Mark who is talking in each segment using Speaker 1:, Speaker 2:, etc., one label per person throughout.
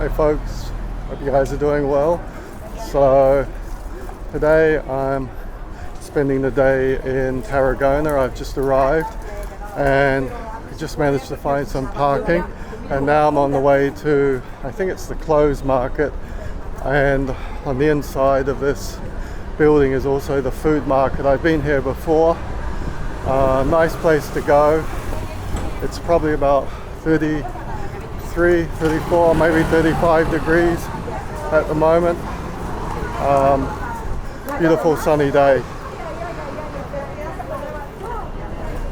Speaker 1: Hey folks, hope you guys are doing well. So today I'm spending the day in Tarragona. I've just arrived and just managed to find some parking, and now I'm on the way to, I think it's the clothes market, and on the inside of this building is also the food market. I've been here before. Nice place to go. It's probably about 33, 34, maybe 35 degrees at the moment. Beautiful sunny day.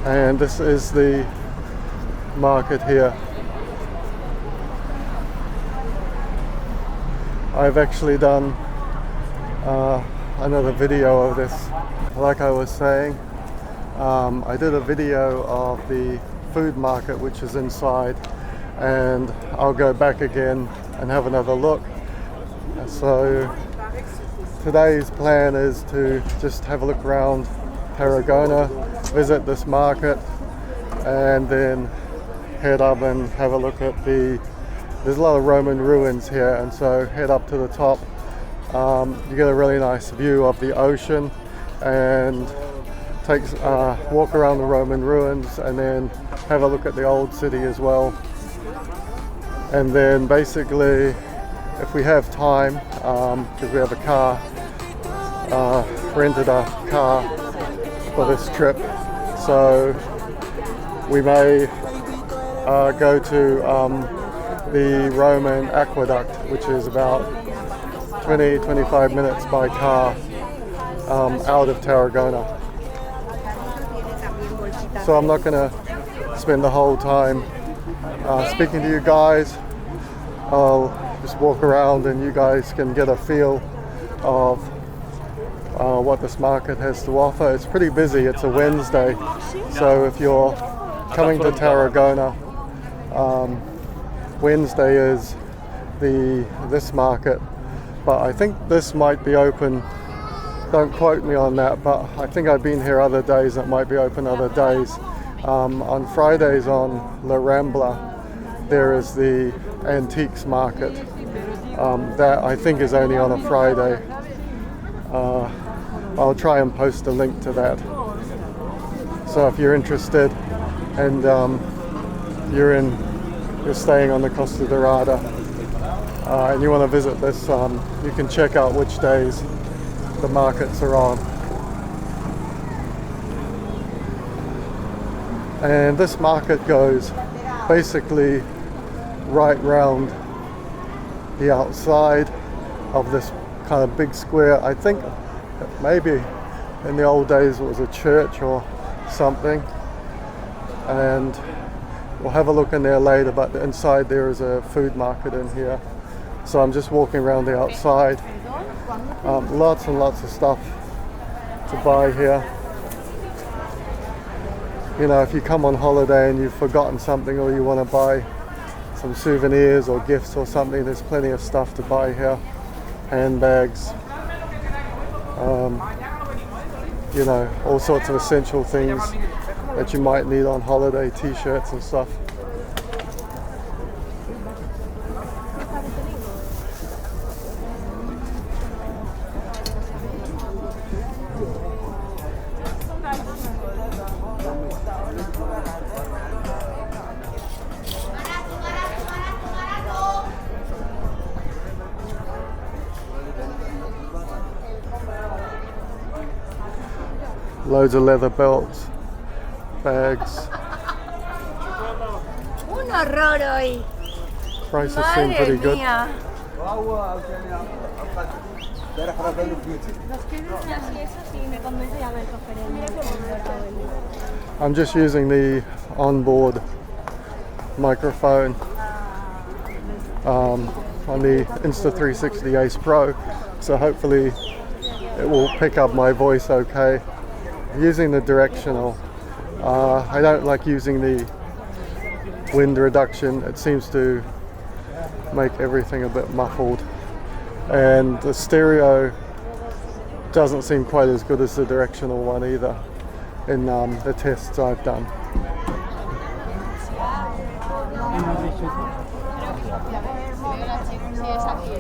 Speaker 1: And this is the market here. I've actually done another video of this. Like I was saying, I did a video of the food market which is inside, and I'll go back again and have another look. So today's plan is to just have a look around Tarragona, visit this market, and then head up and have a look at there's a lot of Roman ruins here, and so head up to the top. You get a really nice view of the ocean, and walk around the Roman ruins, and then have a look at the old city as well. And then basically, if we have time, because we have a car, rented a car for this trip, so we may go to the Roman aqueduct, which is about 20-25 minutes by car out of Tarragona. So I'm not going to spend the whole time speaking to you guys. I'll just walk around and you guys can get a feel of what this market has to offer. It's pretty busy. It's a Wednesday, so if you're coming to Tarragona, Wednesday is this market, but I think this might be open. Don't quote me on that, but I think I've been here other days. It might be open other days. On Fridays on La Rambla, there is the antiques market. That I think is only on a Friday. I'll try and post a link to that. So if you're interested and you're staying on the Costa Daurada and you want to visit this, you can check out which days the markets are on. And this market goes basically right round the outside of this kind of big square. I think maybe in the old days it was a church or something, and we'll have a look in there later, but inside there is a food market in here. So I'm just walking around the outside. Lots and lots of stuff to buy here. You know, if you come on holiday and you've forgotten something, or you want to buy some souvenirs or gifts or something, there's plenty of stuff to buy here. Handbags, you know, all sorts of essential things that you might need on holiday, t-shirts and stuff. Loads of leather belts, bags. Prices seem pretty good. I'm just using the onboard microphone on the Insta360 Ace Pro, so hopefully it will pick up my voice okay. Using the directional. I don't like using the wind reduction. It seems to make everything a bit muffled, and the stereo doesn't seem quite as good as the directional one either in the tests I've done.
Speaker 2: Sí, es aquí.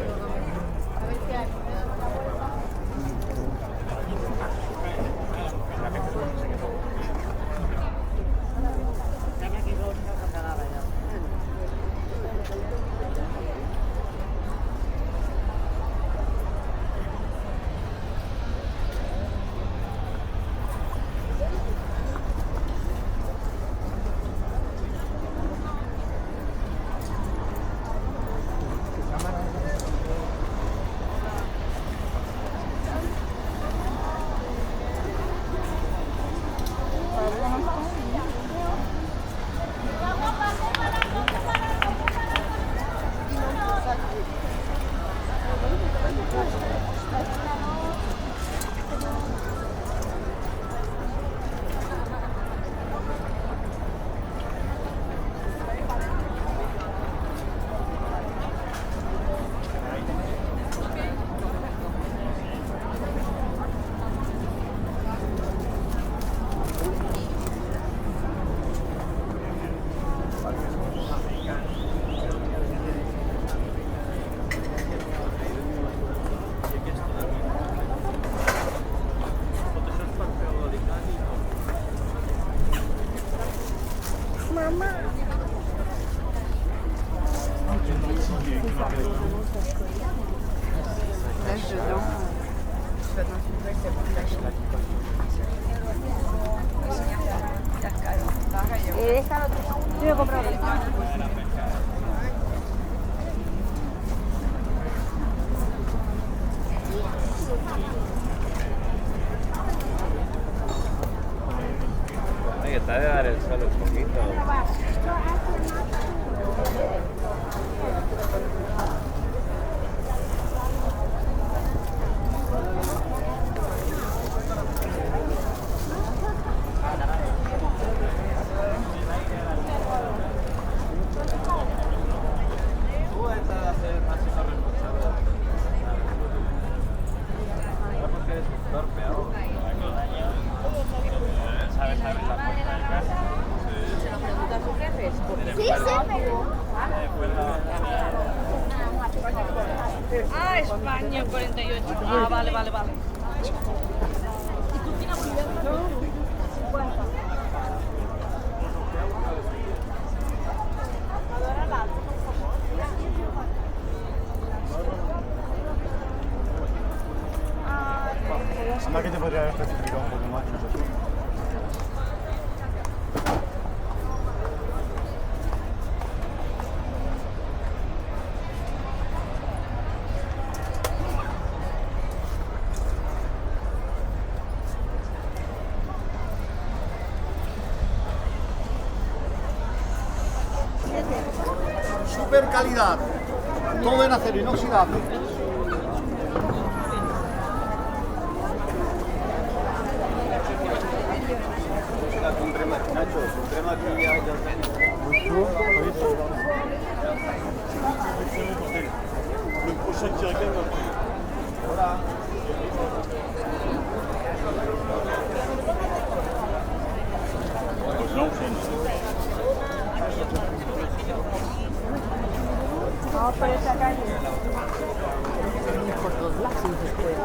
Speaker 2: Yo he comprado.
Speaker 3: Hay que estar de dar el sol un poquito.
Speaker 2: Ah, España 48. Ah, vale, vale, vale.
Speaker 1: Anda que te podría haber especificado un poco más.
Speaker 4: Super calidad, todo en acero inoxidable.
Speaker 2: Vamos por esta calle.
Speaker 5: Por todos lados y después.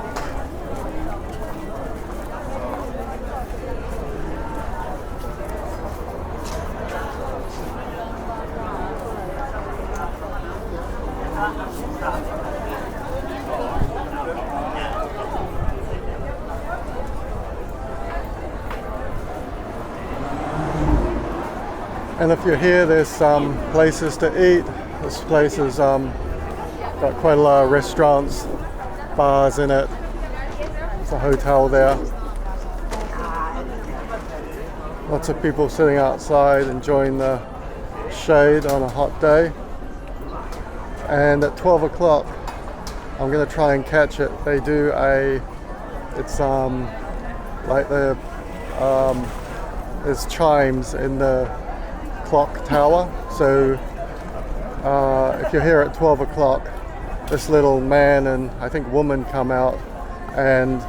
Speaker 1: And if you're here, there's some places to eat. This place has got quite a lot of restaurants, bars in it. There's a hotel there. Lots of people sitting outside enjoying the shade on a hot day. And at 12 o'clock, I'm going to try and catch it. They do it's like there's chimes in the clock tower. So if you're here at 12 o'clock, this little man and I think woman come out and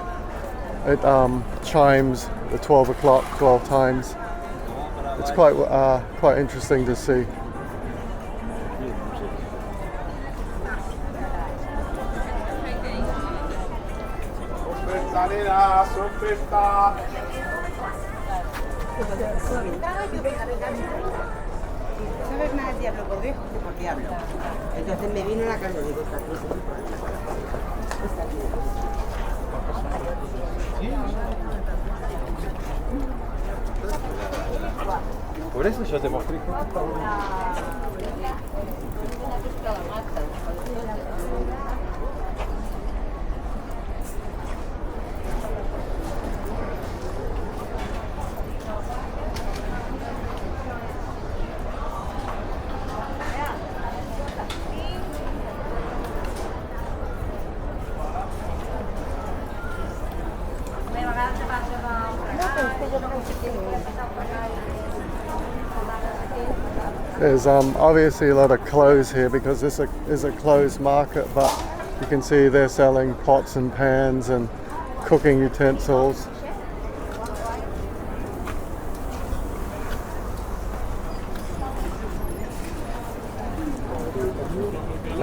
Speaker 1: it chimes the 12 o'clock 12 times. It's quite interesting to see.
Speaker 5: ¿Sabes más diablo por viejo que por diablo? Entonces me vino la carne de esta
Speaker 3: Por eso yo te mostré.
Speaker 1: There's obviously a lot of clothes here because this is a closed market, but you can see they're selling pots and pans and cooking utensils.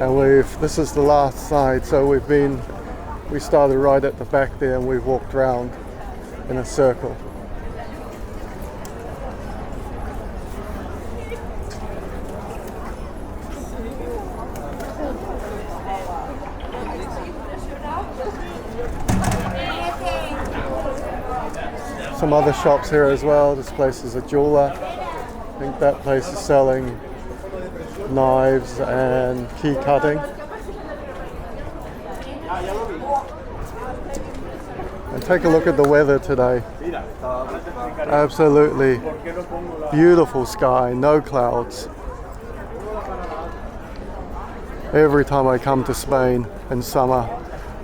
Speaker 1: And this is the last side, so we started right at the back there and we've walked round in a circle. Some other shops here as well. This place is a jeweler. I think that place is selling knives and key cutting. And take a look at the weather today. Absolutely beautiful sky, no clouds. Every time I come to Spain in summer,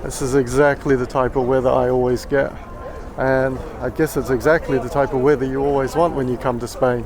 Speaker 1: this is exactly the type of weather I always get. And I guess it's exactly the type of weather you always want when you come to Spain.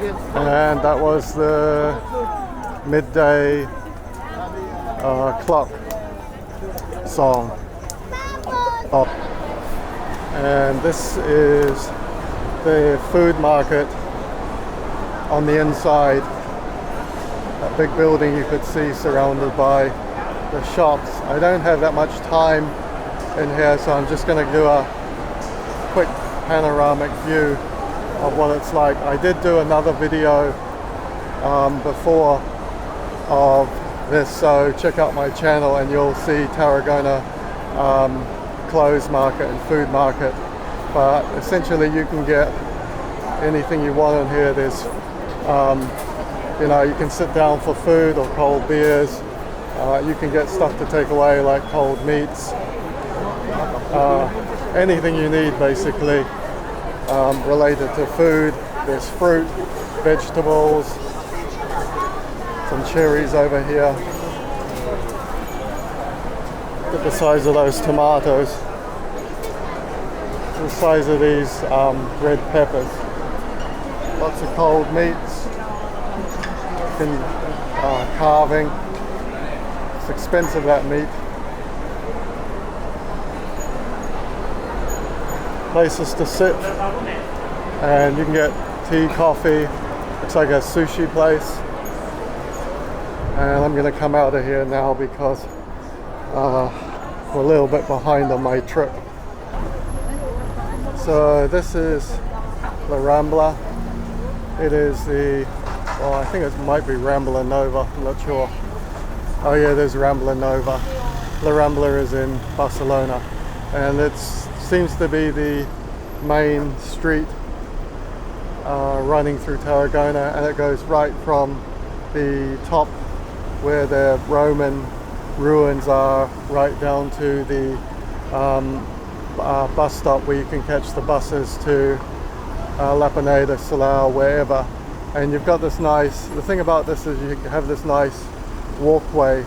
Speaker 1: And that was the midday clock song. Oh. And this is the food market on the inside. That big building you could see surrounded by the shops. I don't have that much time in here, so I'm just going to do a quick panoramic view of what it's like. I did do another video before of this, so check out my channel and you'll see Tarragona clothes market and food market. But essentially you can get anything you want in here. There's you know, you can sit down for food or cold beers. You can get stuff to take away like cold meats, anything you need basically related to food. There's fruit, vegetables, some cherries over here. Look at the size of those tomatoes. The size of these red peppers. Lots of cold meats. Carving. It's expensive, that meat. Places to sit, and you can get tea, coffee. Looks like a sushi place. And I'm going to come out of here now because we're a little bit behind on my trip. So this is La Rambla. It is the, well, I think it might be Rambla Nova, I'm not sure. Oh yeah, there's Rambla Nova. La Rambla is in Barcelona, and it seems to be the main street running through Tarragona, and it goes right from the top where the Roman ruins are right down to the bus stop where you can catch the buses to Pineda, Salou, wherever. And you've got this nice, the thing about this is you have this nice walkway.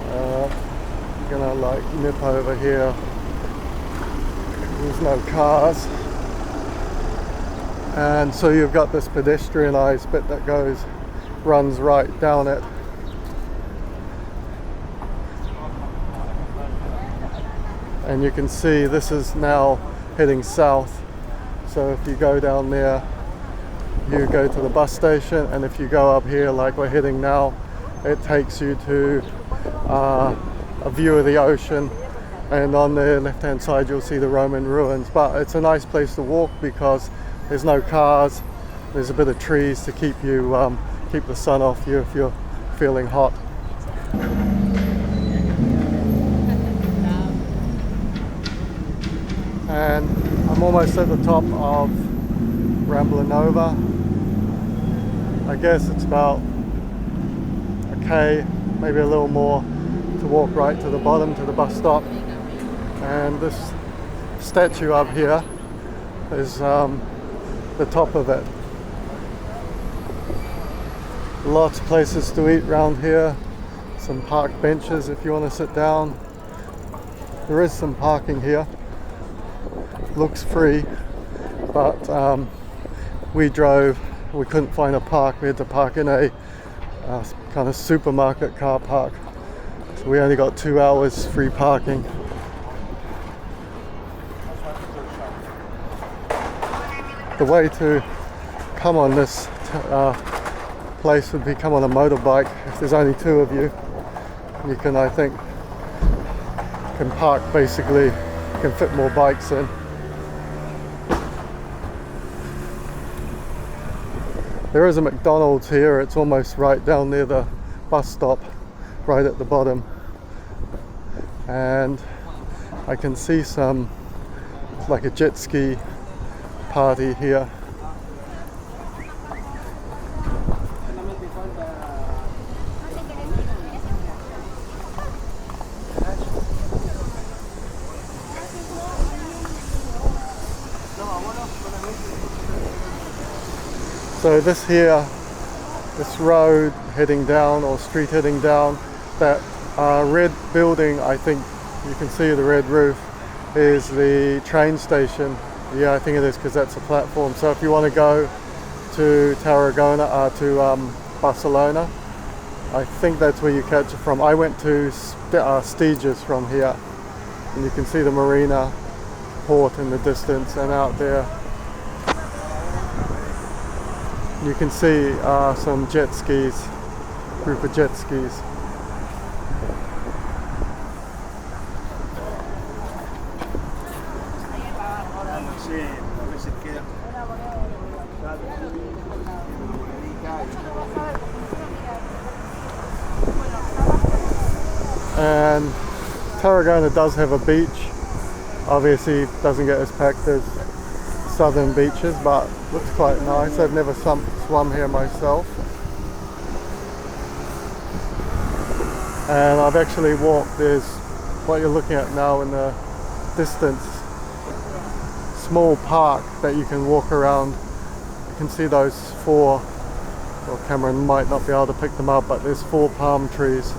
Speaker 1: I'm gonna like nip over here. There's no cars. And so you've got this pedestrianised bit that runs right down it. And you can see this is now heading south. So if you go down there, you go to the bus station, and if you go up here like we're heading now, it takes you to a view of the ocean, and on the left hand side you'll see the Roman ruins. But it's a nice place to walk because there's no cars, there's a bit of trees to keep you keep the sun off you if you're feeling hot. And I'm almost at the top of Rambla Nova. I guess it's about a K, maybe a little more, to walk right to the bottom, to the bus stop. And this statue up here is the top of it. Lots of places to eat around here. Some park benches if you want to sit down. There is some parking here. Looks free, but we couldn't find a park. We had to park in a kind of supermarket car park, so we only got 2 hours free parking. The way to come on this place would be come on a motorbike. If there's only 2 of you, you can, I think, can park basically, can fit more bikes in. There is a McDonald's here. It's almost right down near the bus stop, right at the bottom. And I can see it's like a jet ski party here. So this road heading down, or street heading down, that red building, I think you can see the red roof, is the train station. Yeah, I think it is, because that's a platform. So if you want to go to Tarragona, to Barcelona. I think that's where you catch it from. I went to Stiges from here, and you can see the marina port in the distance, and out there you can see some jet skis, group of jet skis. And Tarragona does have a beach. Obviously doesn't get as packed as southern beaches, but looks quite nice. I've never swum here myself. And I've actually walked, there's what you're looking at now in the distance, small park that you can walk around. You can see those four, well, Cameron might not be able to pick them up, but there's 4 palm trees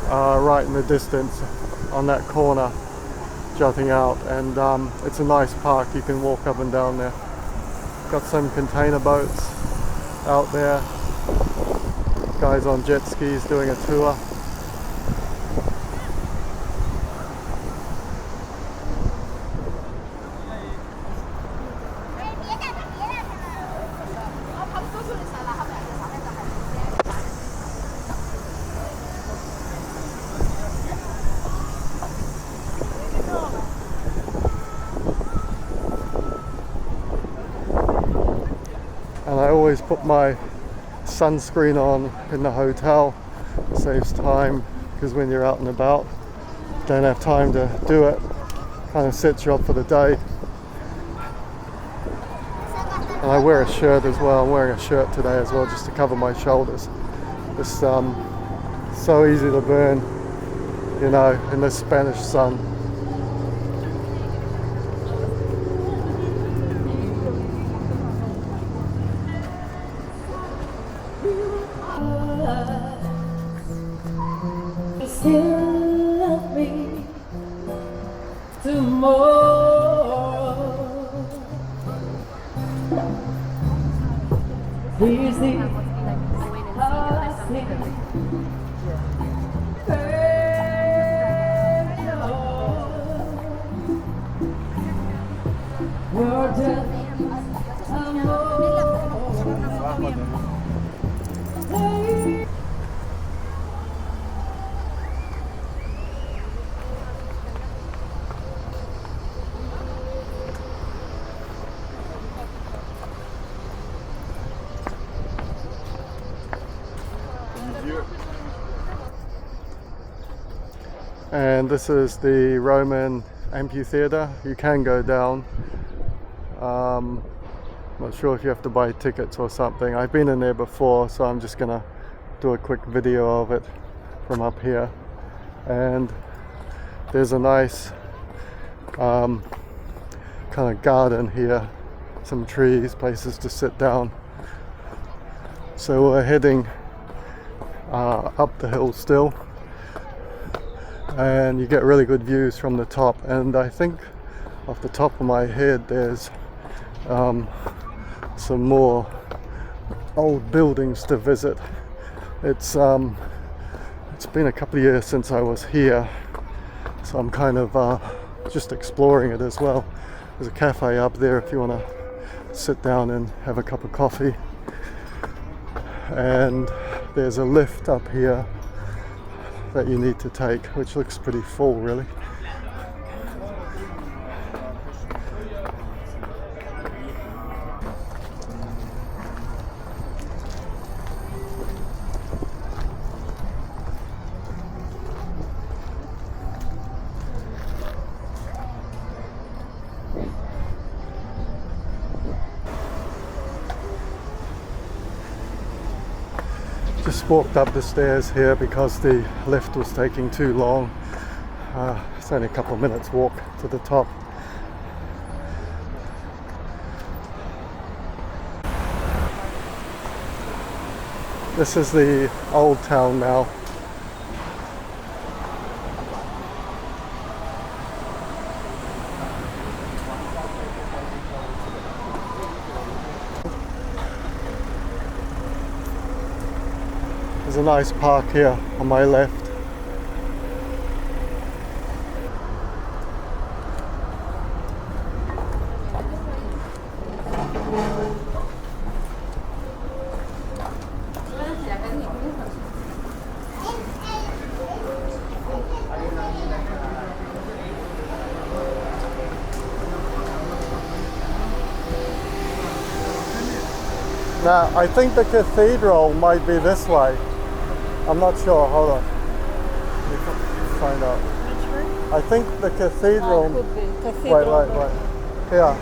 Speaker 1: right in the distance on that corner jutting out, and it's a nice park. You can walk up and down there. Got some container boats out there, guys on jet skis doing a tour. And I always put my sunscreen on in the hotel. It saves time, because when you're out and about, don't have time to do it. Kind of sets you up for the day. And I wear a shirt as well. I'm wearing a shirt today as well, just to cover my shoulders. It's so easy to burn, you know, in the Spanish sun.
Speaker 6: Still love me tomorrow. Here's the last thing. We're just
Speaker 1: And this is the Roman amphitheater. You can go down. Not sure if you have to buy tickets or something. I've been in there before, so I'm just gonna do a quick video of it from up here. And there's a nice kind of garden here, some trees, places to sit down. So we're heading up the hill still, and you get really good views from the top. And I think off the top of my head there's some more old buildings to visit. It's been a couple of years since I was here, so I'm kind of just exploring it as well. There's a cafe up there if you want to sit down and have a cup of coffee, and there's a lift up here that you need to take, which looks pretty full really. Just walked up the stairs here because the lift was taking too long. It's only a couple of minutes walk to the top. This is the old town now. There's a nice park here on my left. Now, I think the cathedral might be this way. I'm not sure. Hold on. Let me find out. I think the cathedral. Wait. Here.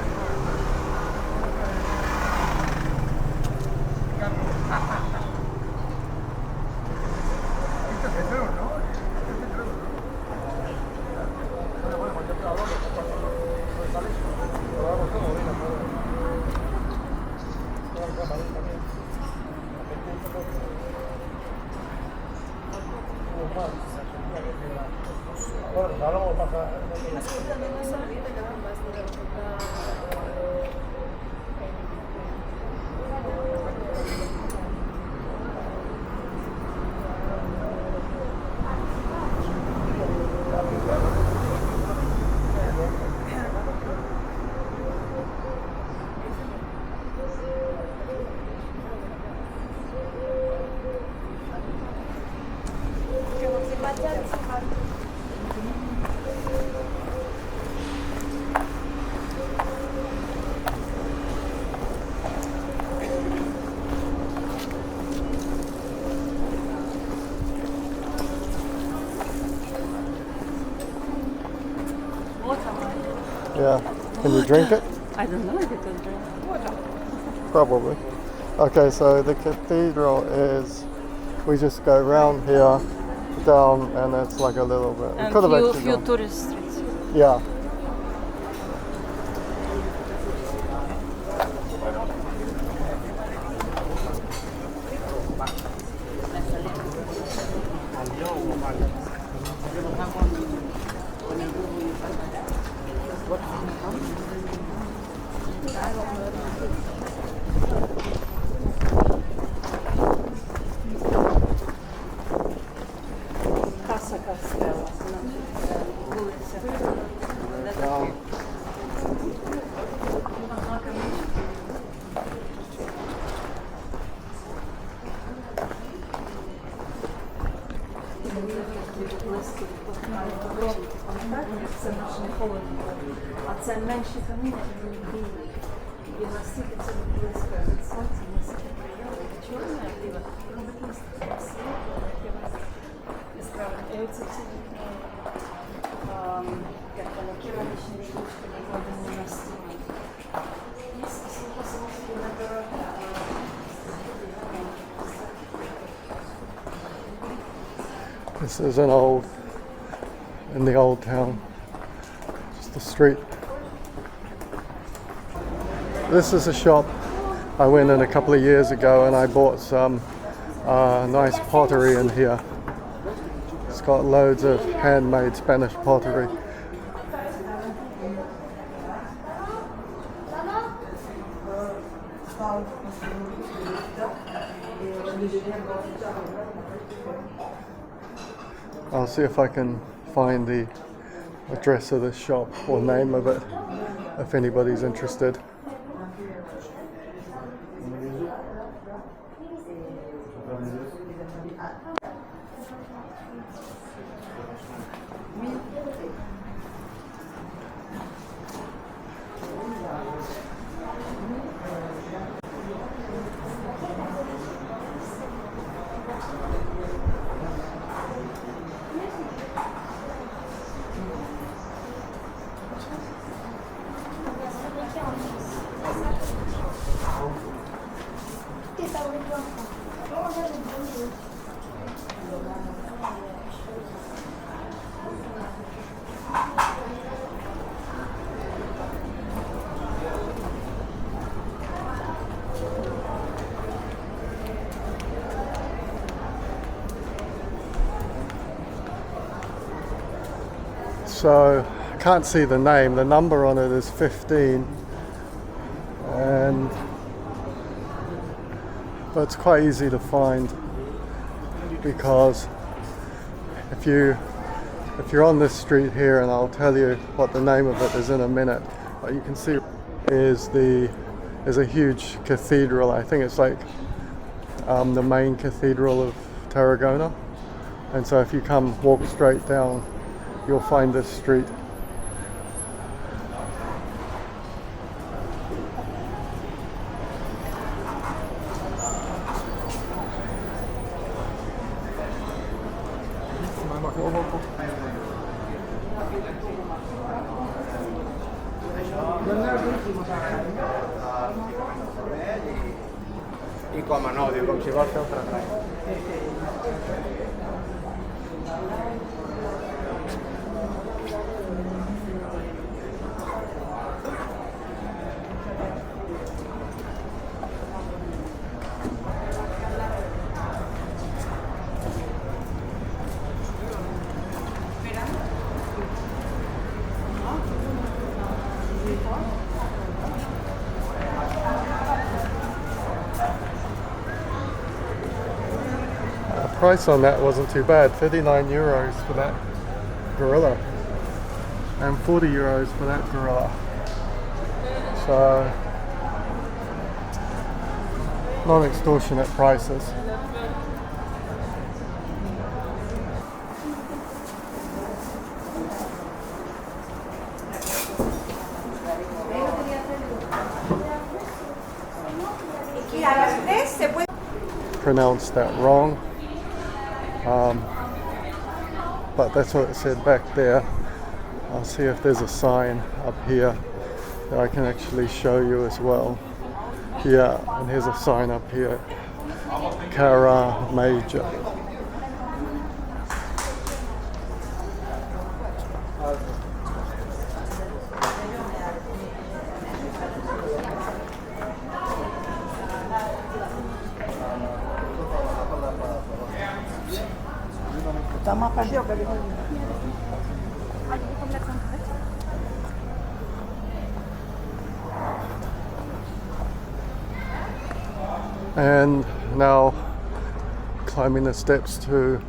Speaker 1: Yeah. Can you drink it?
Speaker 2: I don't know if you can drink water.
Speaker 1: Probably. Okay, so the cathedral is, we just go round here, down, and it's like a little bit.
Speaker 2: And
Speaker 1: could have actually
Speaker 2: few
Speaker 1: gone.
Speaker 2: tourist streets.
Speaker 1: Yeah.
Speaker 7: А це менші каміння, вони білі. І настільки це близько від сонця, настільки приємно. Чорне, біле, воно таке світло, яке яскраве. І оце ці як воно, керамічні річки, викладені на стіні. І світло самостійно недороге,
Speaker 1: This is in the old town, just a street. This is a shop I went in a couple of years ago and I bought some nice pottery in here. It's got loads of handmade Spanish pottery. I'll see if I can find the address of this shop or name of it if anybody's interested. So I can't see the name. The number on it is 15, but it's quite easy to find. because if you're on this street here, and I'll tell you what the name of it is in a minute, but you can see is a huge cathedral. I think it's like the main cathedral of Tarragona, and so if you walk straight down, you'll find this street.
Speaker 3: I com a no, diu, com si vols fer el retrat.
Speaker 1: Price on that wasn't too bad, 39 euros for that gorilla and 40 euros for that gorilla, so non-extortionate prices. Pronounced that wrong. But that's what it said back there. I'll see if there's a sign up here that I can actually show you as well. Yeah, and here's a sign up here, Cara Major. And now climbing the steps to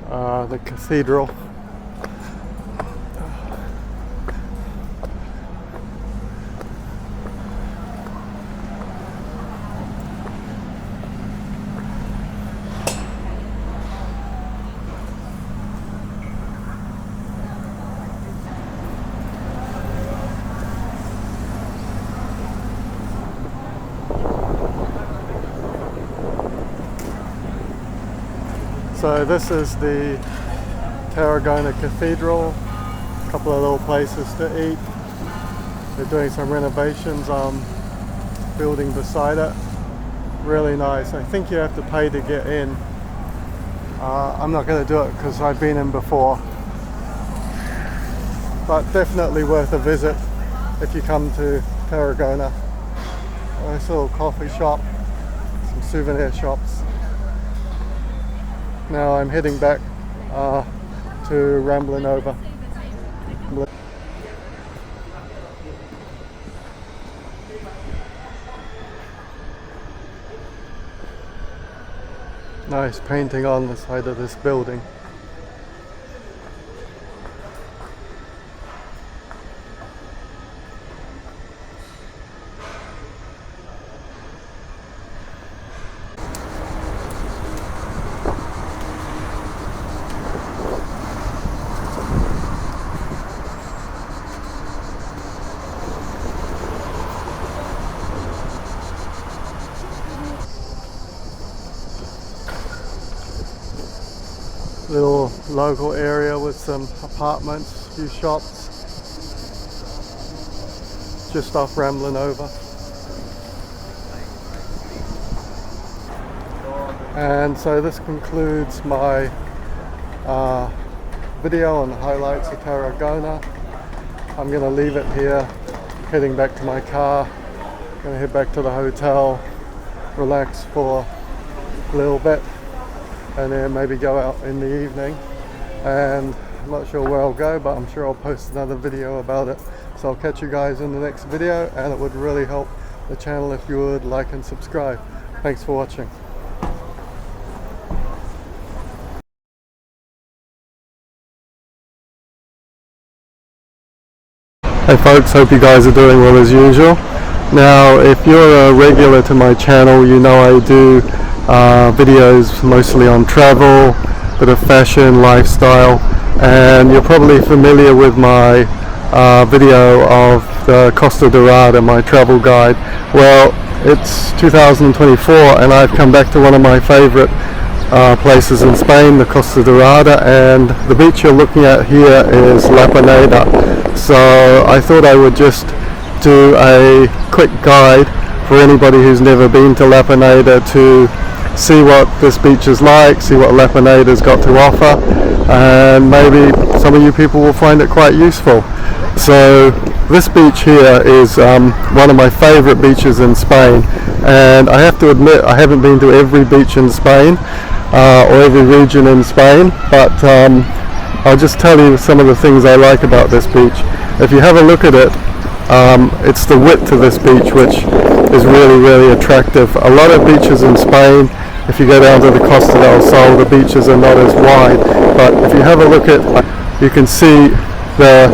Speaker 1: the cathedral. So this is the Tarragona Cathedral, a couple of little places to eat. They're doing some renovations on building beside it. Really nice. I think you have to pay to get in. I'm not going to do it because I've been in before. But definitely worth a visit if you come to Tarragona. Nice little coffee shop, some souvenir shops. Now I'm heading back to Rambling Over. Nice painting on the side of this building. Little local area with some apartments, a few shops, just off Rambling Over. And so this concludes my video on the highlights of Tarragona. I'm going to leave it here, heading back to my car. Going to head back to the hotel, relax for a little bit, and then maybe go out in the evening. And I'm not sure where I'll go, but I'm sure I'll post another video about it. So I'll catch you guys in the next video, and it would really help the channel if you would like and subscribe. Thanks for watching. Hey folks, hope you guys are doing well as usual. Now if you're a regular to my channel, you know I do videos mostly on travel, bit of fashion, lifestyle, and you're probably familiar with my video of the Costa Daurada, my travel guide. Well, it's 2024 and I've come back to one of my favorite places in Spain, the Costa Daurada, and the beach you're looking at here is La Pineda. So I thought I would just do a quick guide for anybody who's never been to La Pineda to see what this beach is like, see what La Pineda's got to offer, and maybe some of you people will find it quite useful. So this beach here is one of my favorite beaches in Spain, and I have to admit I haven't been to every beach in Spain or every region in Spain, but I'll just tell you some of the things I like about this beach. If you have a look at it, it's the width of this beach which is really attractive. A lot of beaches in Spain, if you go down to the Costa del Sol, the beaches are not as wide, but if you have a look at, you can see the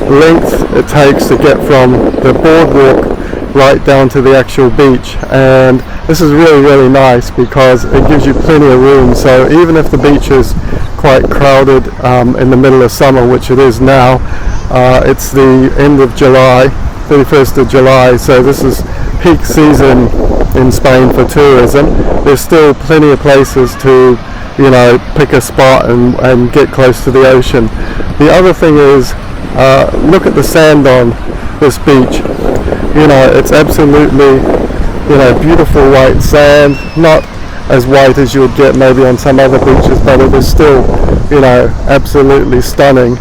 Speaker 1: length it takes to get from the boardwalk right down to the actual beach. And this is really nice because it gives you plenty of room. So even if the beach is quite crowded in the middle of summer, which it is now, it's the end of July, 31st of July, so this is peak season in Spain for tourism. There's still plenty of places to, you know, pick a spot and get close to the ocean. The other thing is, look at the sand on this beach. You know, it's absolutely, you know, beautiful white sand, not as white as you would get maybe on some other beaches, but it is still, you know, absolutely stunning.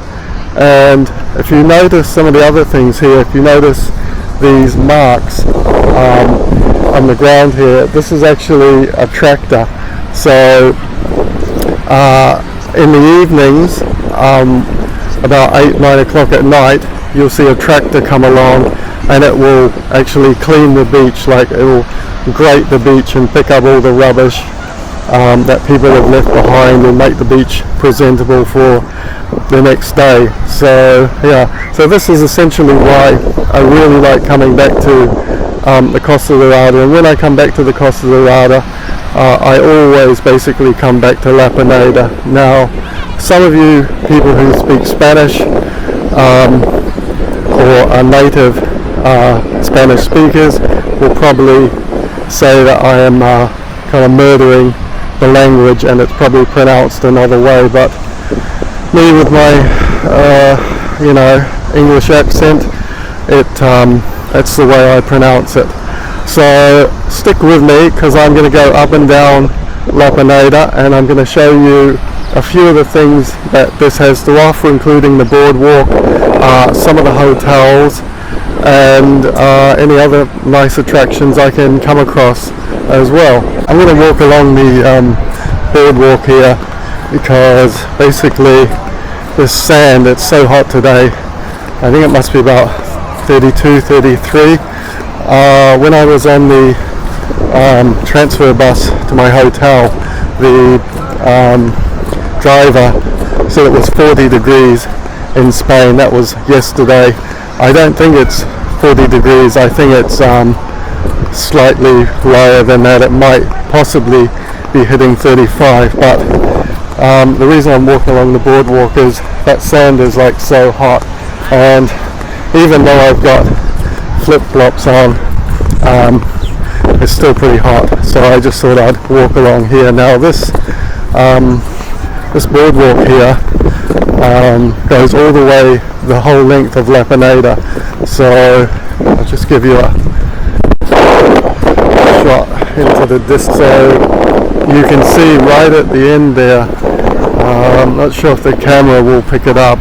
Speaker 1: And if you notice some of the other things here, if you notice these marks on the ground here, this is actually a tractor. So in the evenings, about 8-9 o'clock at night, you'll see a tractor come along and it will actually clean the beach, like it will grate the beach and pick up all the rubbish that people have left behind and make the beach presentable for the next day. So yeah, so this is essentially why I really like coming back to the Costa Daurada. And when I come back to the Costa Daurada, I always basically come back to La Pineda. Now, some of you people who speak Spanish or are native Spanish speakers will probably say that I am kind of murdering the language and it's probably pronounced another way, but me with my you know, English accent, that's the way I pronounce it. So stick with me because I'm going to go up and down La Pineda and I'm going to show you a few of the things that this has to offer, including the boardwalk, some of the hotels, and any other nice attractions I can come across as well. I'm going to walk along the boardwalk here because basically this sand, it's so hot today. I think it must be about 32, 33. When I was on the transfer bus to my hotel, the driver said it was 40 degrees in Spain. That was yesterday. I don't think it's 40 degrees. I think it's slightly lower than that. It might possibly be hitting 35, but the reason I'm walking along the boardwalk is that sand is like so hot, and even though I've got flip-flops on, it's still pretty hot, so I just thought I'd walk along here. Now this boardwalk here goes all the way, the whole length of La Pineda. So I'll just give you a shot into the distance. So you can see right at the end there, I'm not sure if the camera will pick it up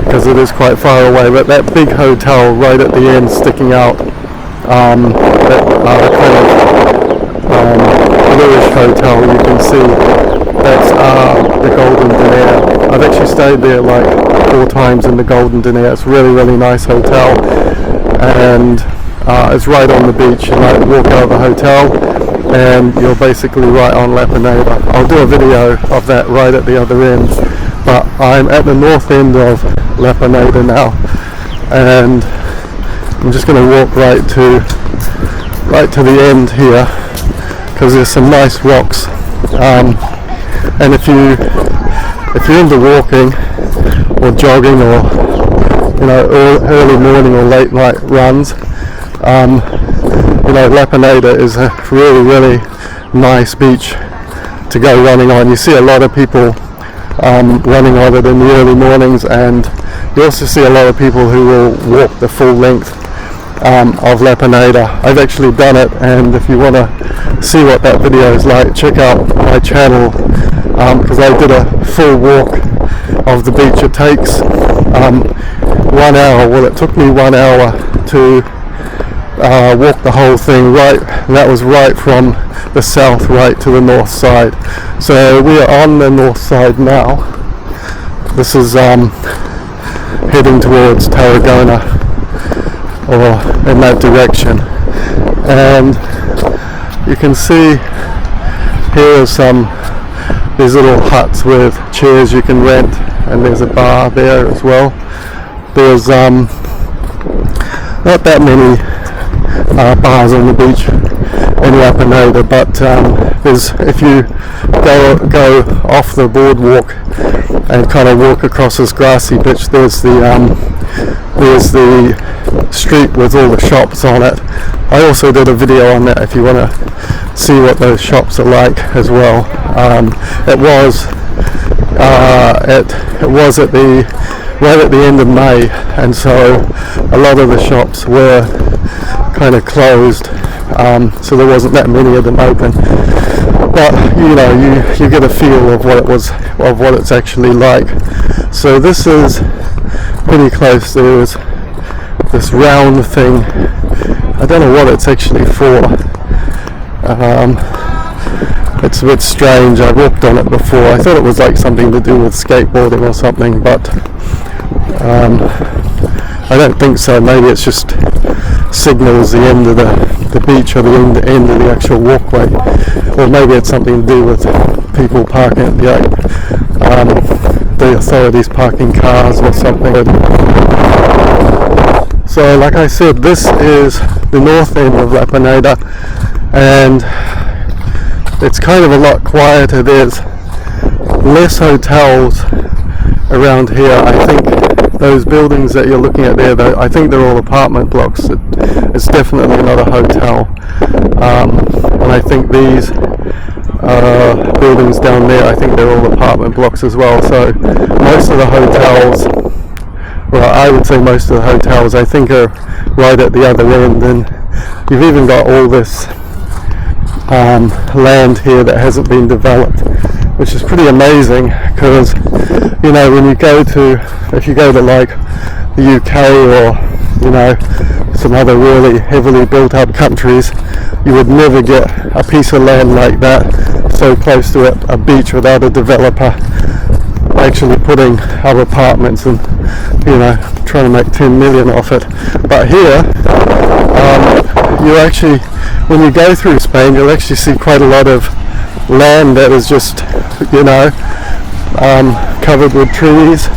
Speaker 1: because it is quite far away, but that big hotel right at the end sticking out, that kind of bluish hotel, you can see that's the Golden Diner. I've actually stayed there like 4 times in the Golden Diner. It's a really nice hotel, and it's right on the beach. You like walk out of the hotel and you're basically right on La Pineda. I'll do a video of that right at the other end, but I'm at the north end of La Pineda now, and I'm just going to walk right to the end here, because there's some nice rocks, and if you're into walking or jogging, or early morning or late night runs, Pineda is a really nice beach to go running on. You see a lot of people running on it in the early mornings, and you also see a lot of people who will walk the full length of Pineda. I've actually done it, and if you want to see what that video is like, check out my channel, because I did a full walk of the beach. It takes 1 hour. Well, it took me 1 hour to walk the whole thing, right. That was right from the south right to the north side. So we are on the north side now. This is heading towards Tarragona, or in that direction, and you can see here are these little huts with chairs you can rent, and there's a bar there as well. There's not that many bars on the beach in Pineda, but there's, if you go off the boardwalk and kind of walk across this grassy beach, there's the street with all the shops on it. I also did a video on that if you want to see what those shops are like as well. It was right at the end of May, and so a lot of the shops were kind of closed, so there wasn't that many of them open. But you get a feel of what it's actually like. So this is pretty close. There's this round thing. I don't know what it's actually for. It's a bit strange. I walked on it before. I thought it was like something to do with skateboarding or something, but I don't think so. Maybe it's just signals the end of the beach, or the end of the actual walkway, or maybe it's something to do with people parking, the authorities parking cars or something. So like I said, this is the north end of Pineda, and it's kind of a lot quieter. There's less hotels around here. I think those buildings that you're looking at there, I think they're all apartment blocks. It's definitely not a hotel, and I think these buildings down there, I think they're all apartment blocks as well. So most of the hotels, well, I would say most of the hotels, I think, are right at the other end, and you've even got all this land here that hasn't been developed, which is pretty amazing, because when you go to, if you go to like the UK or some other really heavily built up countries, you would never get a piece of land like that so close to a beach without a developer actually putting up apartments and trying to make 10 million off it. But here you actually, when you go through Spain, you'll actually see quite a lot of land that is just covered with trees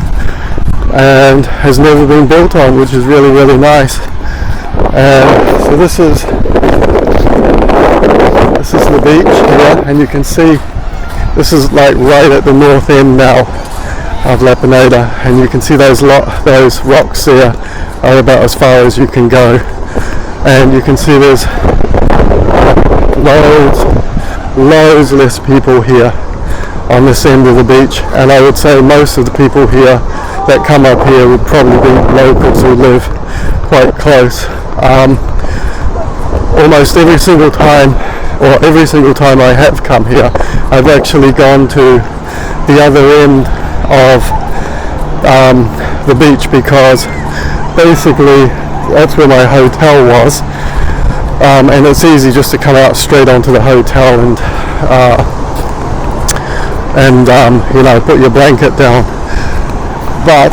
Speaker 1: and has never been built on, which is really nice. So this is the beach here, and you can see this is like right at the north end now of Pineda, and you can see those rocks there are about as far as you can go, and you can see there's loads less people here on this end of the beach, and I would say most of the people here that come up here would probably be locals who live quite close. Almost every single time I have come here, I've actually gone to the other end of the beach, because basically that's where my hotel was, and it's easy just to come out straight onto the hotel and put your blanket down. But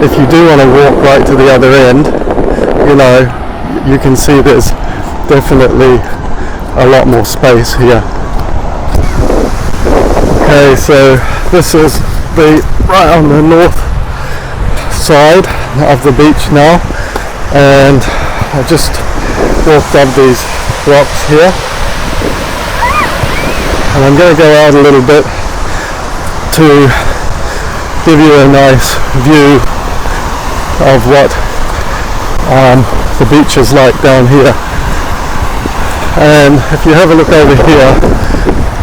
Speaker 1: if you do want to walk right to the other end, you can see there's definitely a lot more space here. Okay, so this is right on the north side of the beach now, and I just walked up these rocks here, and I'm going to go out a little bit to give you a nice view of what the beach is like down here. And if you have a look over here,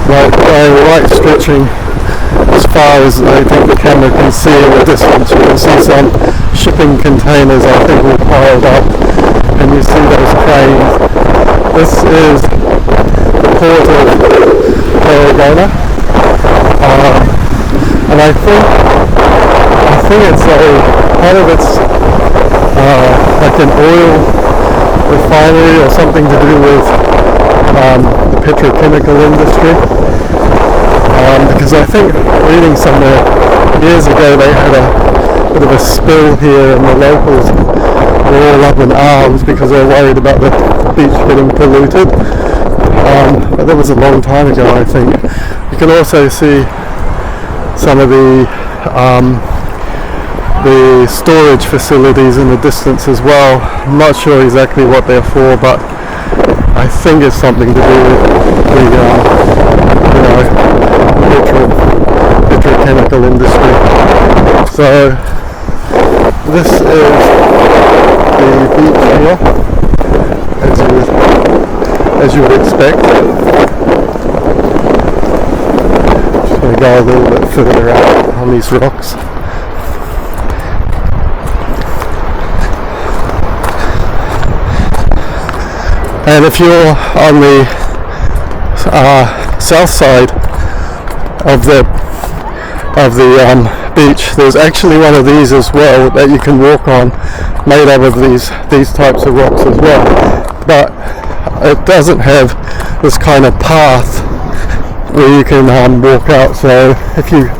Speaker 1: like going right stretching as far as I think the camera can see in the distance, you can see some shipping containers I think all piled up, and you see those cranes. This is the port of Tarragona, and I think it's part of it's like an oil refinery or something to do with the petrochemical industry, because I think reading somewhere years ago they had a bit of a spill here and the locals were all up in arms because they were worried about the beach getting polluted, but that was a long time ago I think. You can also see some of the storage facilities in the distance as well. I'm not sure exactly what they're for, but I think it's something to do with the petrochemical industry. So this is the beach here, as you would expect. Just going to go a little bit further out on these rocks. And if you're on the south side of the beach, there's actually one of these as well that you can walk on, made up of these types of rocks as well. But it doesn't have this kind of path where you can walk out. So if you're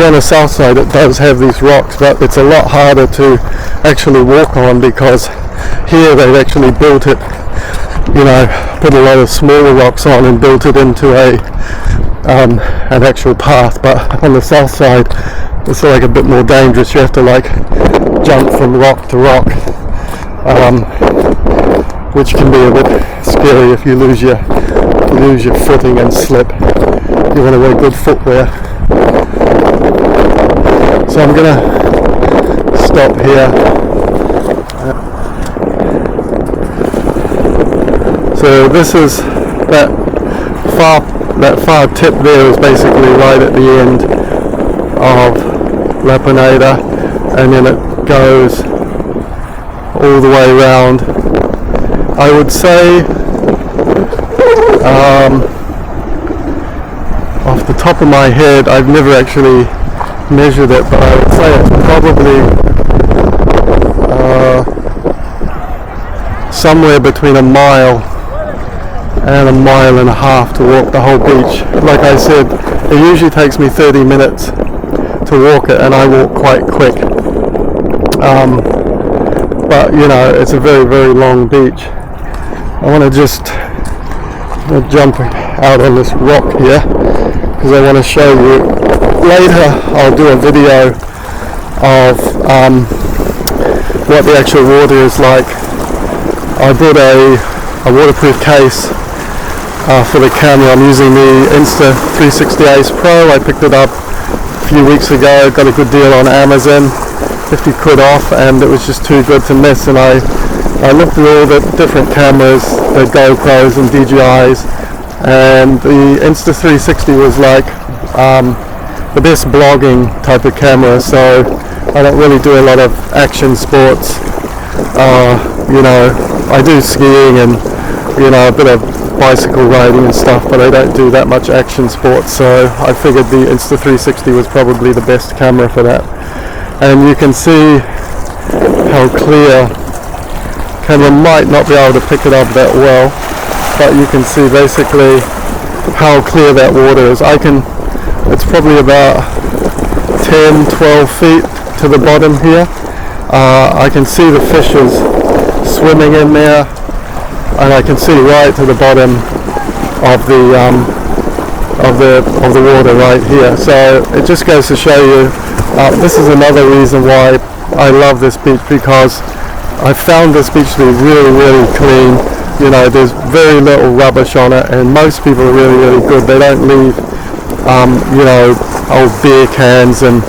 Speaker 1: on the south side, it does have these rocks, but it's a lot harder to actually walk on because here they've actually built it. You know, put a lot of smaller rocks on and built it into an actual path. But on the south side, it's like a bit more dangerous. You have to like jump from rock to rock, which can be a bit scary if you lose your footing and slip. You want to wear good footwear. So I'm gonna stop here. So this is that far tip there is basically right at the end of La Pineda, and then it goes all the way around. I would say off the top of my head, I've never actually measured it, but I would say it's probably somewhere between a mile and a mile and a half to walk the whole beach. Like I said, it usually takes me 30 minutes to walk it, and I walk quite quick. But you know, it's a very, very long beach. I want to just jump out on this rock here because I want to show you. Later I'll do a video of what the actual water is like. I bought a waterproof case for the camera. I'm using the Insta360 Ace Pro. I picked it up a few weeks ago, got a good deal on Amazon, 50 quid off, and it was just too good to miss. And I looked at all the different cameras, the GoPros and DJIs, and the Insta360 was like the best blogging type of camera. So I don't really do a lot of action sports. You know, I do skiing and, you know, a bit of bicycle riding and stuff, but I don't do that much action sports, so I figured the Insta360 was probably the best camera for that. And you can see how clear. Camera might not be able to pick it up that well, but you can see basically how clear that water is. It's probably about 10-12 feet to the bottom here. I can see the fishes swimming in there, and I can see right to the bottom of the water right here. So it just goes to show you, this is another reason why I love this beach because I found this beach to be really, really clean. You know, there's very little rubbish on it, and most people are really, really good. They don't leave, you know, old beer cans and,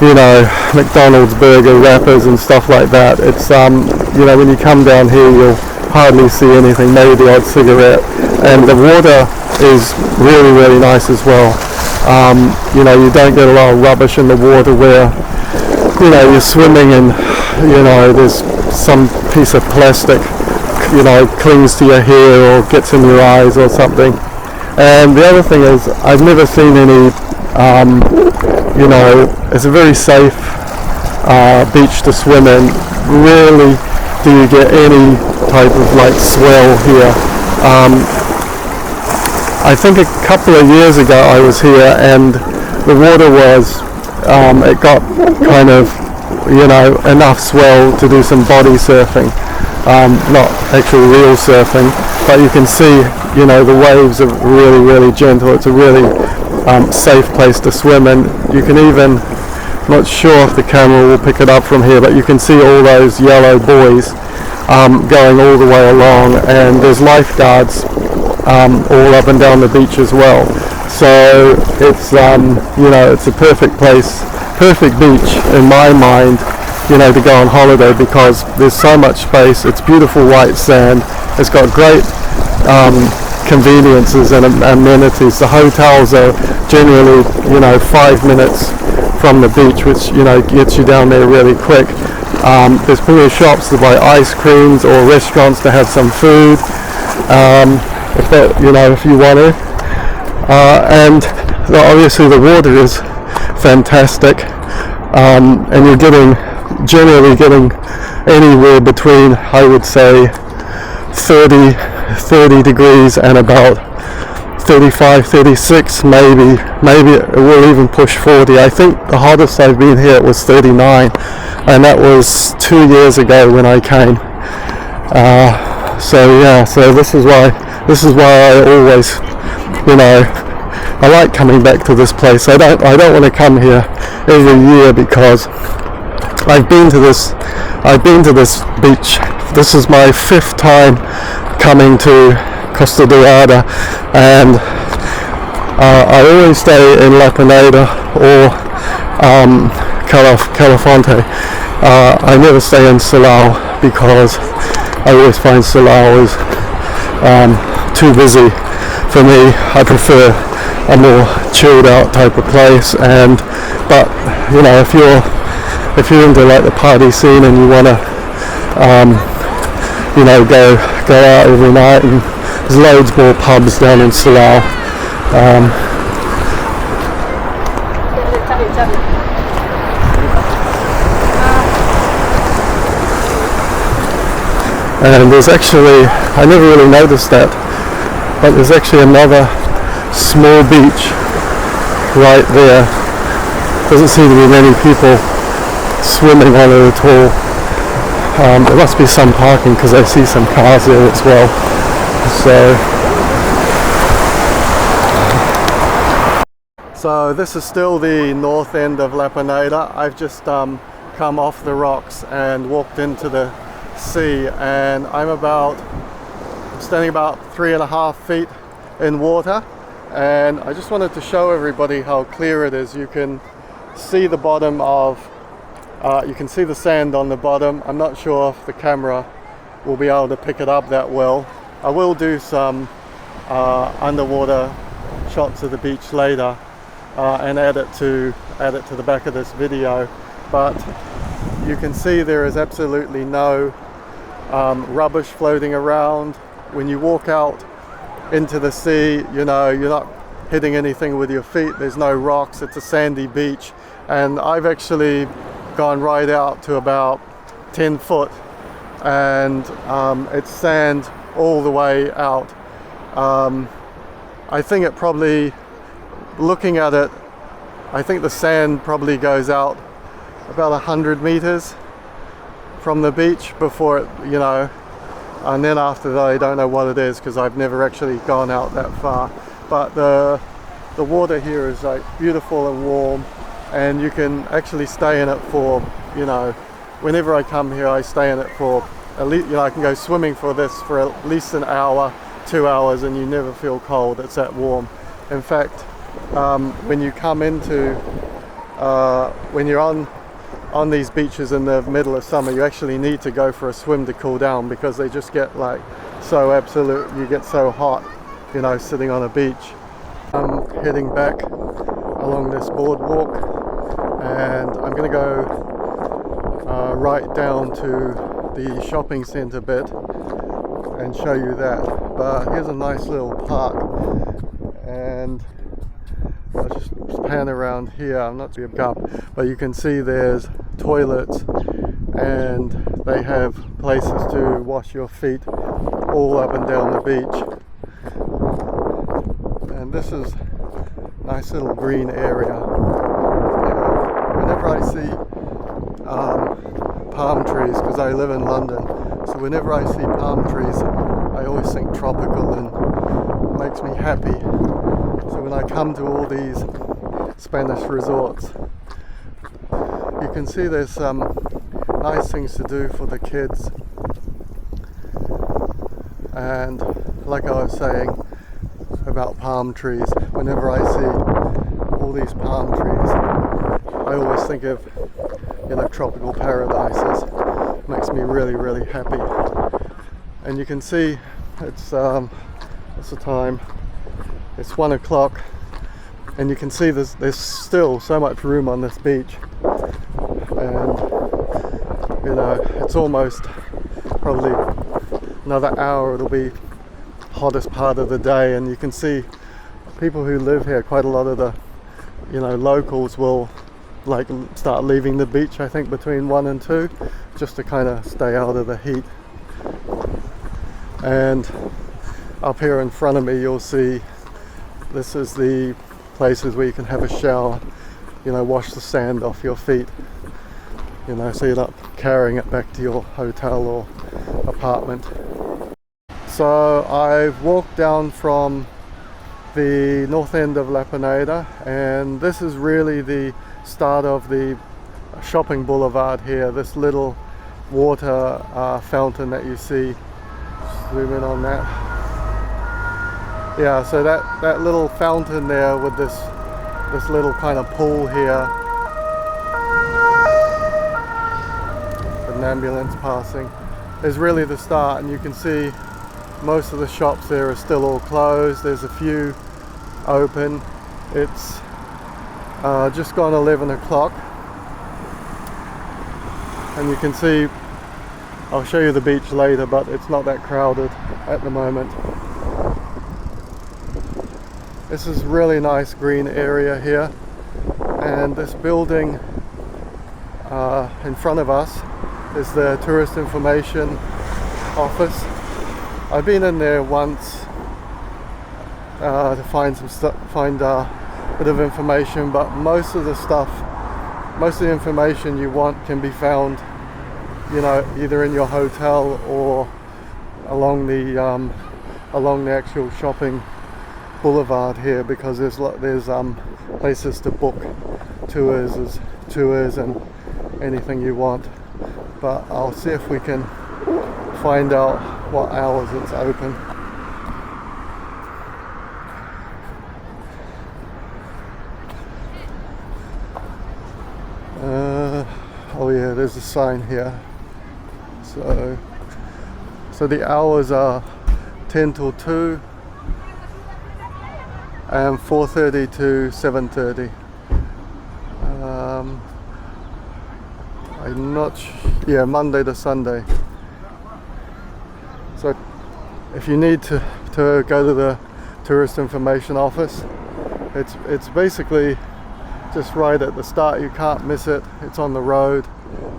Speaker 1: you know, McDonald's burger wrappers and stuff like that. It's, you know, when you come down here, you'll hardly see anything, maybe the odd cigarette. And the water is really, really nice as well. You know, you don't get a lot of rubbish in the water where, you know, you're swimming and, you know, there's some piece of plastic, you know, clings to your hair or gets in your eyes or something. And the other thing is, I've never seen any, you know, it's a very safe beach to swim in. Rarely do you get any type of like swell here. I think a couple of years ago I was here and the water was, it got kind of, you know, enough swell to do some body surfing. Not actual real surfing, but you can see, you know, the waves are really, really gentle. It's a really safe place to swim in. You can even, not sure if the camera will pick it up from here, but you can see all those yellow buoys going all the way along, and there's lifeguards all up and down the beach as well. So it's, you know, it's a perfect place, perfect beach in my mind, you know, to go on holiday because there's so much space. It's beautiful white sand. It's got great conveniences and amenities. The hotels are generally, you know, 5 minutes from the beach, which, you know, gets you down there really quick. There's plenty of shops to buy ice creams or restaurants to have some food, if that, you know, if you want to. And obviously the water is fantastic, and you're generally getting anywhere between, I would say, 30 degrees and about 35, 36, maybe it will even push 40. I think the hottest I've been here was 39, and that was 2 years ago when I came. So yeah, so this is why I always, you know, I like coming back to this place. I don't want to come here every year because I've been to this beach. This is my 5th time coming to Costa Daurada, and I always stay in La Pineda or Calafonte. I never stay in Salou because I always find Salou is too busy for me. I prefer a more chilled out type of place, but you know, if you're into like the party scene and you want to you know, go out every night, and there's loads more pubs down in Salou. And there's actually, I never really noticed that, but there's actually another small beach right there. Doesn't seem to be many people swimming on it at all. There must be some parking because I see some cars there as well. So this is still the north end of La Pineda. I've just come off the rocks and walked into the sea, and I'm standing about 3.5 feet in water, and I just wanted to show everybody how clear it is. You can see the bottom of you can see the sand on the bottom. I'm not sure if the camera will be able to pick it up that well. I will do some underwater shots of the beach later and add it to the back of this video, but you can see there is absolutely no rubbish floating around. When you walk out into the sea, you know, you're not hitting anything with your feet. There's no rocks. It's a sandy beach, and I've actually gone right out to about 10 foot, and it's sand all the way out. I think it probably, looking at it, I think the sand probably goes out about 100 meters from the beach before it, you know, and then after that I don't know what it is because I've never actually gone out that far. But the water here is like beautiful and warm, and you can actually stay in it for, you know, whenever I come here, I stay in it for at least, you know, I can go swimming for this for at least an hour, 2 hours, and you never feel cold. It's that warm. In fact, when you come into, when you're on these beaches in the middle of summer, you actually need to go for a swim to cool down, because they just get like so absolute, you get so hot, you know, sitting on a beach. I'm heading back along this boardwalk, and I'm going to go right down to the shopping centre bit and show you that. But here's a nice little park, and I'll just pan around here. I'm not too up, but you can see there's toilets, and they have places to wash your feet all up and down the beach. And this is a nice little green area. Whenever I see palm trees, because I live in London, so whenever I see palm trees, I always think tropical, and it makes me happy. So when I come to all these Spanish resorts, you can see there's some nice things to do for the kids. And like I was saying about palm trees, whenever I see all these palm trees, I always think of, you know, tropical paradises. It makes me really, really happy. And you can see it's what's the time? It's 1 o'clock, and you can see there's still so much room on this beach, and you know, it's almost probably another hour, it'll be hottest part of the day. And you can see people who live here, quite a lot of the, you know, locals will like start leaving the beach, I think between 1 and 2, just to kind of stay out of the heat. And up here in front of me, you'll see this is the places where you can have a shower, you know, wash the sand off your feet, you know, so you're not carrying it back to your hotel or apartment. So I've walked down from the north end of La Pineda, and this is really the start of the shopping boulevard here. This little water fountain that you see, zoom in on that. Yeah, so that little fountain there with this little kind of pool here, with an ambulance passing, is really the start. And you can see most of the shops there are still all closed. There's a few open. It's just gone 11 o'clock, and you can see, I'll show you the beach later, but it's not that crowded at the moment. This is really nice green area here, and this building in front of us is the tourist information office. I've been in there once to find some stuff, find a bit of information, but most of the information you want can be found, you know, either in your hotel or along the actual shopping boulevard here, because there's places to book tours and anything you want. But I'll see if we can find out what hours it's open. Oh yeah, there's a sign here. So the hours are 10 till 2 and 4:30 to 7:30. I'm not yeah, Monday to Sunday. So if you need to go to the tourist information office, it's basically just right at the start. You can't miss it. It's on the road,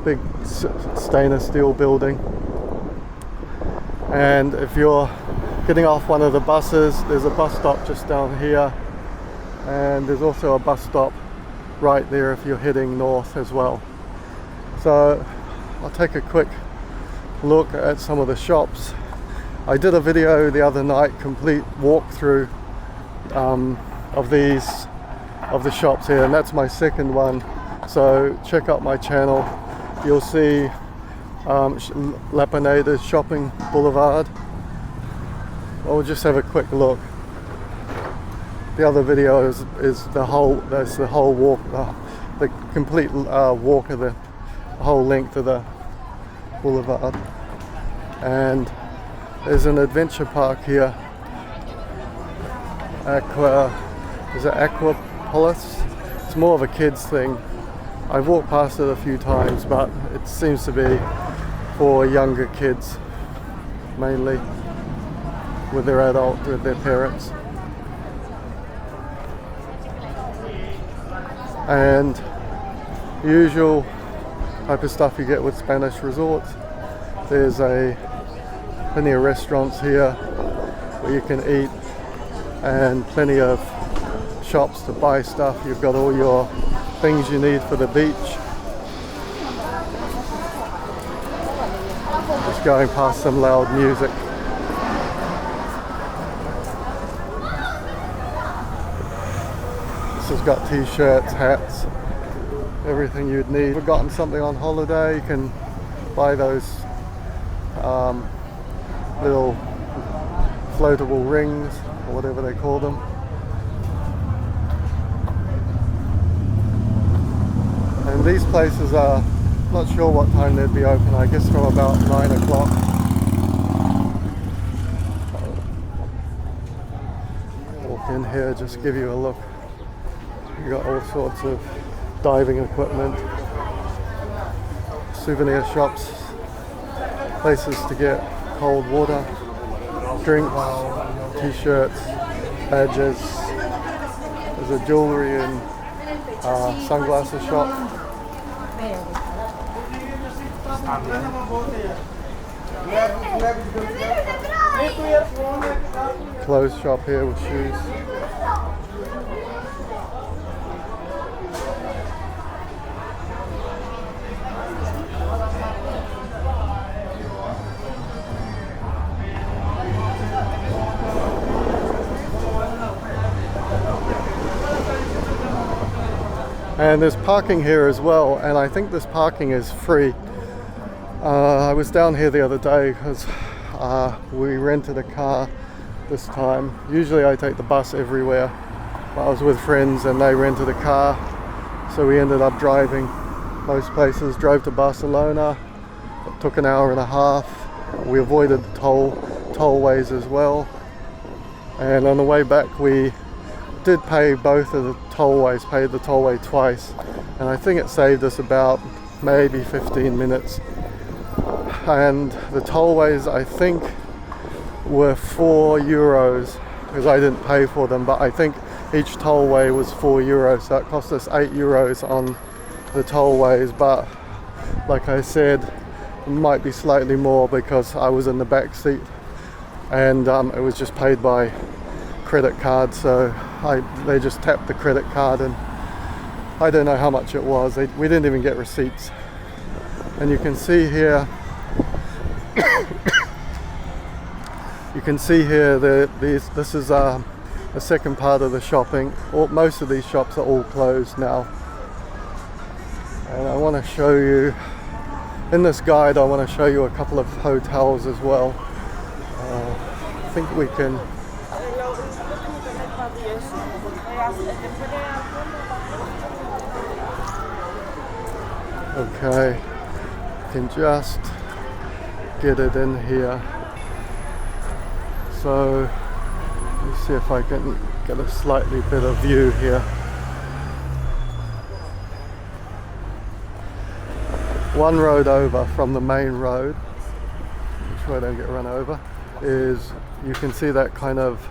Speaker 1: big stainless steel building. And if you're getting off one of the buses, there's a bus stop just down here, and there's also a bus stop right there if you're heading north as well. So I'll take a quick look at some of the shops. I did a video the other night, complete walkthrough of the shops here, and that's my second one. So check out my channel you'll see La Pineda Shopping Boulevard. We'll just have a quick look. The other video is the whole walk, the complete walk of the whole length of the boulevard. And there's an adventure park here. Is it Aquapolis? It's more of a kids thing. I've walked past it a few times, but it seems to be for younger kids mainly, with their parents. And the usual type of stuff you get with Spanish resorts. There's plenty of restaurants here where you can eat, and plenty of shops to buy stuff. You've got all your things you need for the beach. Just going past some loud music. This has got t-shirts, hats, everything you'd need. If you've forgotten something on holiday, you can buy those little floatable rings, or whatever they call them. And these places are, not sure what time they'd be open, I guess from about 9 o'clock. Walk in here, just give you a look. You got all sorts of diving equipment, souvenir shops, places to get cold water, drinks, t-shirts, badges. There's a jewelry and sunglasses shop. Clothes shop here with shoes. And there's parking here as well, and I think this parking is free. I was down here the other day because we rented a car this time. Usually I take the bus everywhere, but I was with friends and they rented a car, so we ended up driving most places. Drove to Barcelona, it took an hour and a half. We avoided the tollways as well, and on the way back we did pay both of the tollways, paid the tollway twice, and I think it saved us about maybe 15 minutes. And the tollways, I think, were €4 because I didn't pay for them, but I think each tollway was €4, so it cost us €8 on the tollways. But like I said, it might be slightly more because I was in the back seat, and it was just paid by credit card, so they just tapped the credit card, and I don't know how much it was. We didn't even get receipts. And you can see here you can see here this is the second part of the shopping. Most of these shops are all closed now, and I want to show you in this guide, I want to show you a couple of hotels as well. I think we can. Okay, can just get it in here. So let me see if I can get a slightly better view here. One road over from the main road, make sure I don't get run over, is you can see that kind of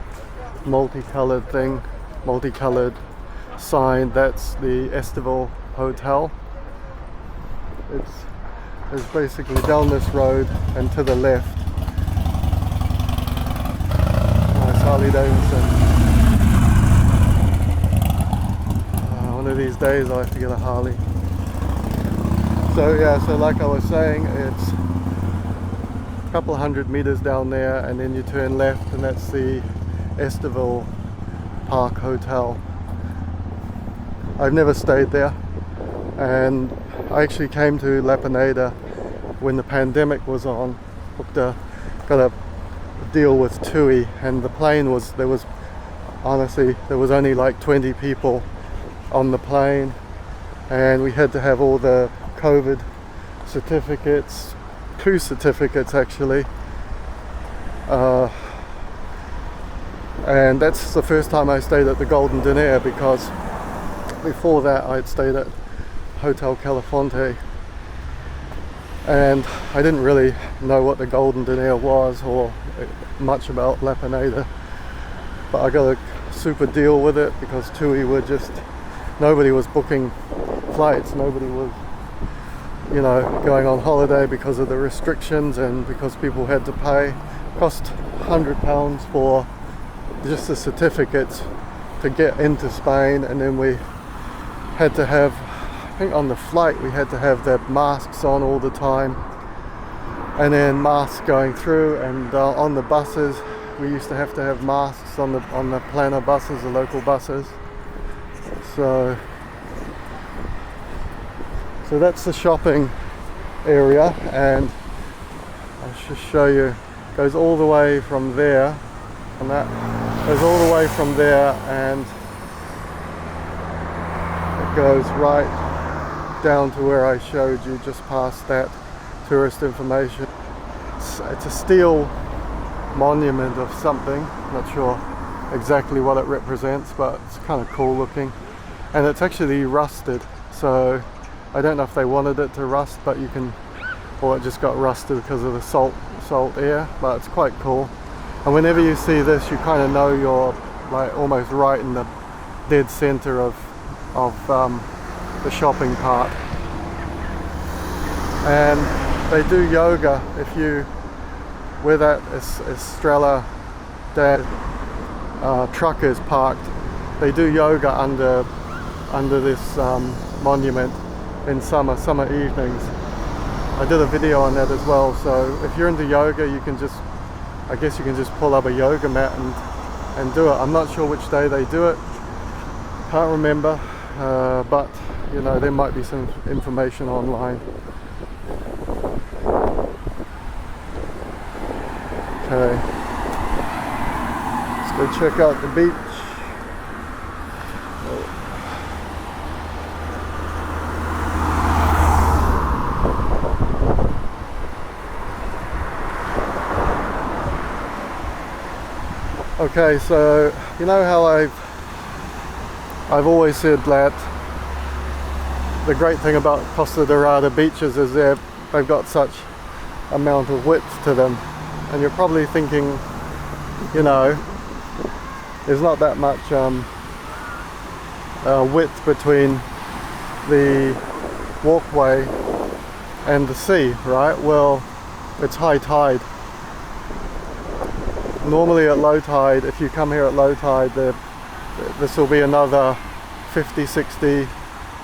Speaker 1: multicolored thing, multicolored sign. That's the Estival Hotel. It's basically down this road and to the left. Nice Harley Davidson. One of these days I have to get a Harley. So yeah, so like I was saying, it's a couple of 100 meters down there, and then you turn left and that's the Estival Park Hotel. I've never stayed there, And I actually came to Pineda when the pandemic was on. Got a deal with TUI, and the plane was, there was only like 20 people on the plane, and we had to have all the COVID certificates, 2 certificates actually, and that's the first time I stayed at the Golden Diner, because before that I'd stayed at Hotel Califonte, and I didn't really know what the Golden Diner was or much about La Pineda, but I got a super deal with it because TUI were just, nobody was booking flights, nobody was, you know, going on holiday because of the restrictions and because people had to pay. Cost £100 for just the certificates to get into Spain, and then we had to have, I think on the flight we had to have the masks on all the time, and then masks going through, and on the buses we used to have masks on the planner buses, the local buses. So that's the shopping area, and I'll just show you. Goes all the way from there, and that goes all the way from there, and it goes right down to where I showed you, just past that tourist information. It's a steel monument of something, not sure exactly what it represents, but it's kind of cool looking, and it's actually rusted, so I don't know if they wanted it to rust, but you can, or it just got rusted because of the salt air, but it's quite cool. And whenever you see this, you kind of know you're like almost right in the dead center of the shopping part. And they do yoga if you, where that Estrella truck is parked, they do yoga under this monument in summer evenings. I did a video on that as well, so if you're into yoga, you can just, I guess you can just pull up a yoga mat and do it. I'm not sure which day they do it, can't remember, but you know, there might be some information online. Okay, let's go check out the beach. Okay, so you know how I've always said that the great thing about Costa Daurada beaches is they've got such amount of width to them, and you're probably thinking, you know, there's not that much width between the walkway and the sea, right? Well, it's high tide. Normally at low tide, if you come here at low tide, this will be another 50, 60,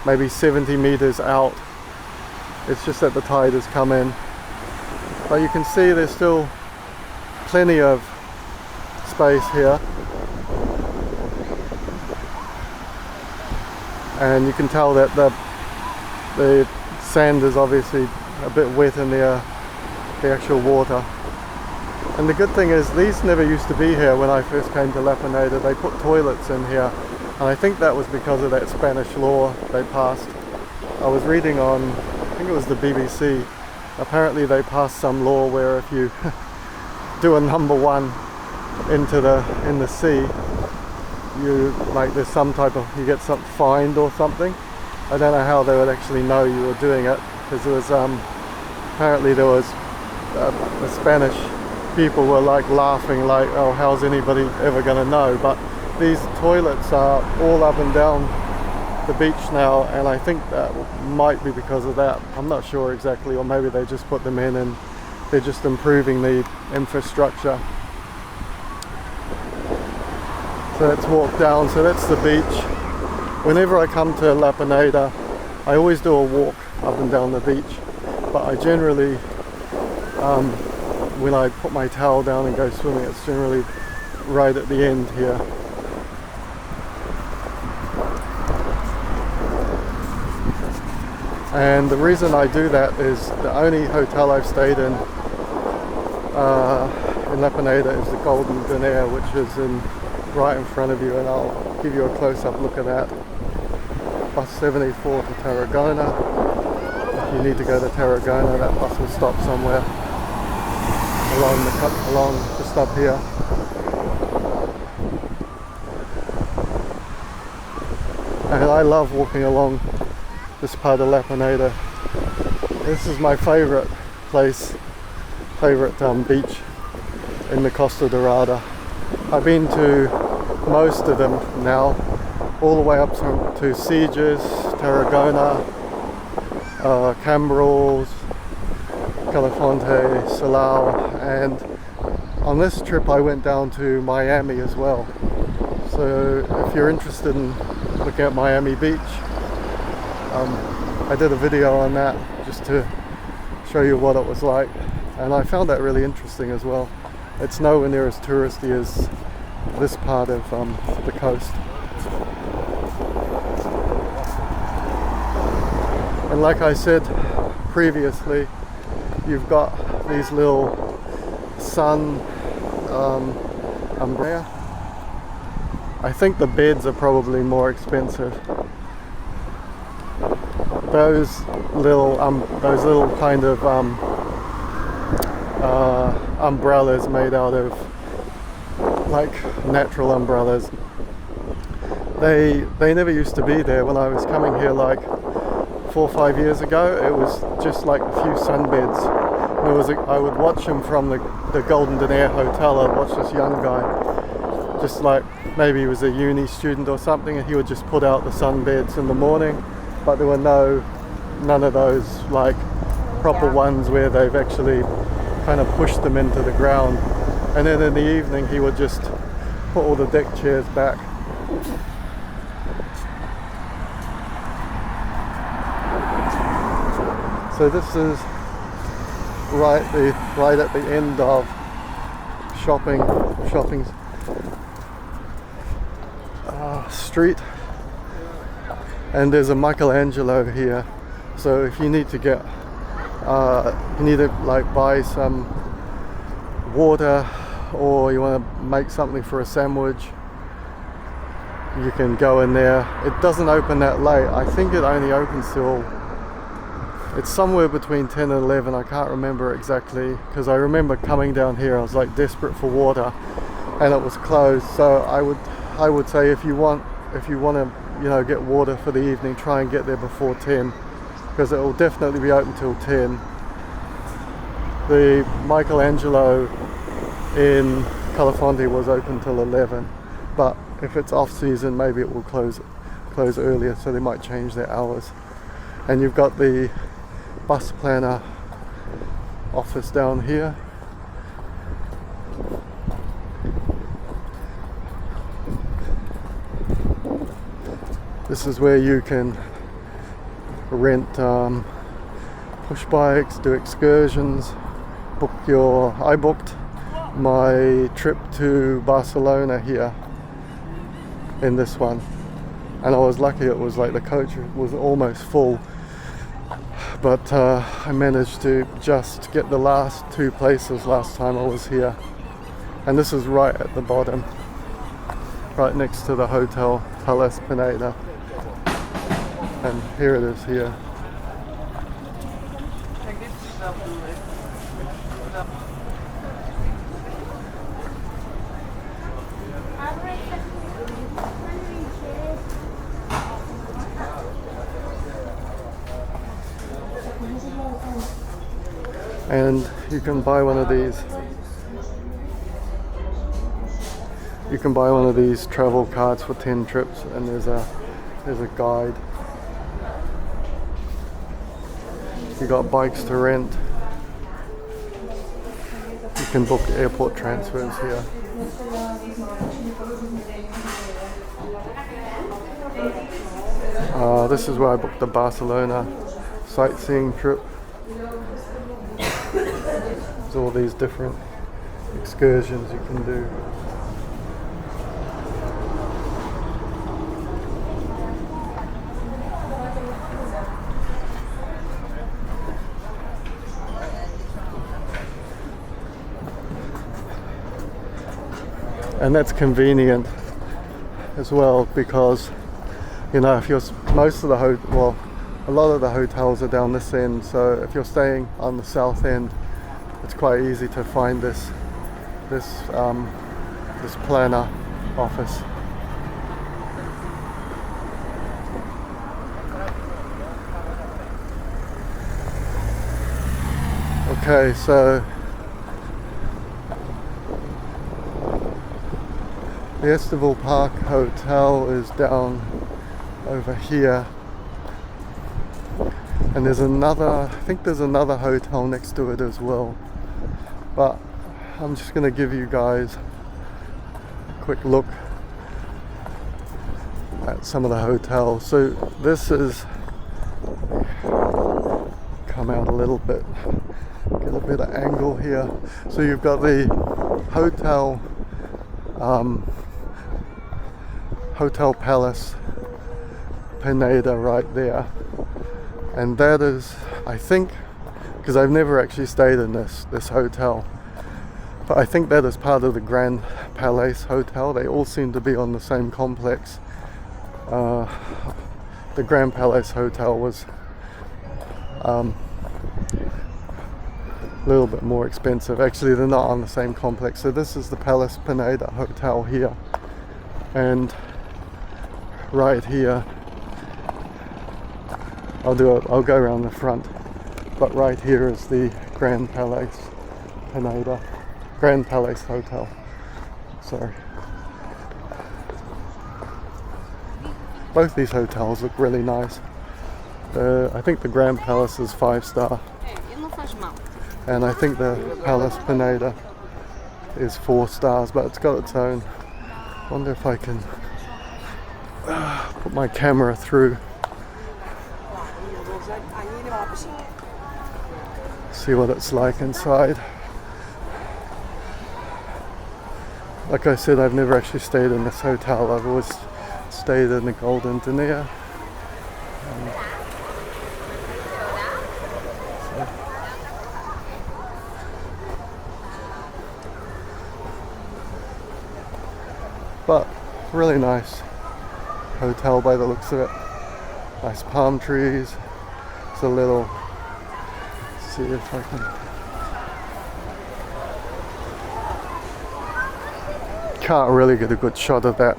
Speaker 1: maybe 70 meters out. It's just that the tide has come in. But you can see there's still plenty of space here. And you can tell that the sand is obviously a bit wet in the actual water. And the good thing is, these never used to be here when I first came to La Pineda. They put toilets in here, and I think that was because of that Spanish law they passed. I was reading on, I think it was the BBC, apparently they passed some law where if you do a number 1 in the sea, you, like, there's some type of, you get some fined or something. I don't know how they would actually know you were doing it, because there was apparently there was the Spanish people were like laughing, like, oh, how's anybody ever going to know? But these toilets are all up and down the beach now, and I think that might be because of that. I'm not sure exactly, or maybe they just put them in and they're just improving the infrastructure. So let's walk down. So that's the beach. Whenever I come to La Pineda, I always do a walk up and down the beach, but I generally when I put my towel down and go swimming, it's generally right at the end here. And the reason I do that is the only hotel I've stayed in Pineda is the Golden Diner, which is right in front of you, and I'll give you a close-up look at that. Bus 74 to Tarragona. If you need to go to Tarragona, that bus will stop somewhere along just up here. And I love walking along this part of La Pineda. This is my favorite place, favorite beach in the Costa Daurada. I've been to most of them now, all the way up to Sieges, Tarragona, Cambrils, Califonte, Salou, and on this trip I went down to Miami as well. So if you're interested in looking at Miami Beach, I did a video on that just to show you what it was like, and I found that really interesting as well. It's nowhere near as touristy as this part of the coast. And like I said previously, you've got these little sun umbrella. I think the beds are probably more expensive. Those little kind of umbrellas made out of like natural umbrellas. They never used to be there when I was coming here like 4 or 5 years ago. It was just like a few sunbeds. I would watch him from the Golden Diner Hotel. I'd watch this young guy, just like maybe he was a uni student or something, and he would just put out the sunbeds in the morning, but there were none of those like proper ones where they've actually kind of pushed them into the ground. And then in the evening he would just put all the deck chairs back. So this is right at the end of shopping street, and there's a Michelangelo here. So if you need to like buy some water, or you want to make something for a sandwich, you can go in there. It doesn't open that late. I think it only opens till, it's somewhere between 10 and 11. I can't remember exactly, because I remember coming down here, I was like desperate for water, and it was closed. So I would say if you want to, get water for the evening, try and get there before 10, because it will definitely be open till 10. The Michelangelo in Califonte was open till 11, but if it's off season, maybe it will close earlier, so they might change their hours. And you've got the bus planner office down here. This is where you can rent push bikes, do excursions, I booked my trip to Barcelona here in this one, and I was lucky. It was like the coach was almost full, but I managed to just get the last 2 places last time I was here. And this is right at the bottom, right next to the Hotel Palace Pineda, and here it is here. And you can buy one of these. You can buy one of these travel cards for 10 trips, and there's a guide. You got bikes to rent. You can book airport transfers here. This is where I booked the Barcelona sightseeing trip. There's all these different excursions you can do. and that's convenient as well, because you know, if you're most of the a lot of the hotels are down this end, so if you're staying on the south end, it's quite easy to find this planner office. Okay, so the Estival Park Hotel is down over here, and there's another, I think there's another hotel next to it as well, but I'm just going to give you guys a quick look at some of the hotels. So this is, come out a little bit, get a bit of angle here. So you've got the Hotel Hotel Palace Pineda right there, and that is, I think, because I've never actually stayed in this hotel, but I think that is part of the Grand Palais Hotel. They all seem to be on the same complex. The Grand Palais Hotel was a little bit more expensive. Actually, they're not on the same complex. So this is the Palace Pineda Hotel here, and right here, I'll go around the front, but right here is the Grand Palais Pineda, Grand Palais Hotel. Sorry. Both these hotels look really nice. I think the Grand Palace is 5-star, and I think the Palace Pineda is 4 stars, but it's got its own. Wonder if I can put my camera through, see what it's like inside. Like I said, I've never actually stayed in this hotel. I've always stayed in the Golden Denier. But really nice hotel by the looks of it. Nice palm trees. It's a little, let's see if I can't really get a good shot of that.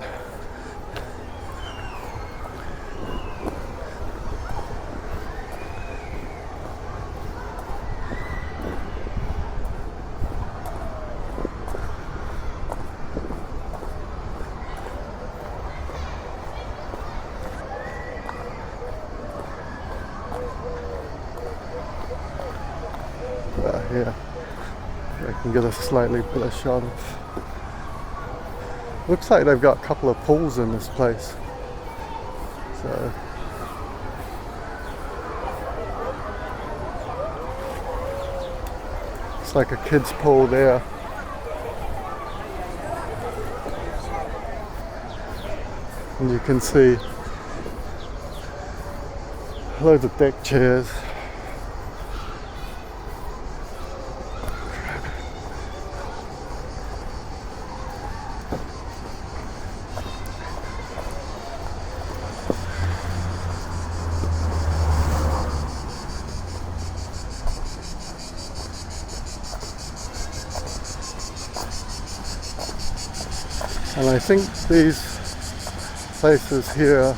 Speaker 1: Yeah, I can get a slightly better shot of. Looks like they've got a couple of pools in this place. So it's like a kid's pool there. And you can see loads of deck chairs. And I think these places here,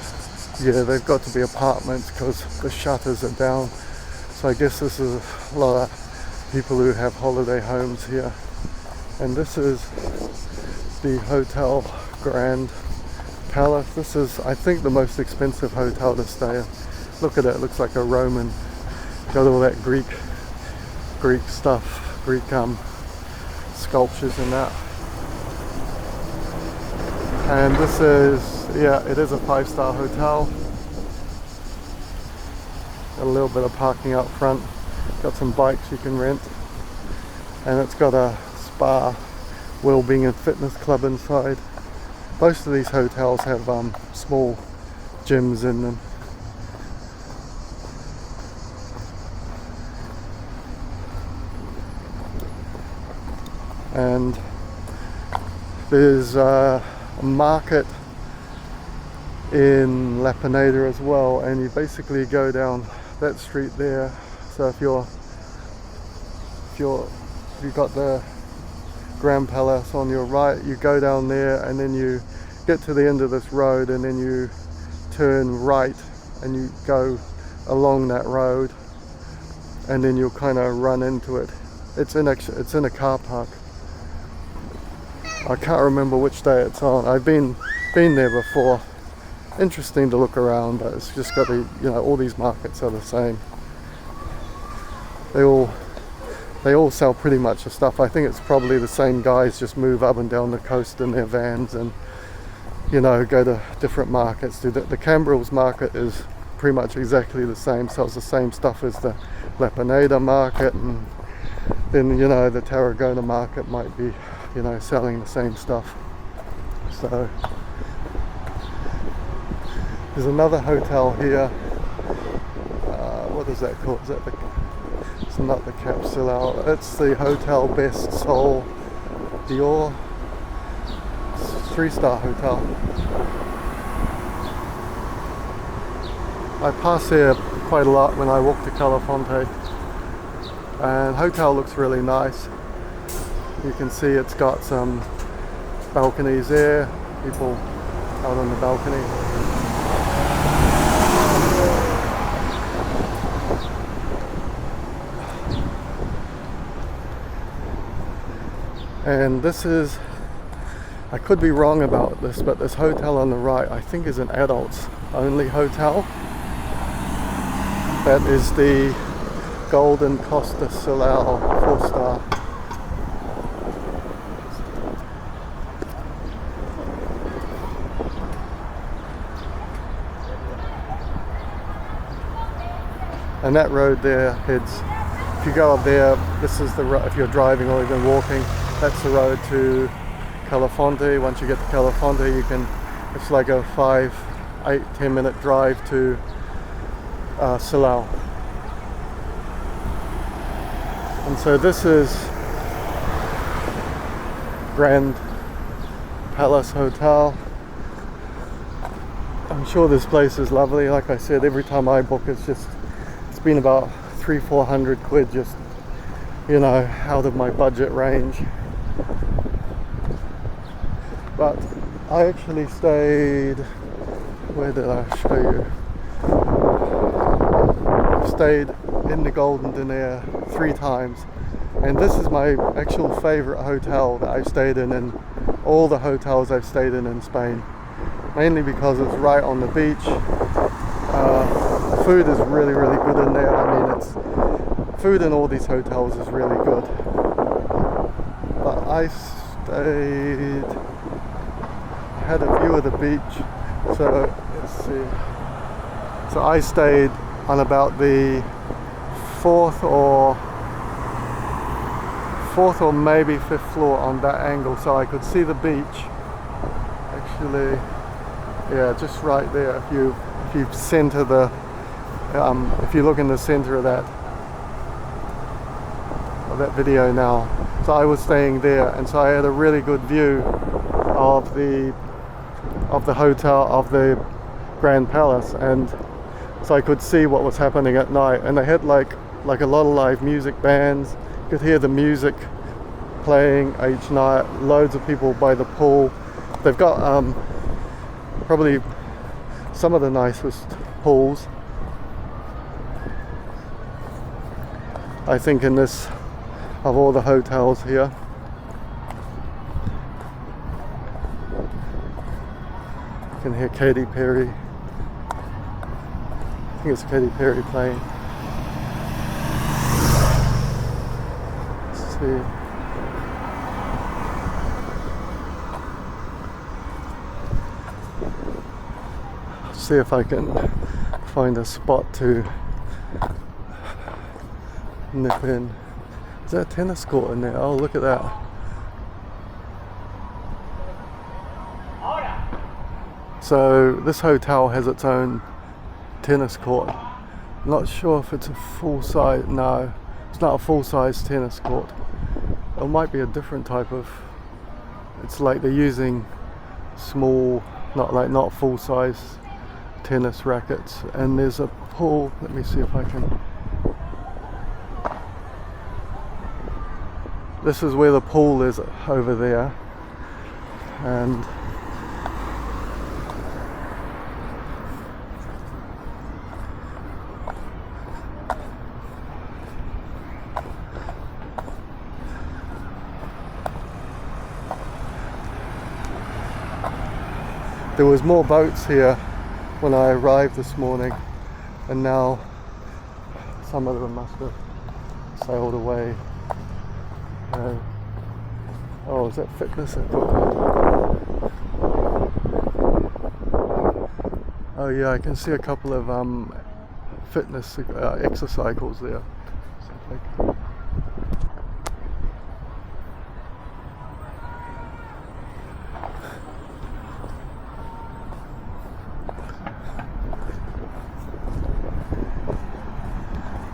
Speaker 1: yeah, they've got to be apartments because the shutters are down. So I guess this is a lot of people who have holiday homes here. And this is the Hotel Grand Palace. This is, I think, the most expensive hotel to stay in. Look at it, it looks like a Roman. Got all that Greek stuff, Greek sculptures and that. And this is, yeah, it is a 5-star hotel. Got a little bit of parking out front. Got some bikes you can rent. And it's got a spa, wellbeing and fitness club inside. Most of these hotels have small gyms in them. And There's a market in Pineda as well, and you basically go down that street there. So if you've got the Grand Palace on your right, you go down there and then you get to the end of this road and then you turn right and you go along that road, and then you'll kind of run into it. It's in a car park. I can't remember which day it's on. I've been there before. Interesting to look around, but it's just got the, you know, all these markets are the same. They all sell pretty much the stuff. I think it's probably the same guys just move up and down the coast in their vans and, you know, go to different markets. The Cambrils market is pretty much exactly the same, so it's the same stuff as the Pineda market, and then, you know, the Tarragona market might be, you know, selling the same stuff. So there's another hotel here. What is that called? Is that it's not the Salou. It's the Hotel Best Sol Dior. It's a 3-star hotel. I pass here quite a lot when I walk to Calafonte, and hotel looks really nice. You can see it's got some balconies there, people out on the balcony. And this is, I could be wrong about this, but this hotel on the right I think is an adults only hotel. That is the Golden Costa Salou 4-star. And that road there heads, if you go up there, this is the road, if you're driving or even walking, that's the road to Calafonte. Once you get to Calafonte, you can, it's like a 5, 8, 10 minute drive to Salou. And so this is Grand Palace Hotel. I'm sure this place is lovely. Like I said, every time I book, it's been about 300-400 quid, just, you know, out of my budget range. But I actually stayed, where did I show you? Stayed in the Golden Dinar 3 times, and this is my actual favorite hotel that I've stayed in all the hotels I've stayed in Spain, mainly because it's right on the beach. Food is really good in there. I mean, food in all these hotels is really good, but I had a view of the beach, so let's see. So I stayed on about the fourth or maybe 5th floor on that angle, so I could see the beach. Actually, yeah, just right there. If you center the, if you look in the center of that video now. So I was staying there, and so I had a really good view of the hotel, of the Grand Palace, and so I could see what was happening at night. And they had like a lot of live music bands. You could hear the music playing each night. Loads of people by the pool. They've got probably some of the nicest pools, I think, in this, of all the hotels here. You can hear Katy Perry. I think it's Katy Perry playing. Let's see. See if I can find a spot to nip in. Is there a tennis court in there? Oh, look at that. So this hotel has its own tennis court. Not sure if it's a full size. No, it's not a full size tennis court. It might be a different type of It's like they're using small, not full-size tennis rackets. And there's a pool. Let me see if I can. This is where the pool is over there, and there was more boats here when I arrived this morning, and now some of them must have sailed away. Oh, is that fitness equipment? Oh yeah, I can see a couple of fitness exercycles there.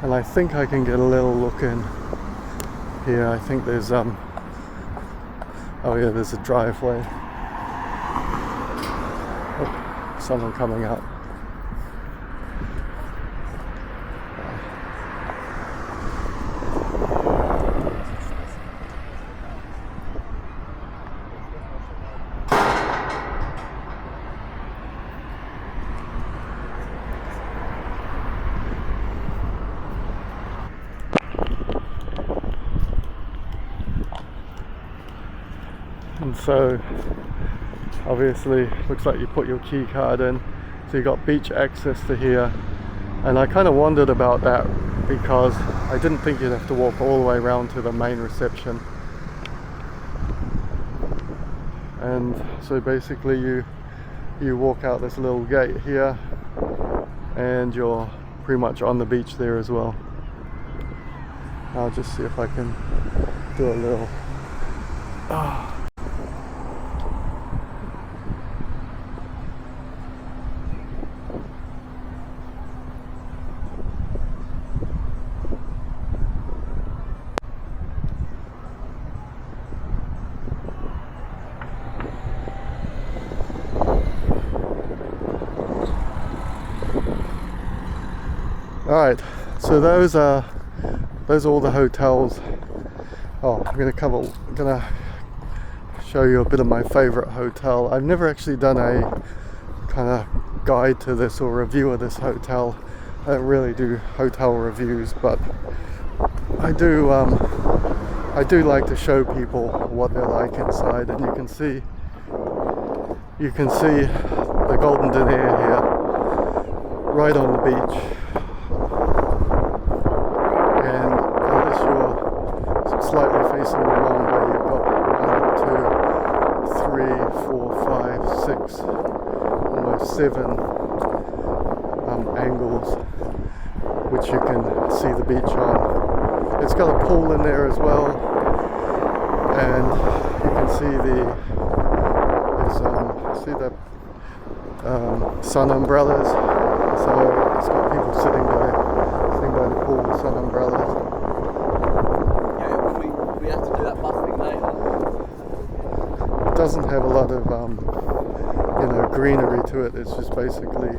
Speaker 1: And I think I can get a little look in here. I think there's oh yeah, there's a driveway. Oh, someone coming up. And so obviously looks like you put your key card in, so you got beach access to here. And I kind of wondered about that because I didn't think you'd have to walk all the way around to the main reception. And so basically you walk out this little gate here and you're pretty much on the beach there as well. I'll just see if I can do a little Alright, so those are all the hotels. Oh, I'm gonna show you a bit of my favorite hotel. I've never actually done a kind of guide to this or review of this hotel. I don't really do hotel reviews, but I do like to show people what they're like inside. And you can see the Golden Diner here, right on the beach. Slightly facing the wrong way, you've got 1, 2, 3, 4, 5, 6, almost 7 angles which you can see the beach on. It's got a pool in there as well, and you can see the sun umbrellas. So it's got people sitting by the pool with sun umbrellas.
Speaker 8: We have to do that bus thing later.
Speaker 1: It doesn't have a lot of greenery to it. It's just basically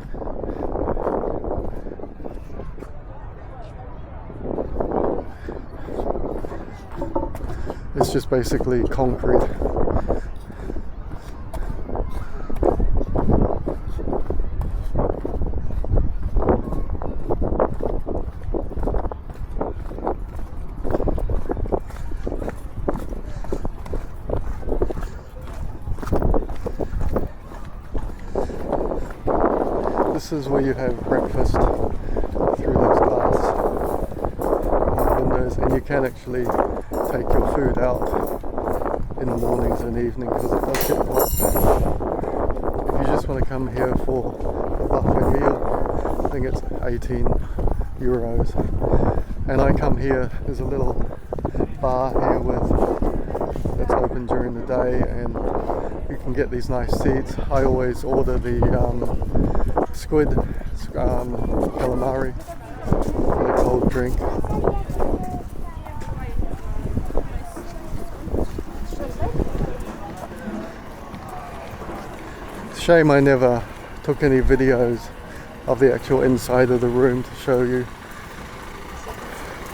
Speaker 1: concrete. This is where you have breakfast through those glass windows, and you can actually take your food out in the mornings and evenings because it does get quite packed. If you just want to come here for a buffet meal, I think it's €18. And I come here, there's a little bar here that's open during the day, and you can get these nice seats. I always order the squid calamari with a cold drink. shame I never took any videos of the actual inside of the room to show you,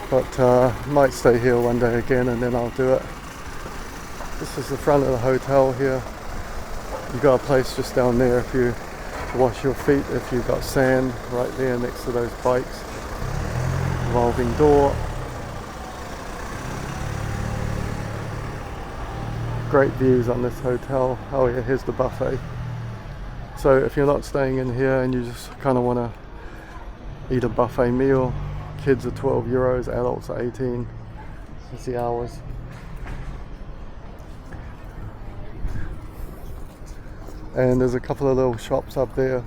Speaker 1: but might stay here one day again and then I'll do it. This is the front of the hotel here. You've got a place just down there if you wash your feet, if you've got sand right there next to those bikes. Revolving door. Great views on this hotel. Oh yeah, here's the buffet. So if you're not staying in here and you just kind of want to eat a buffet meal, kids are 12 euros, adults are 18. This is the hours. And there's a couple of little shops up there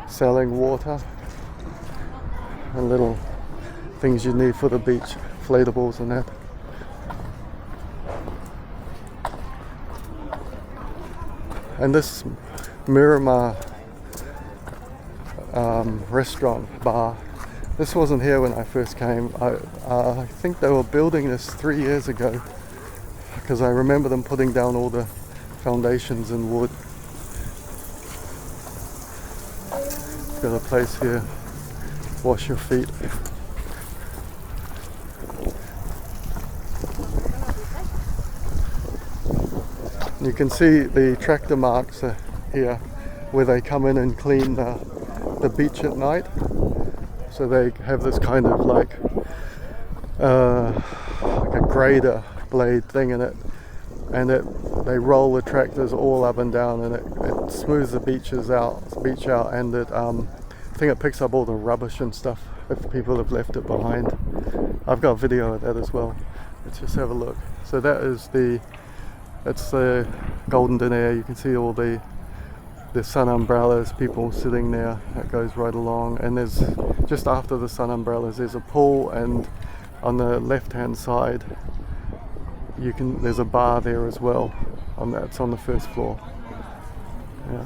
Speaker 1: selling water and little things you need for the beach, inflatables and that. And this Miramar restaurant bar, this wasn't here when I first came. I think they were building this 3 years ago, because I remember them putting down all the foundations in wood. Got a place here, wash your feet. You can see the tractor marks here where they come in and clean the beach at night. So they have this kind of like a grader blade thing in it, and they roll the tractors all up and down, and it smooths the beach out, and I think it picks up all the rubbish and stuff if people have left it behind. I've got a video of that as well. Let's just have a look. So that's the Golden Diner. You can see all the sun umbrellas, people sitting there. That goes right along, and there's just after the sun umbrellas there's a pool, and on the left hand side there's a bar there as well. It's on the first floor. Yeah,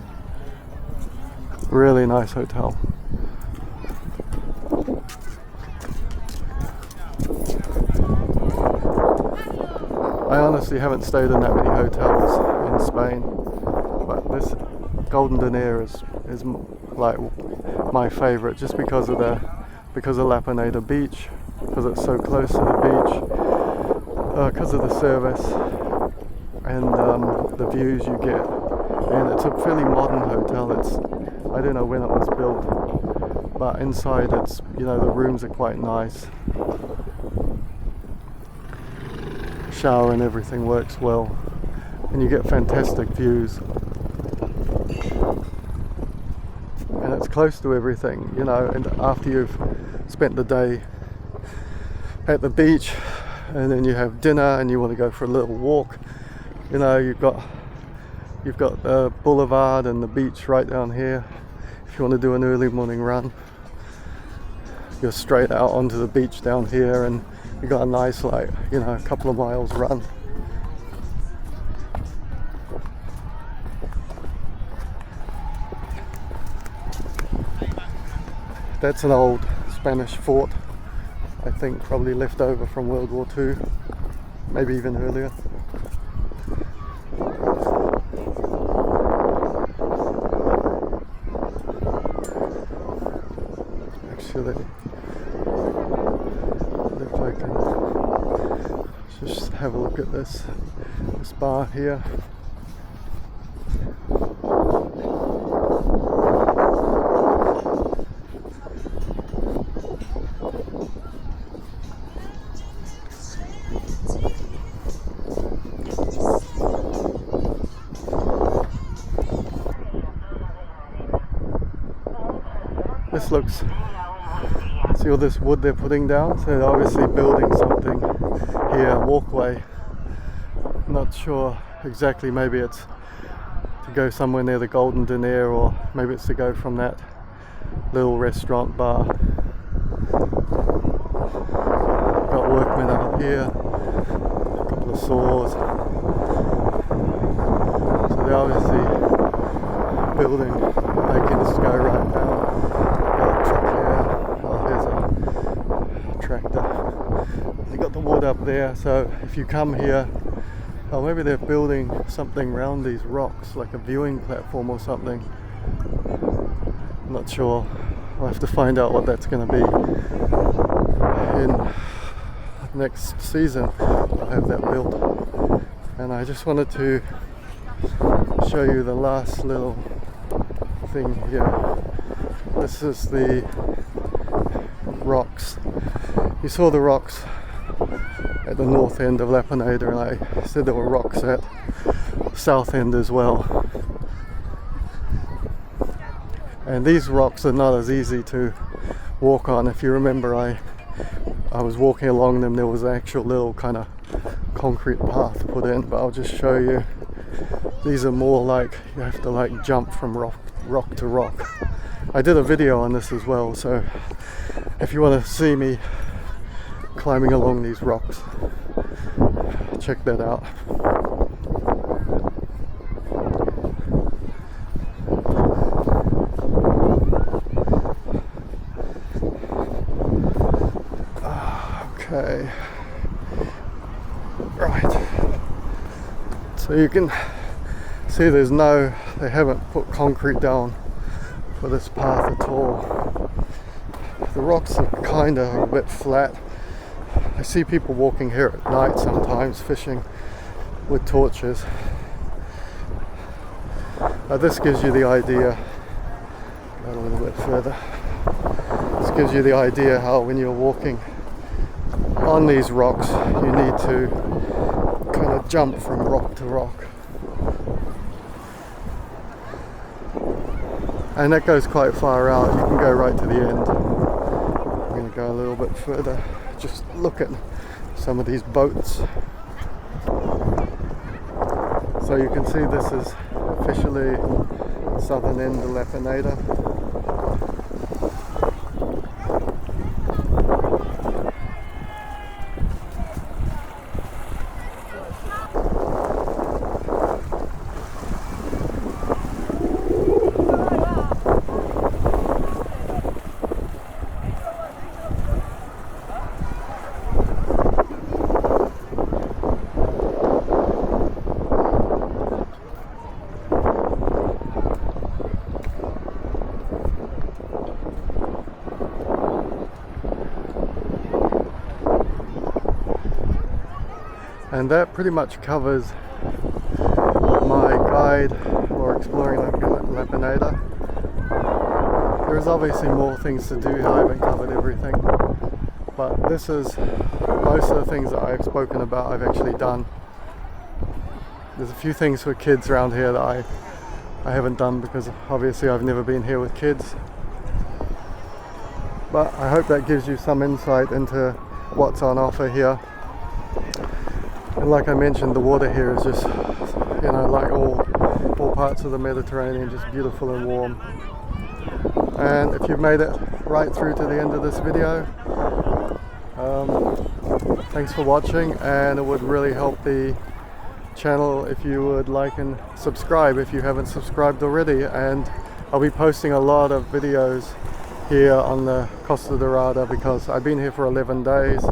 Speaker 1: really nice hotel. I honestly haven't stayed in that many hotels in Spain, but this Golden Diner is like my favorite, just because of La Pineda beach, because it's so close to the beach, because of the service and the views you get. And it's a fairly modern hotel. I don't know when it was built, but inside the rooms are quite nice. Shower and everything works well, and you get fantastic views, and it's close to everything, and after you've spent the day at the beach and then you have dinner and you want to go for a little walk, you've got the boulevard and the beach right down here. If you want to do an early morning run, you're straight out onto the beach down here, and you got a nice, a couple of miles run. That's an old Spanish fort, I think, probably left over from World War II, maybe even earlier. Actually, if I can just have a look at this bar here. This looks, see all this wood they're putting down, so they're obviously building something here, a walkway. Not sure exactly, maybe it's to go somewhere near the Golden Diner, or maybe it's to go from that little restaurant bar. Got workmen up here, a couple of saws. So they're obviously building, making this go right down. Tractor. They got the wood up there, so if you come here Oh, maybe they're building something around these rocks, like a viewing platform or something. I'm not sure. I'll have to find out what that's going to be in next season. I'll have that built. And I just wanted to show you the last little thing here. This is the rocks. You saw the rocks at the north end of La Pineda, and I said there were rocks at south end as well. And these rocks are not as easy to walk on. If you remember, I was walking along them. There was an actual little kind of concrete path put in, but I'll just show you. These are more like you have to like jump from rock to rock. I did a video on this as well, so if you want to see me climbing along these rocks, check that out. Okay, right, so you can see they haven't put concrete down for this path at all. The rocks are kind of a bit flat. I see people walking here at night sometimes, fishing with torches. This gives you the idea, a little bit further, this gives you the idea how when you're walking on these rocks you need to kind of jump from rock to rock. And that goes quite far out. You can go right to the end. I'm going to go a little bit further. Just look at some of these boats. So you can see this is officially southern end of La Pineda. And that pretty much covers my guide for exploring La Pineda. There's obviously more things to do. I haven't covered everything, but this is most of the things that I've spoken about I've actually done. There's a few things for kids around here that I haven't done because obviously I've never been here with kids. But I hope that gives you some insight into what's on offer here. And like I mentioned, the water here is just, you know, like all parts of the Mediterranean, just beautiful and warm. And if you've made it right through to the end of this video, thanks for watching, and it would really help the channel if you would like and subscribe if you haven't subscribed already. And I'll be posting a lot of videos here on the Costa Daurada because I've been here for 11 days,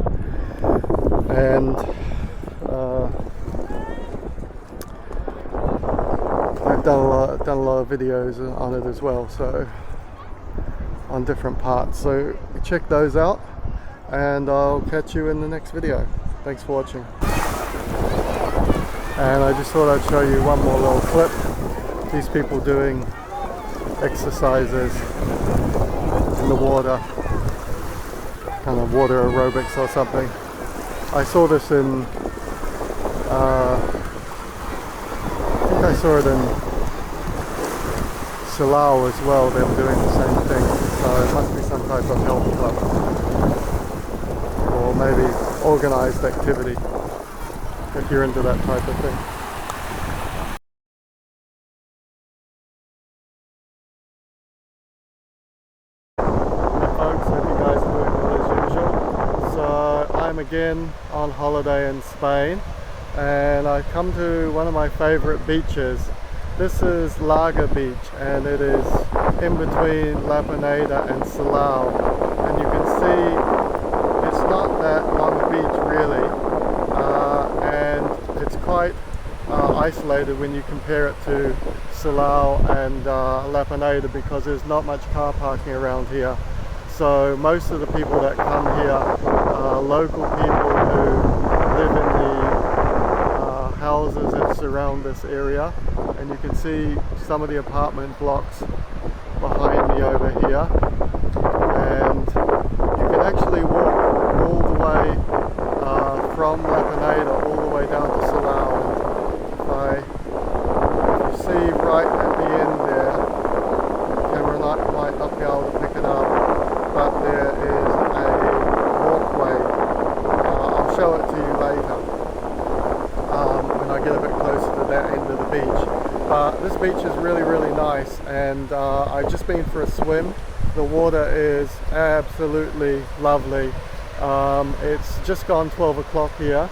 Speaker 1: and I've done a lot of videos on it as well, so on different parts. So check those out, and I'll catch you in the next video. Thanks for watching. And I just thought I'd show you one more little clip. These people doing exercises in the water, kind of water aerobics or something. I saw this in I saw it in Salou as well. They were doing the same thing, so it must be some type of health club or maybe organised activity if you're into that type of thing. Hey folks, hope you guys are doing well as usual. So I'm again on holiday in Spain, and I've come to one of my favorite beaches. This is Laga Beach, and it is in between La Pineda and Salou, and you can see it's not that long a beach really, and it's quite isolated when you compare it to Salou and La Pineda, because there's not much car parking around here. So most of the people that come here are local people who live in the houses that surround this area, and you can see some of the apartment blocks behind me over here, and you can actually walk all the way from La Pineda all the way down to Salou. If you see right at the end there, the camera might not be able to pick it up, but there is a walkway. I'll show it to you later when I get a bit closer to that end of the beach. This beach is really, really nice, and I've just been for a swim. The water is absolutely lovely. It's just gone 12 o'clock here,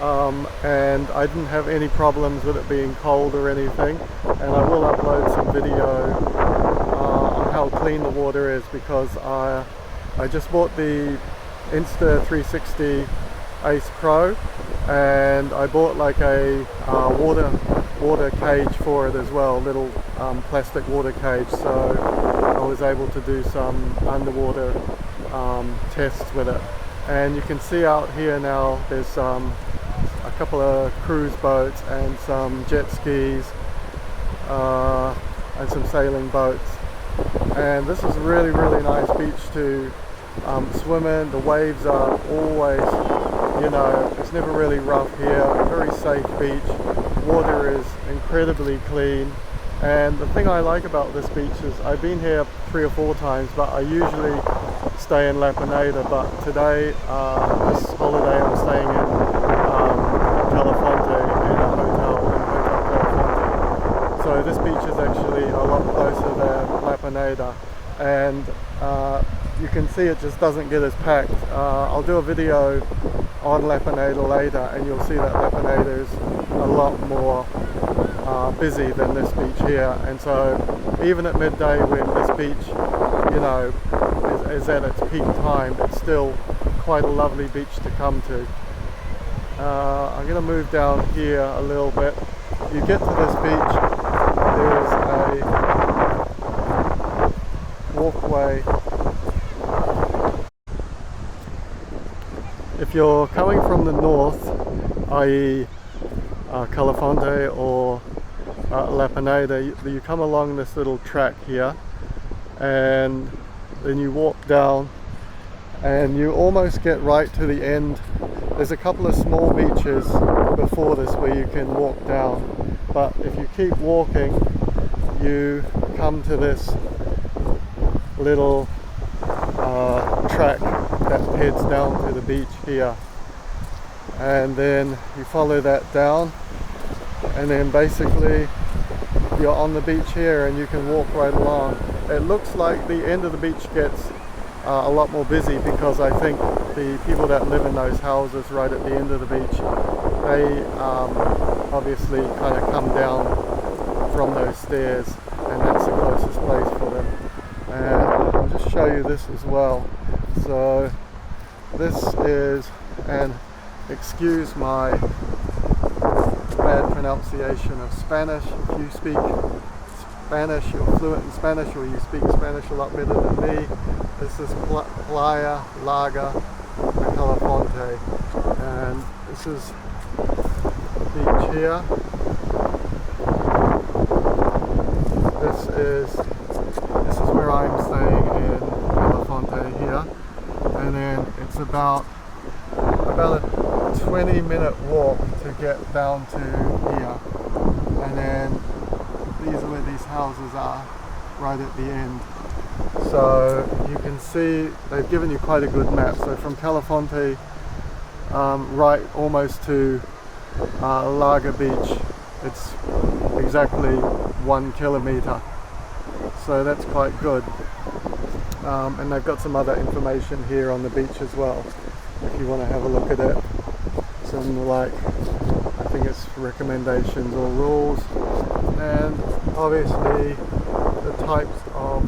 Speaker 1: and I didn't have any problems with it being cold or anything, and I will upload some video on how clean the water is, because I just bought the Insta360 Ace Pro, and I bought like a water cage for it as well, little plastic water cage, so I was able to do some underwater tests with it. And you can see out here now there's a couple of cruise boats and some jet skis and some sailing boats, and this is a really, really nice beach to swim in. The waves are always, you know, it's never really rough here. A very safe beach. Water is incredibly clean, and the thing I like about this beach is I've been here 3 or 4 times, but I usually stay in La Pineda, but today, this holiday, I'm staying in Calafonte, in a hotel Calafonte. So this beach is actually a lot closer than La Pineda, and you can see it just doesn't get as packed. I'll do a video on La Pineda later, and you'll see that La Pineda is a lot more busy than this beach here. And so even at midday, when this beach, you know, is at its peak time, it's still quite a lovely beach to come to. I'm going to move down here a little bit. You get to this beach, there's a walkway. If you're coming from the north, i.e. Calafonte or La Pineda, you come along this little track here, and then you walk down and you almost get right to the end. There's a couple of small beaches before this where you can walk down, but if you keep walking you come to this little track that heads down to the beach here, and then you follow that down, and then basically you're on the beach here and you can walk right along. It looks like the end of the beach gets a lot more busy, because I think the people that live in those houses right at the end of the beach, they obviously kind of come down from those stairs, and that's the closest place for them. And I'll just show you this as well. So this is, and excuse my bad pronunciation of Spanish. If you speak Spanish, you're fluent in Spanish, or you speak Spanish a lot better than me, this is Playa Larga de Calafonte, and this is the beach here. This is where I'm staying in Calafonte here, and then it's about a 20-minute walk to get down to here, and then these are where these houses are right at the end. So you can see they've given you quite a good map. So from Calafonte right almost to Larga Beach, it's exactly 1 kilometer, so that's quite good. And they've got some other information here on the beach as well if you want to have a look at it. Some, like, I think it's recommendations or rules, and obviously the types of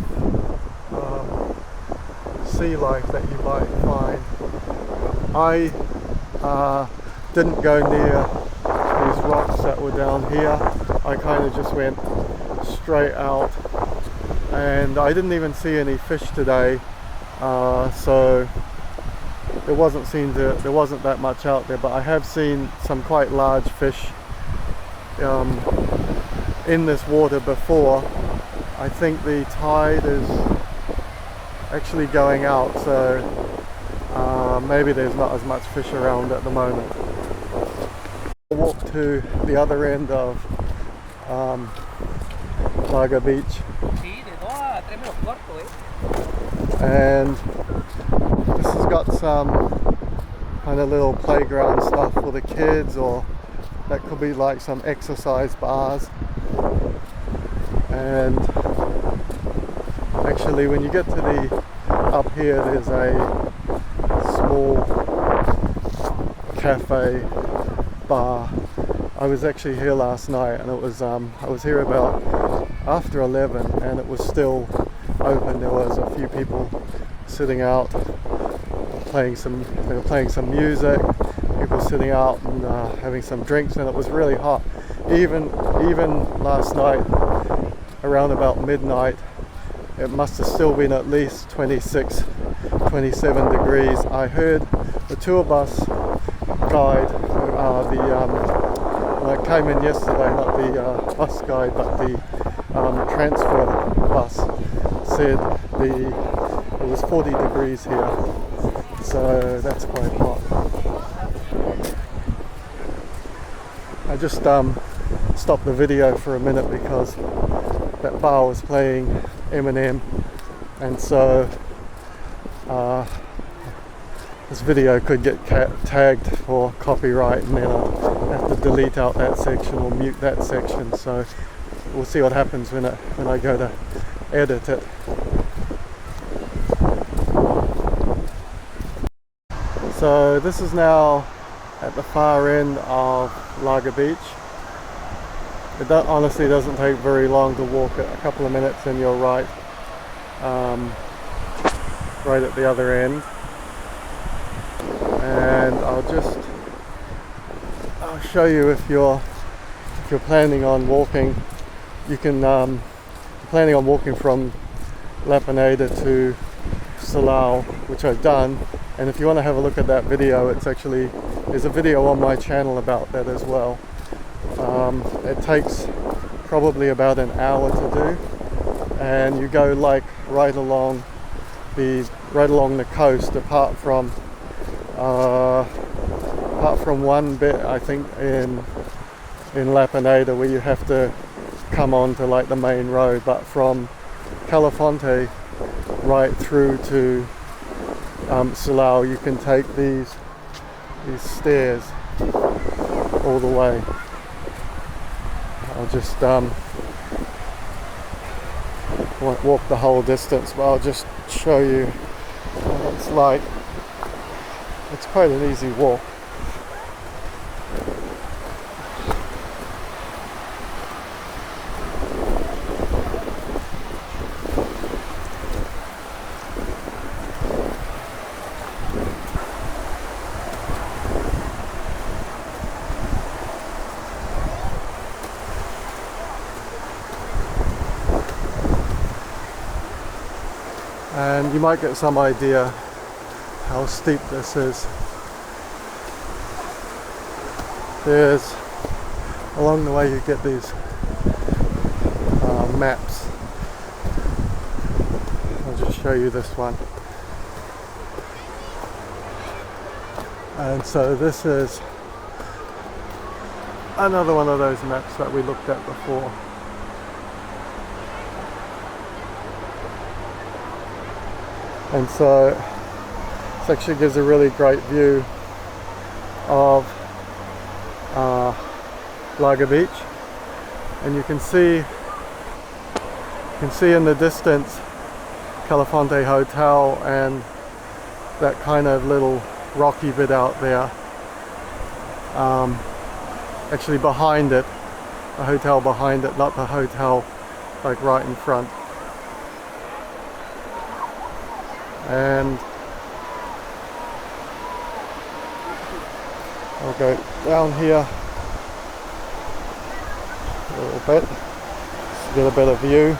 Speaker 1: sea life that you might find. I didn't go near these these rocks that were down here, I kind of just went straight out, and I didn't even see any fish today, so there wasn't that much out there, but I have seen some quite large fish in this water before. I think the tide is actually going out, so maybe there's not as much fish around at the moment. I'll walk to the other end of Lago Beach, and this has got some kind of little playground stuff for the kids, or that could be like some exercise bars. And actually when you get to the up here, there's a small cafe bar. I was actually here last night, and it was I was here about after 11 and it was still open. There was a few people sitting out they were playing some music, people sitting out and having some drinks, and it was really hot. Even last night around about midnight, it must have still been at least 26, 27 degrees. I heard the tour bus guide, that came in yesterday, not the bus guide, but the transfer bus, said it was 40 degrees here, so that's quite hot. I just stopped the video for a minute because that bar was playing Eminem, and so this video could get tagged for copyright, and then I'll have to delete out that section or mute that section, so we'll see what happens when I go to edit it. So this is now at the far end of Lago Beach. It honestly doesn't take very long to walk it, a couple of minutes and you're right at the other end. And I'll show you, if you're planning on walking, you can planning on walking from Pineda to Salou, which I've done, and if you want to have a look at that video, there's a video on my channel about that as well. It takes probably about an hour to do, and you go like right along the coast, apart from one bit, I think, in Pineda, where you have to come on to like the main road, but from Calafonte right through to Salou, you can take these stairs all the way. I'll just won't walk the whole distance, but I'll just show you what it's like. It's quite an easy walk. And you might get some idea how steep this is. There's, along the way you get these maps. I'll just show you this one. And so this is another one of those maps that we looked at before. And so this actually gives a really great view of Lago Beach, and you can see in the distance Calafonte Hotel and that kind of little rocky bit out there. Actually behind it, the hotel behind it, not the hotel like right in front. And I'll go down here a little bit to get a better view.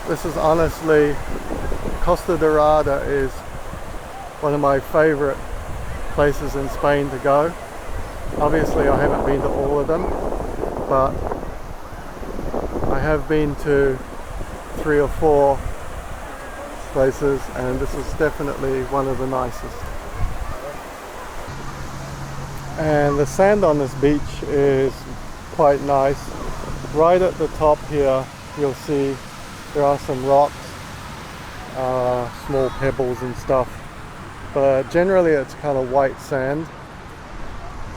Speaker 1: This is honestly, Costa Daurada is one of my favorite places in Spain to go. Obviously I haven't been to all of them, but I have been to 3 or 4 places, and this is definitely one of the nicest. And the sand on this beach is quite nice. Right at the top here you'll see there are some rocks, small pebbles and stuff, but generally it's kind of white sand.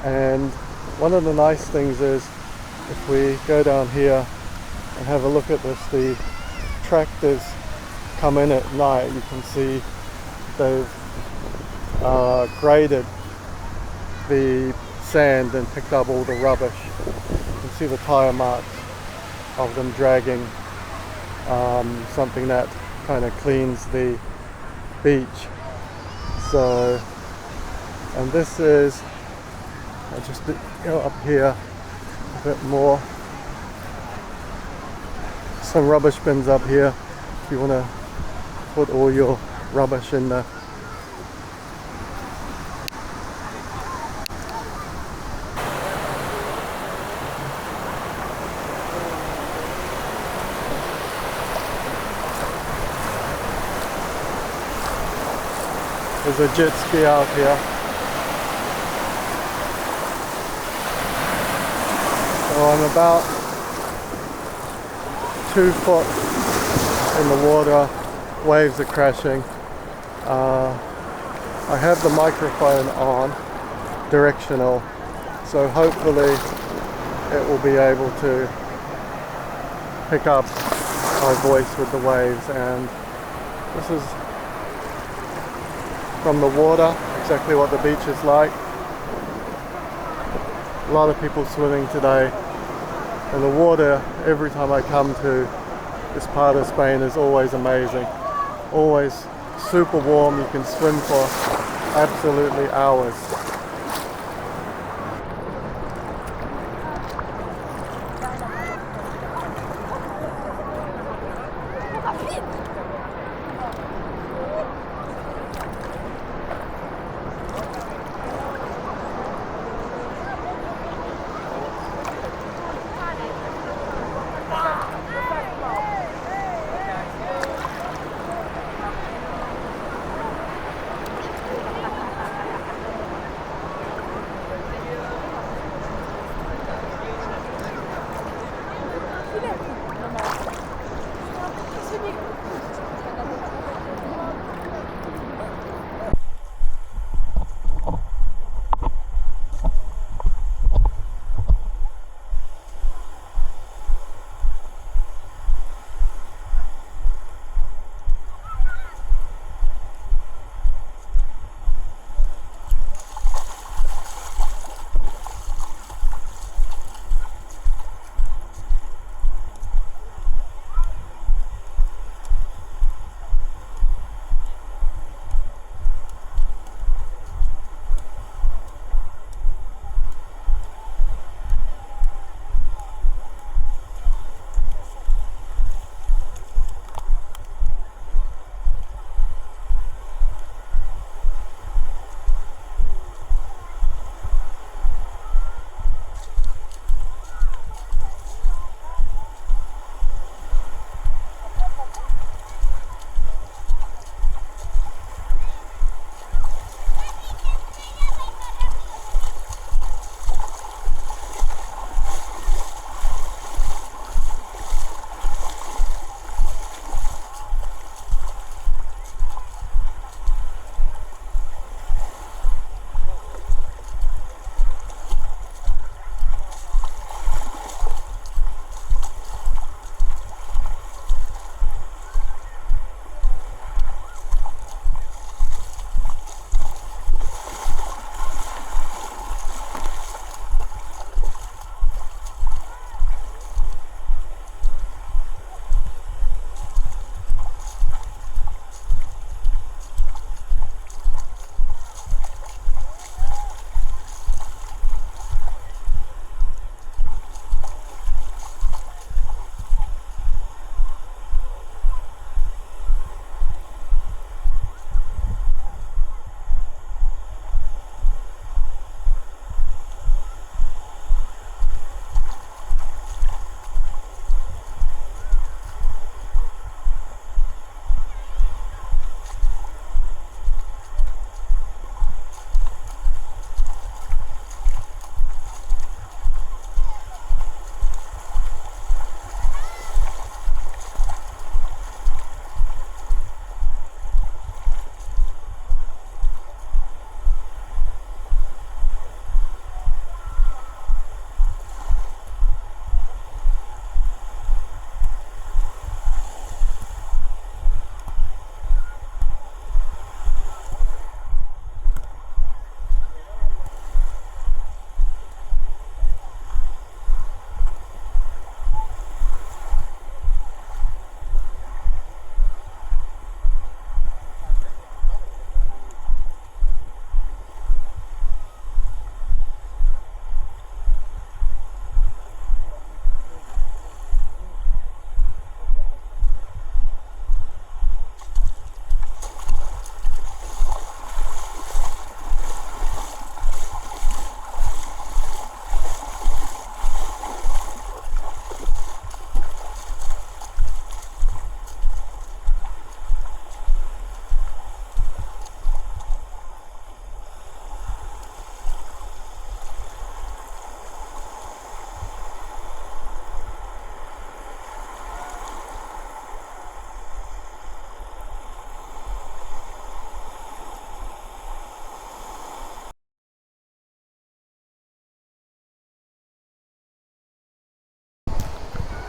Speaker 1: And one of the nice things is, if we go down here and have a look at this, the tractors come in at night. You can see they've graded the sand and picked up all the rubbish. You can see the tire marks of them dragging something that kind of cleans the beach. So, and this is, I'll just go up here a bit more. Some rubbish bins up here if you want to put all your rubbish in there. There's a jet ski out here. So I'm about 2 foot in the water, waves are crashing. I have the microphone on, directional, so hopefully it will be able to pick up my voice with the waves. And this is from the water, exactly what the beach is like. A lot of people swimming today, and the water every time I come to this part of Spain is always amazing. Always super warm, you can swim for absolutely hours.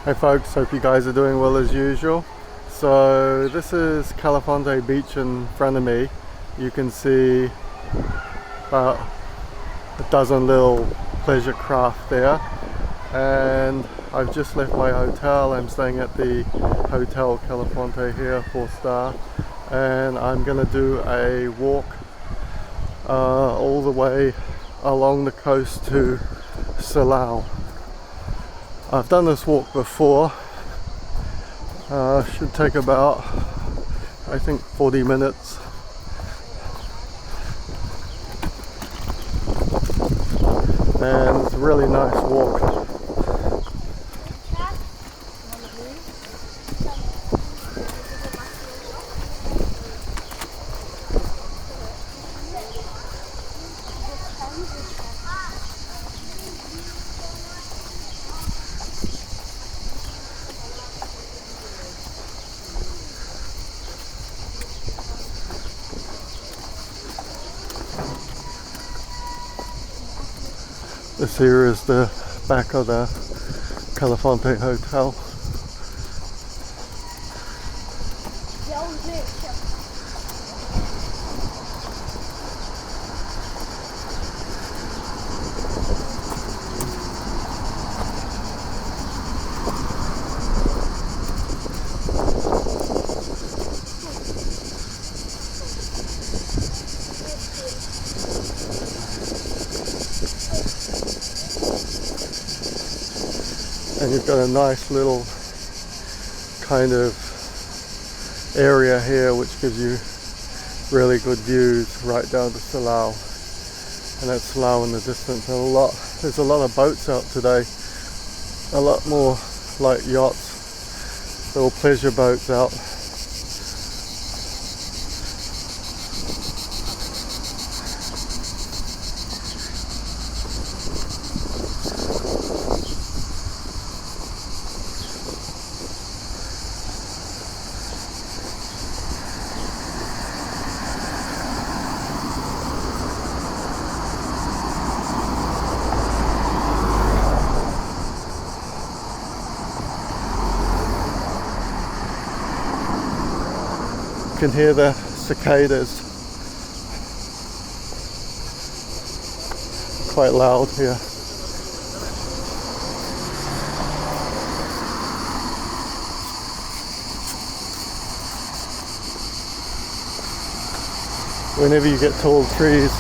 Speaker 1: Hey folks, hope you guys are doing well as usual. So this is Calafonte Beach in front of me. You can see about a dozen little pleasure craft there, and I've just left my hotel. I'm staying at the Hotel Calafonte here, 4-star, and I'm gonna do a walk all the way along the coast to Salou. I've done this walk before. Should take about, I think, 40 minutes. And it's a really nice walk. This here is the back of the Calafonte Hotel. And you've got a nice little kind of area here which gives you really good views right down to Salou. And that's Salou in the distance. And there's a lot of boats out today. A lot more like yachts, little pleasure boats out. You can hear the cicadas. Quite loud here. Whenever you get tall trees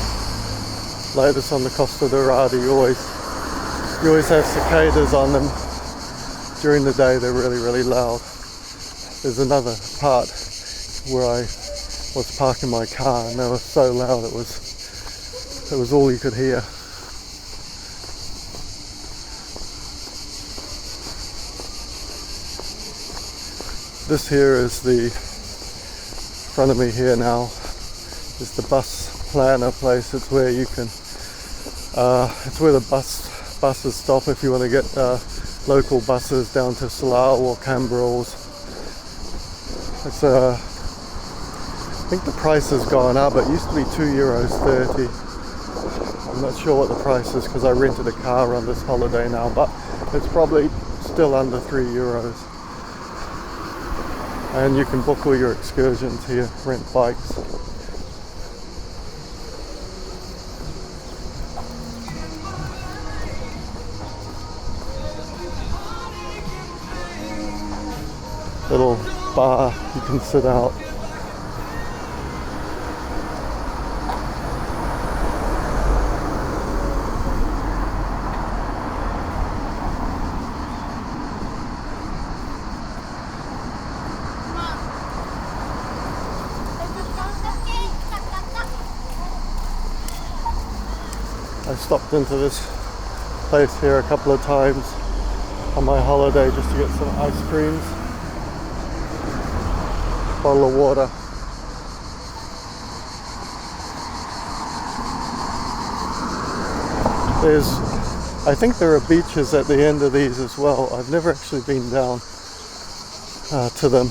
Speaker 1: like this on the Costa Daurada, you always have cicadas on them. During the day they're really loud. There's another part where I was parking my car and they were so loud it was all you could hear. This here is the front of me here now is the bus planner place. It's where you can it's where the buses stop if you want to get local buses down to Salou or Cambrils. It's I think the price has gone up. It used to be €2.30. I'm not sure what the price is because I rented a car on this holiday now, but it's probably still under €3. And you can book all your excursions here, rent bikes. Little bar you can sit out. I stopped into this place here a couple of times on my holiday just to get some ice creams, bottle of water. I think there are beaches at the end of these as well. I've never actually been down to them.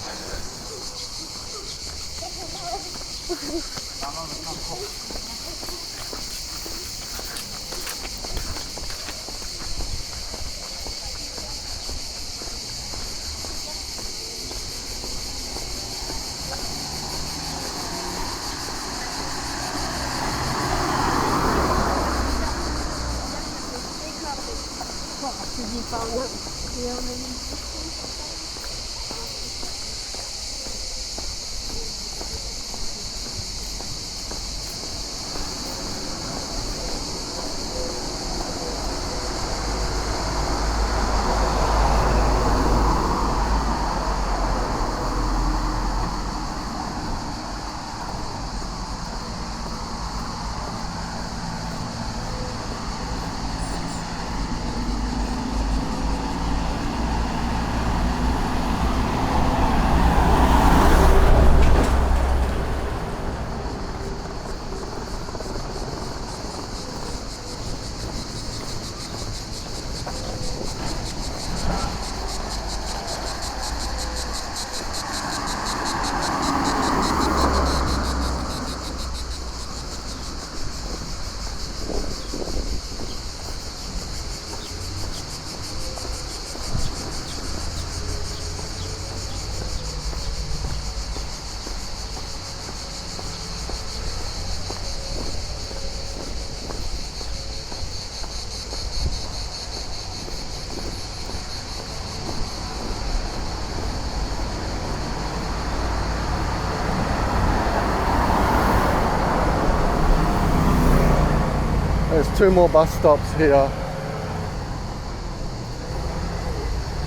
Speaker 1: There's 2 more bus stops here.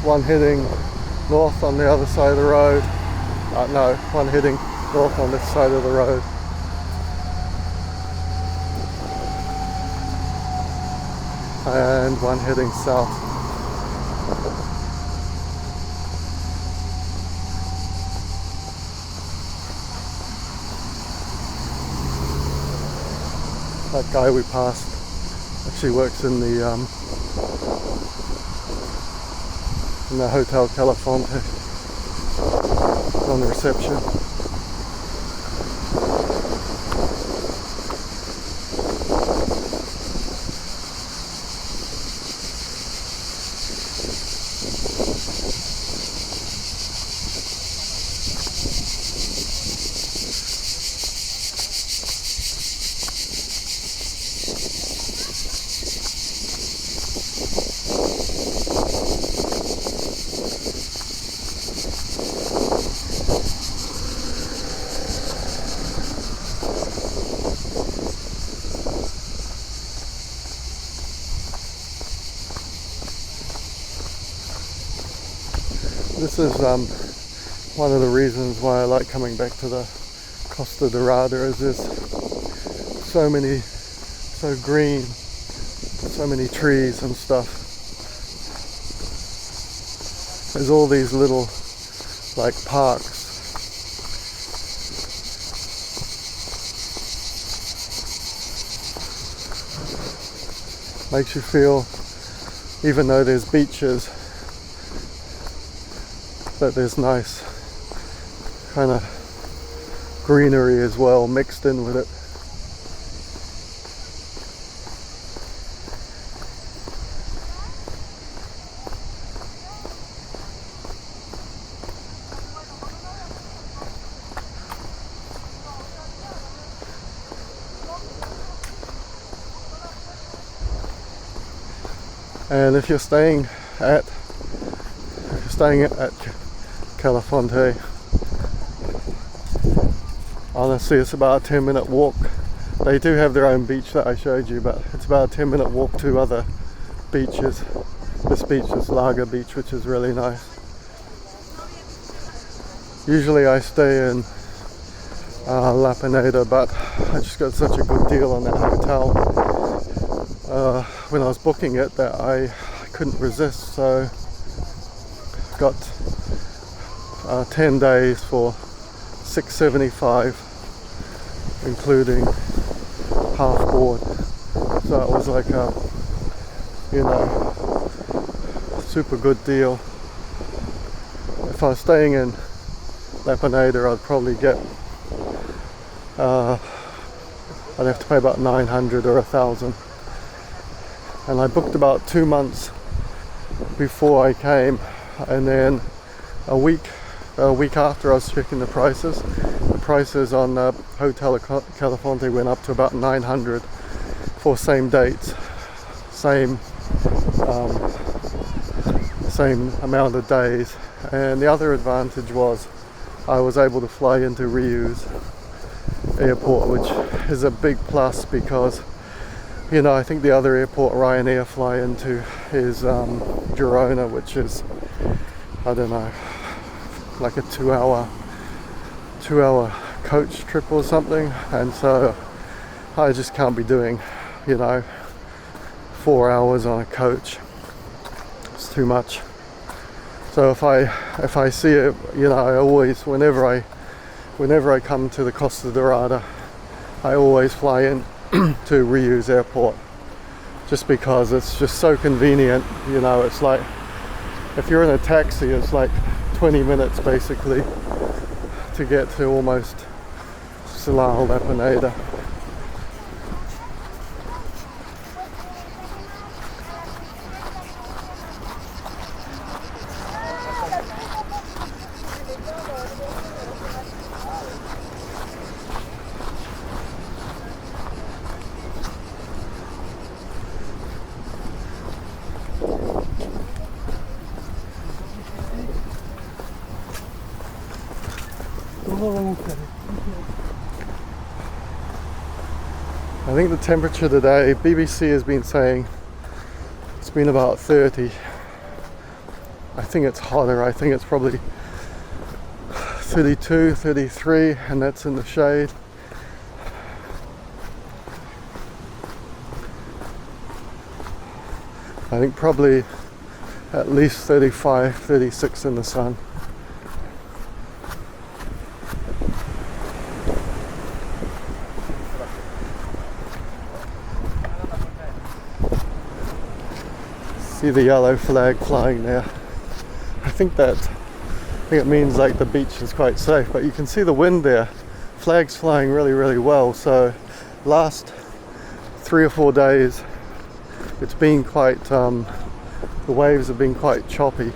Speaker 1: One heading north on the other side of the road. No, one heading north on this side of the road. And one heading south. That guy we passed actually works in the Hotel Calafonte, on the reception. This is one of the reasons why I like coming back to the Costa Daurada, is there's so green, so many trees and stuff. There's all these little like parks. Makes you feel, even though there's beaches, that there's nice kind of greenery as well mixed in with it. And if you're staying at Calafonte, honestly it's about a 10-minute walk. They do have their own beach that I showed you, but it's about a 10-minute walk to other beaches. This beach is Lager Beach, which is really nice. Usually I stay in La Pineda, but I just got such a good deal on that hotel when I was booking it that I couldn't resist, so got 10 days for $675, including half board. So it was like a, super good deal. If I was staying in La Pineda, I'd probably get I'd have to pay about $900 or $1,000. And I booked about 2 months before I came, and then a week after I was checking the prices on Hotel Calafonte went up to about $900 for same dates, same same amount of days. And the other advantage was I was able to fly into Riu's airport, which is a big plus because, you know, I think the other airport Ryanair fly into is Girona, which is, I don't know, like a two-hour coach trip or something, and so I just can't be doing, you know, 4 hours on a coach. It's too much. So if I see it, you know, I always, whenever I come to the Costa Daurada, I always fly in to Riu's airport, just because it's just so convenient. You know, it's like if you're in a taxi, it's like 20 minutes basically to get to almost Salou, Pineda. I think the temperature today, BBC has been saying it's been about 30. I think it's hotter. I think it's probably 32, 33, and that's in the shade. I think probably at least 35, 36 in the sun. See the yellow flag flying there. I think it means like the beach is quite safe, but you can see the wind there. Flag's flying really, really well. So last 3 or 4 days it's been quite, the waves have been quite choppy.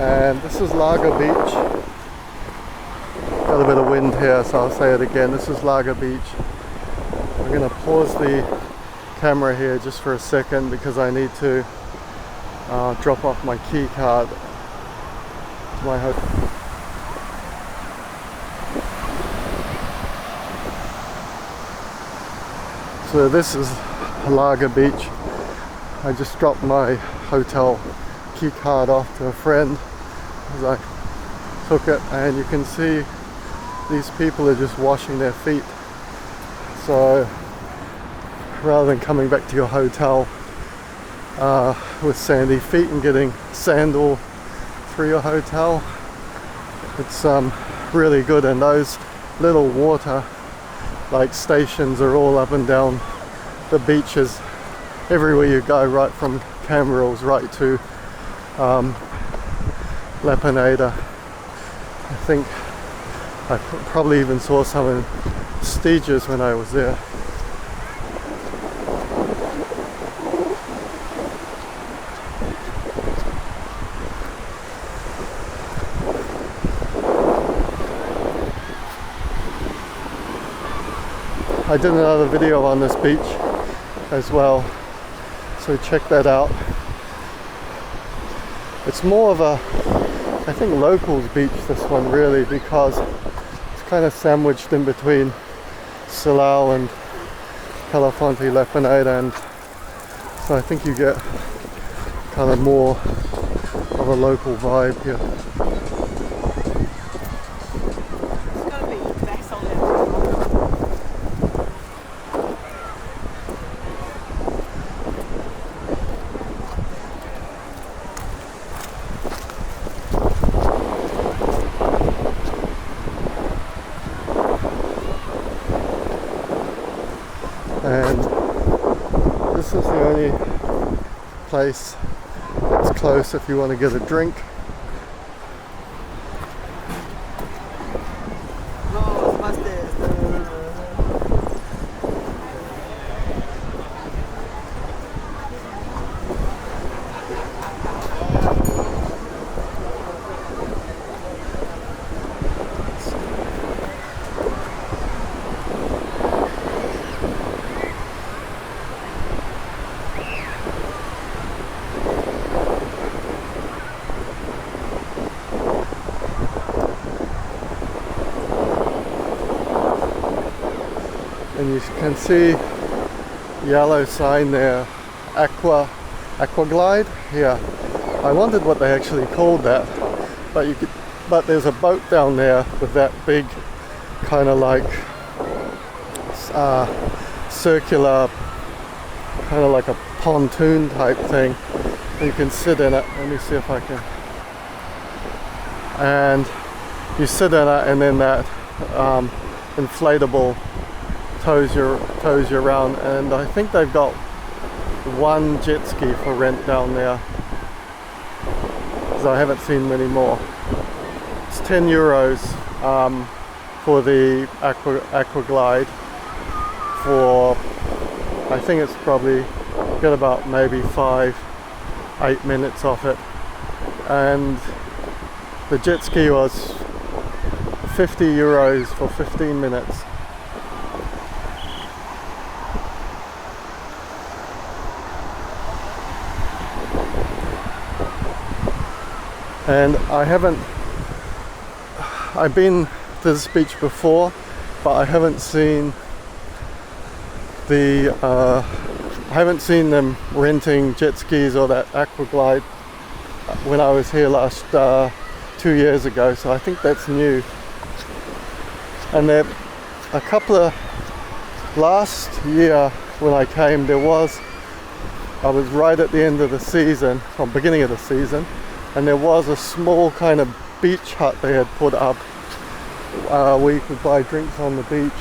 Speaker 1: And this is Lago Beach. Got a bit of wind here, so I'll say it again. This is Lago Beach. I'm going to pause the camera here just for a second because I need to drop off my key card to my hotel. So this is Lago Beach. I just dropped my hotel key card off to a friend as I took it, and you can see these people are just washing their feet. So rather than coming back to your hotel with sandy feet and getting sand all through your hotel, it's really good. And those little water like stations are all up and down the beaches everywhere you go, right from Cambrils right to Pineda. I think I probably even saw some in Stages when I was there. I did another video on this beach as well, so check that out. It's more of a, I think, locals beach, this one, really, because it's kind of sandwiched in between Salou and Calafonte, Pineda, and so I think you get kind of more of a local vibe here. and this is the only place that's close if you want to get a drink. And you can see yellow sign there, aqua glide. Yeah, I wondered what they actually called that, but there's a boat down there with that big kind of like circular, kind of like a pontoon type thing. You can sit in it. Let me see if I can. And you sit in it, and then that inflatable tows you around, and I think they've got one jet ski for rent down there, because I haven't seen many more. It's 10 euros for the aqua glide. For, I think it's probably get about maybe 5-8 minutes off it, and the jet ski was 50 euros for 15 minutes. And I've been to this beach before, but I haven't seen them renting jet skis or that aqua glide when I was here last 2 years ago, so I think that's new. And there a couple of last year when I came, I was right at the end of the season, or beginning of the season, and there was a small kind of beach hut they had put up where you could buy drinks on the beach.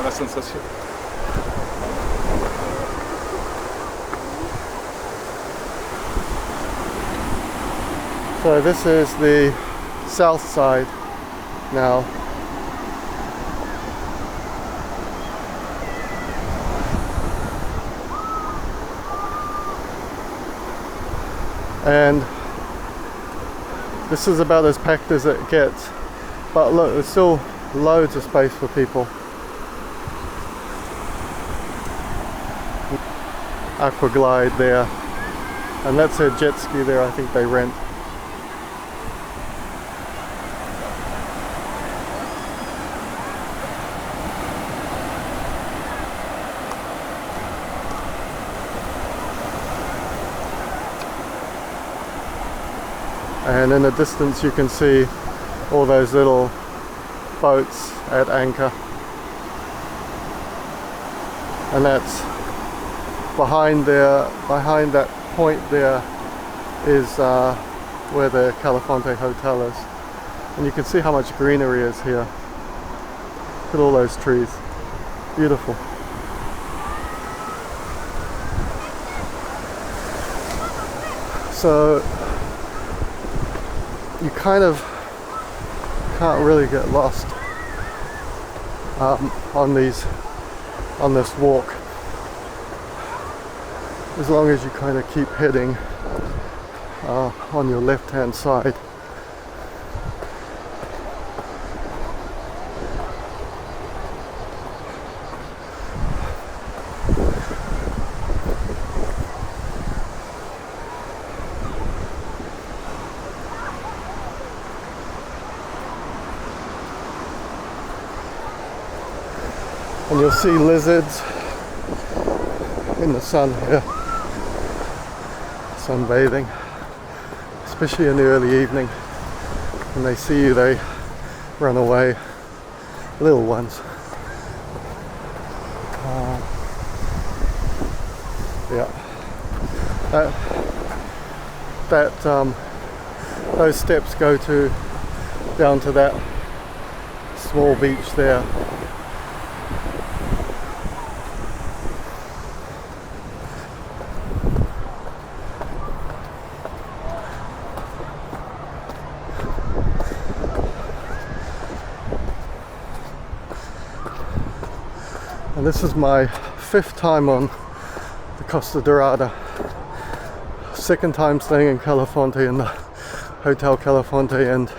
Speaker 9: La sensation.
Speaker 1: So this is the south side now. And this is about as packed as it gets. But look, there's still loads of space for people. Aqua glide there, and that's a jet ski there, I think they rent. And in the distance you can see all those little boats at anchor, and that's behind that point there is where the Califonte Hotel is, and you can see how much greenery is here. Look at all those trees, beautiful. So you kind of can't really get lost on this walk, as long as you kind of keep heading on your left hand side. And you'll see lizards in the sun here, sunbathing, especially in the early evening. When they see you, they run away, little ones. Yeah, those steps go down to that small beach there. And this is my 5th time on the Costa Daurada. 2nd time staying in Calafonte, in the Hotel Calafonte, and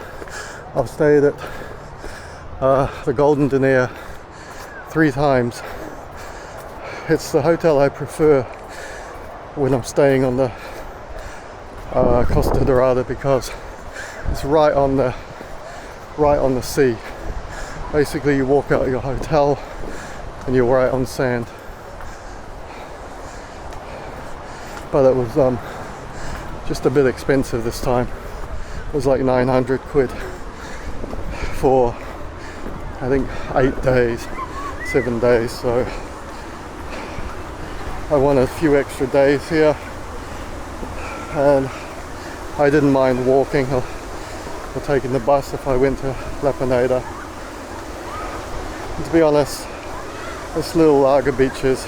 Speaker 1: I've stayed at the Golden Denier 3 times. It's the hotel I prefer when I'm staying on the Costa Daurada because it's right on the sea. Basically, you walk out of your hotel and you're right on sand. But it was just a bit expensive this time. It was like 900 quid for I think 8 days, 7 days, so I wanted a few extra days here and I didn't mind walking or taking the bus if I went to Pineda. And to be honest, this little lager beach is,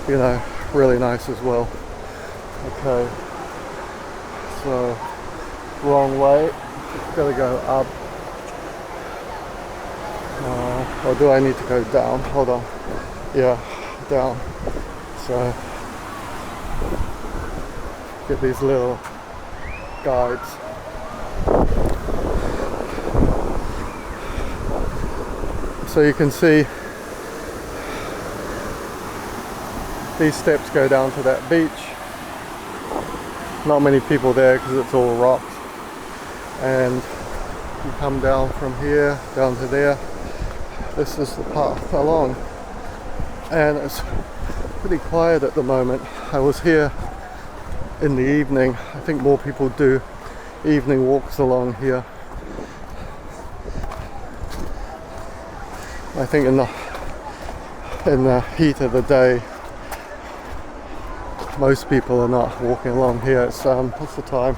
Speaker 1: you know, really nice as well. Okay, so wrong way, gotta go up. Or do I need to go down? Hold on. Yeah, down. So get these little guides. So you can see these steps go down to that beach. Not many people there because it's all rocks. And you come down from here down to there. This is the path along, and it's pretty quiet at the moment. I was here in the evening. I think more people do evening walks along here. I think in the heat of the day, most people are not walking along here. It's what's the time?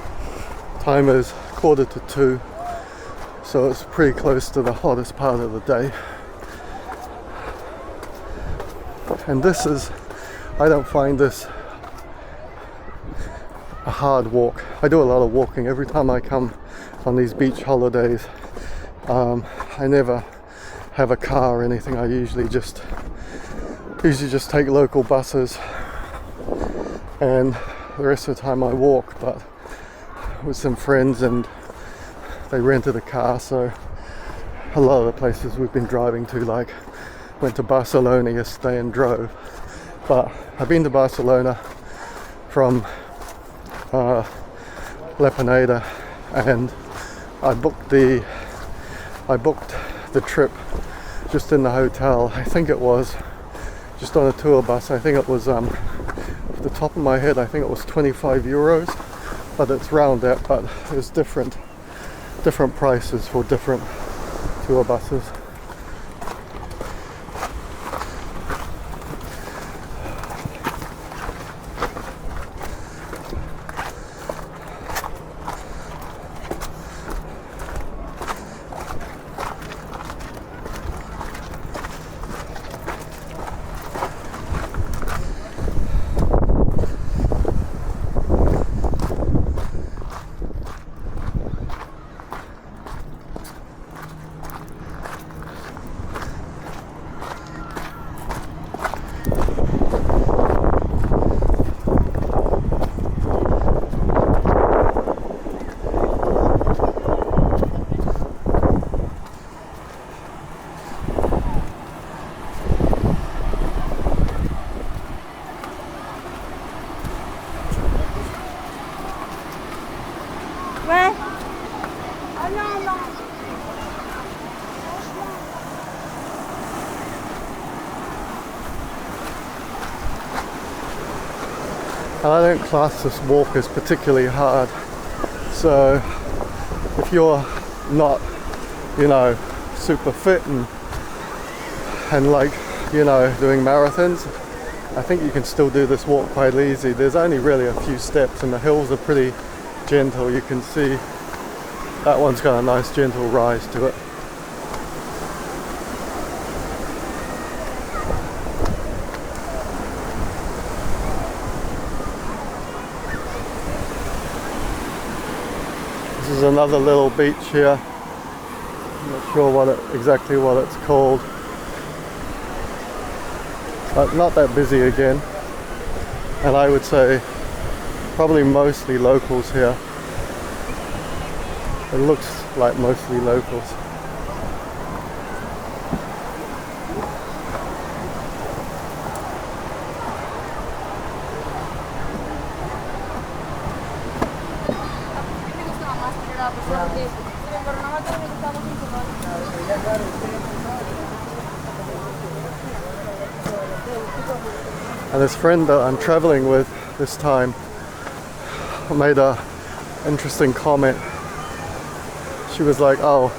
Speaker 1: Time is 1:45, so it's pretty close to the hottest part of the day. And this is, I don't find this a hard walk. I do a lot of walking every time I come on these beach holidays. I never have a car or anything. I usually just take local buses, and the rest of the time I walk, but with some friends, and they rented a car, so a lot of the places we've been driving to, like went to Barcelona yesterday and drove. But I've been to Barcelona from Pineda, and I booked the trip just in the hotel. I think it was just on a tour bus. I think it was off the top of my head, I think it was 25 euros, but it's round that, but there's different prices for different tour buses. And I don't class this walk as particularly hard. So if you're not, you know, super fit and like, you know, doing marathons, I think you can still do this walk quite easy. There's only really a few steps and the hills are pretty gentle. You can see that one's got a nice gentle rise to it. This is another little beach here. I'm not sure exactly what it's called. But not that busy again. And I would say probably mostly locals here. It looks like mostly locals. And this friend that I'm traveling with this time made a interesting comment. She was like, oh,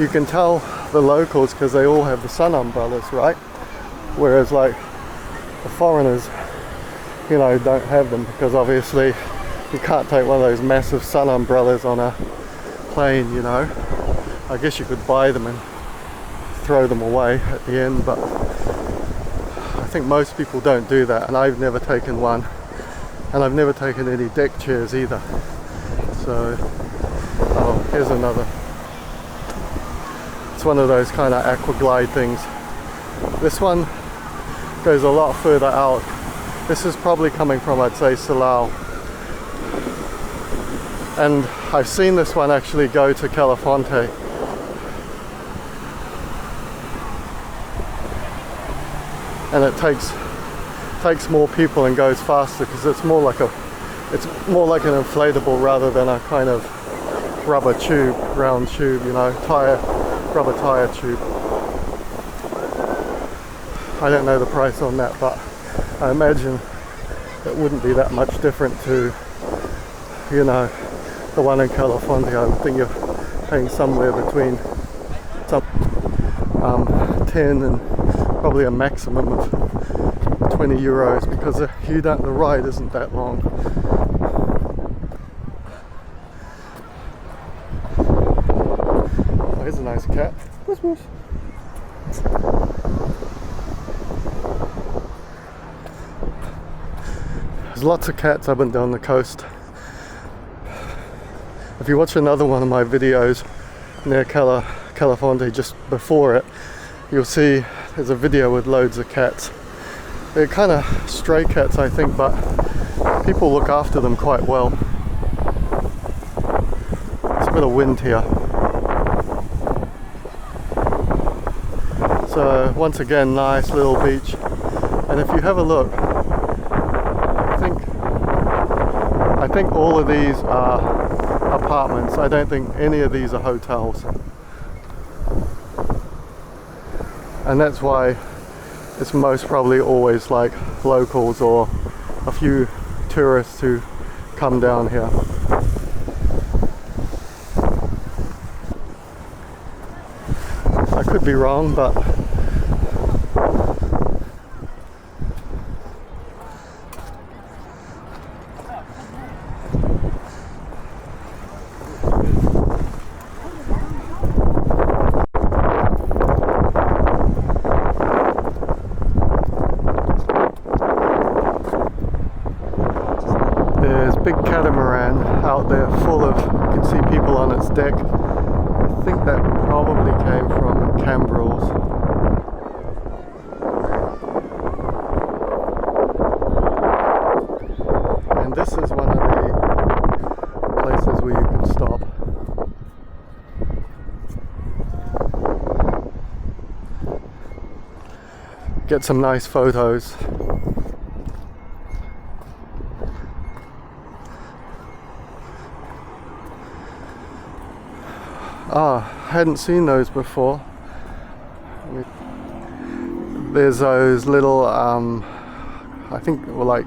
Speaker 1: you can tell the locals because they all have the sun umbrellas, right? Whereas like the foreigners, you know, don't have them because obviously you can't take one of those massive sun umbrellas on a plane, you know. I guess you could buy them and throw them away at the end, but I think most people don't do that, and I've never taken one, and I've never taken any deck chairs either. So, oh, here's another. It's one of those kind of aqua glide things. This one goes a lot further out. This is probably coming from, I'd say, Salou. And I've seen this one actually go to Calafonte. And it takes more people and goes faster because it's more like an inflatable rather than a kind of rubber tube, round tube, you know, rubber tire tube. I don't know the price on that, but I imagine it wouldn't be that much different to, you know, the one in Calafonte. I would think you're paying somewhere between 10 and probably a maximum of 20 euros because the ride isn't that long. Oh, here's a nice cat. Whoosh, whoosh. There's lots of cats up and down the coast. If you watch another one of my videos near Calafonte just before it, you'll see there's a video with loads of cats. They're kind of stray cats, I think, but people look after them quite well. There's a bit of wind here. So once again, nice little beach. And if you have a look, I think all of these are apartments. I don't think any of these are hotels. And that's why it's most probably always like locals or a few tourists who come down here. I could be wrong, but big catamaran out there full of, you can see people on its deck. I think that probably came from Cambrils. And this is one of the places where you can stop. Get some nice photos. Ah, hadn't seen those before. There's those little, I think like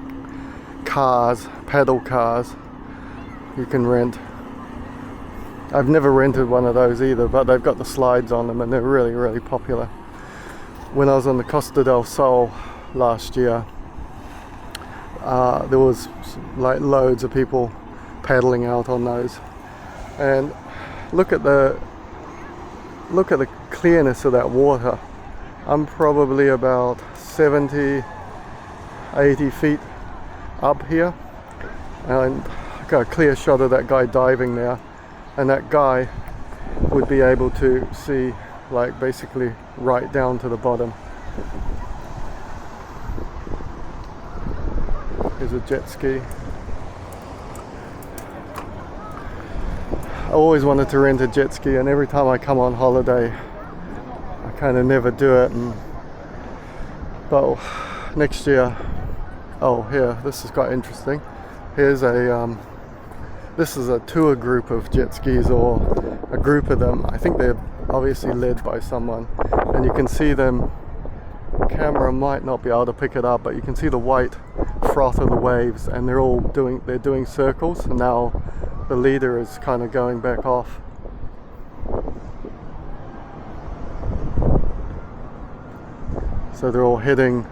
Speaker 1: cars, paddle cars you can rent. I've never rented one of those either, but they've got the slides on them and they're really, really popular. When I was on the Costa del Sol last year, there was like loads of people paddling out on those, and look at the clearness of that water. I'm probably about 70-80 feet up here, and I got a clear shot of that guy diving there, and that guy would be able to see like basically right down to the bottom. Here's a jet ski. I always wanted to rent a jet ski, and every time I come on holiday I kind of never do it. But next year, oh here, this is quite interesting. Here's a this is a tour group of jet skis, or a group of them. I think they're obviously led by someone, and you can see them. The camera might not be able to pick it up, but you can see the white froth of the waves, and they're doing circles, and now the leader is kind of going back off. So they're all heading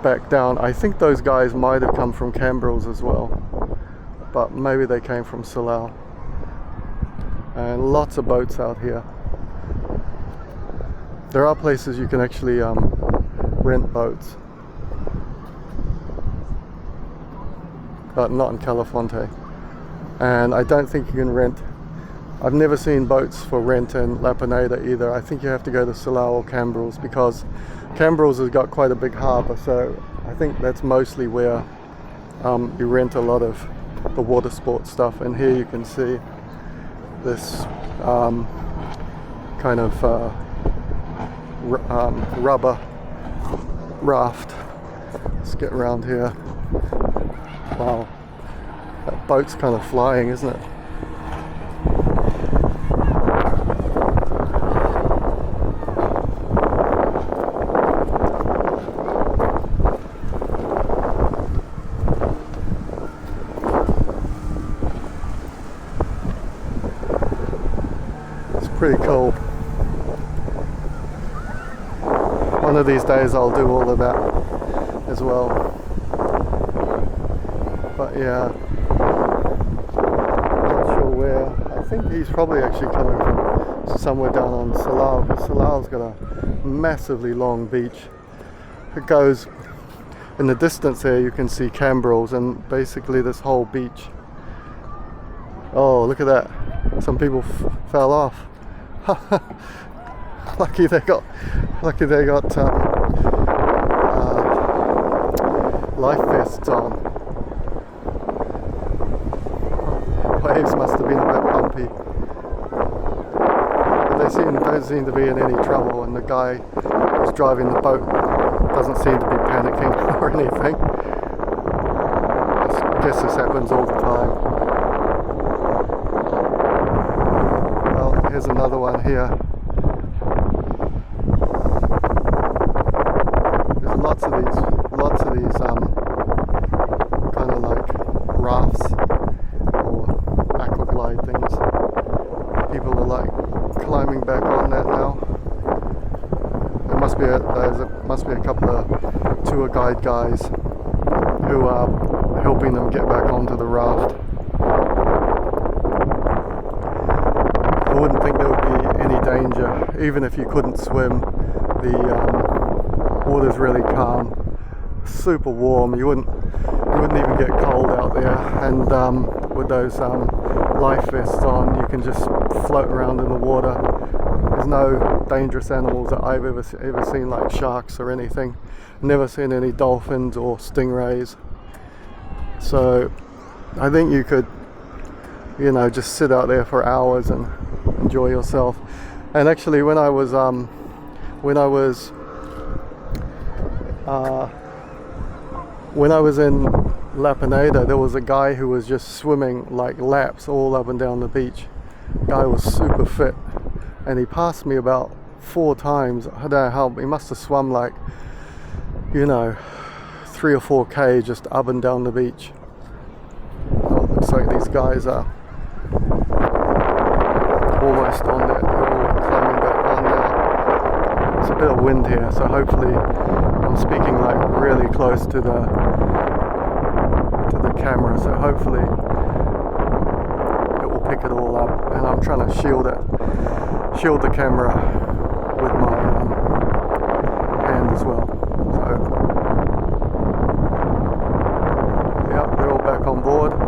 Speaker 1: back down. I think those guys might have come from Cambrils as well, but maybe they came from Salou. And lots of boats out here. There are places you can actually rent boats, but not in Califonte. And I don't think you can rent. I've never seen boats for rent in La Pineda either. I think you have to go to Salou or Cambrils, because Cambrils has got quite a big harbour, so I think that's mostly where you rent a lot of the water sports stuff. And here you can see this kind of rubber raft. Let's get around here. Wow, that boat's kind of flying, isn't it? It's pretty cool. One of these days I'll do all of that as well. But yeah, I'm not sure where. I think he's probably actually coming from somewhere down on Salou, because Salou's got a massively long beach. It goes in the distance there. You can see Cambrils and basically this whole beach. Oh, look at that! Some people fell off. Lucky they got life vests on. Waves must have been a bit bumpy, but they don't seem to be in any trouble, and the guy who's driving the boat doesn't seem to be panicking or anything. I guess this happens all the time. Well, here's another one here. There's lots of these kind of like rafts or aquaglide things. People are like climbing back on that now. There must be a couple of tour guide guys who are helping them get back onto the raft. I wouldn't think there would be any danger, even if you couldn't swim. The water's really calm, super warm. You wouldn't even get cold out there, and with those life vests on, you can just float around in the water. There's no dangerous animals that I've ever seen, like sharks or anything. Never seen any dolphins or stingrays. So I think you could, just sit out there for hours and enjoy yourself. And actually, when I was in La Pineda, there was a guy who was just swimming like laps all up and down the beach. The guy was super fit, and he passed me about 4 times. I don't know how, he must have swum like 3 or 4 K just up and down the beach. like these guys are almost on there. They're all climbing back on now. There's a bit of wind here, so hopefully I'm speaking like really close to the camera, so hopefully it will pick it all up. And I'm trying to shield the camera with my hand as well. So yeah, they're all back on board. And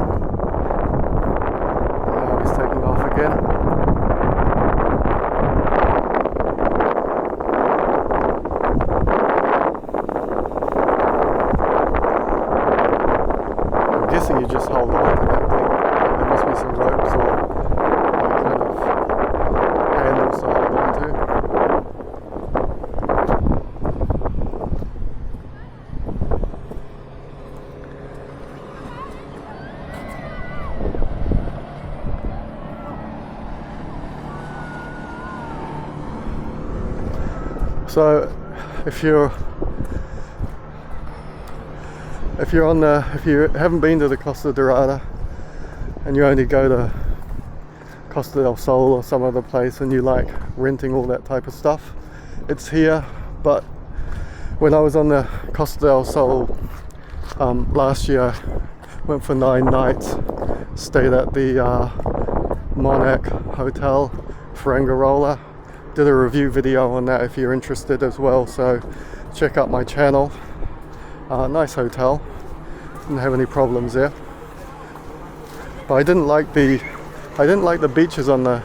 Speaker 1: now he's taking off again. I'm guessing you just hold on to that thing. There must be some ropes or like kind of handles to hold on to. So if you haven't been to the Costa Daurada and you only go to Costa del Sol or some other place and you like renting all that type of stuff, it's here. But when I was on the Costa del Sol last year, went for 9 nights, stayed at the Monarch Hotel Fuengirola. Did a review video on that if you're interested as well, so check out my channel. Nice hotel, didn't have any problems there. But I didn't like the beaches on the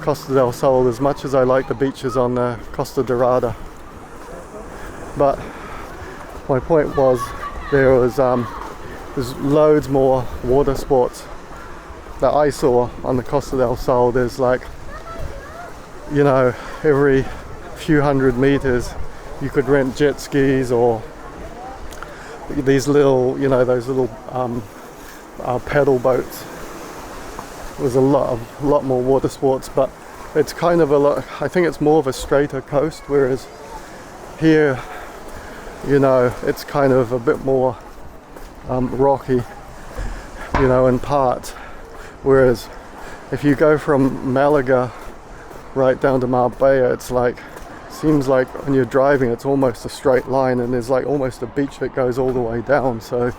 Speaker 1: Costa del Sol as much as I like the beaches on the Costa Daurada. But my point was there's loads more water sports that I saw on the Costa del Sol. There's like, you know, every few hundred meters you could rent jet skis or these little, you know, those little pedal boats. There's a lot more water sports, but it's kind of I think it's more of a straighter coast, whereas here, you know, it's kind of a bit more rocky, you know, in parts. Whereas if you go from Malaga right down to Marbella, it's like, seems like when you're driving it's almost a straight line, and there's like almost a beach that goes all the way down. So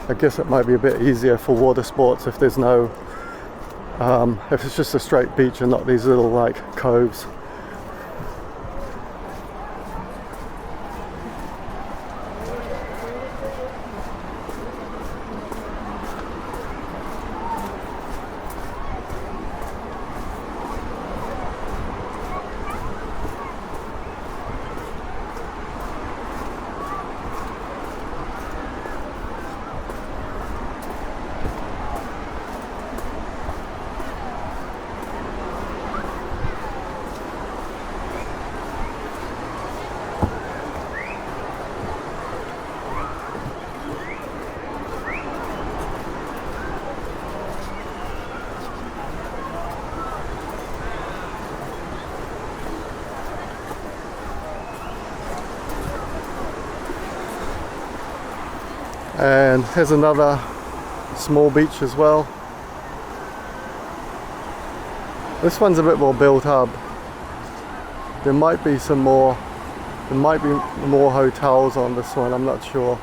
Speaker 1: I guess it might be a bit easier for water sports if there's no if it's just a straight beach and not these little like coves. And here's another small beach as well. This one's a bit more built up. There might be more hotels on this one, I'm not sure.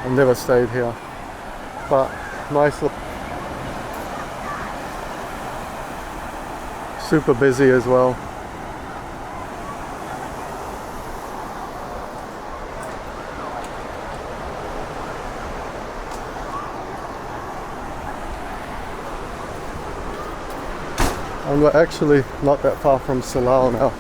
Speaker 1: I've never stayed here. But nice look. Super busy as well. And we're actually not that far from Salou now.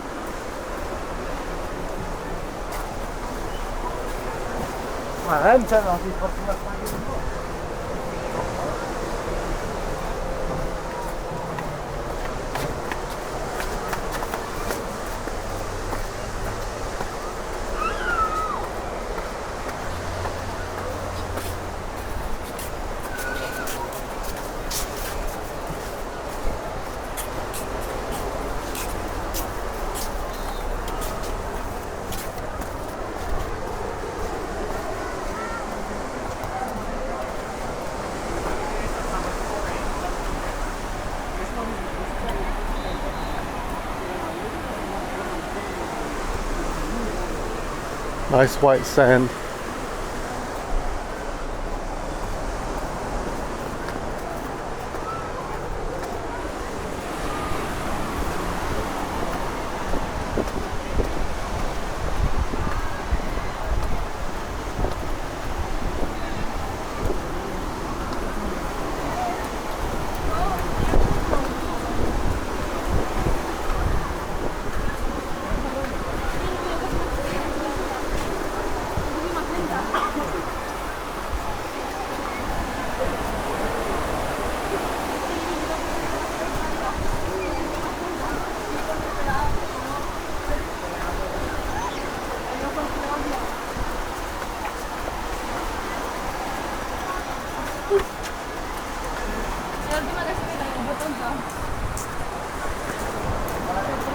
Speaker 1: Nice white sand.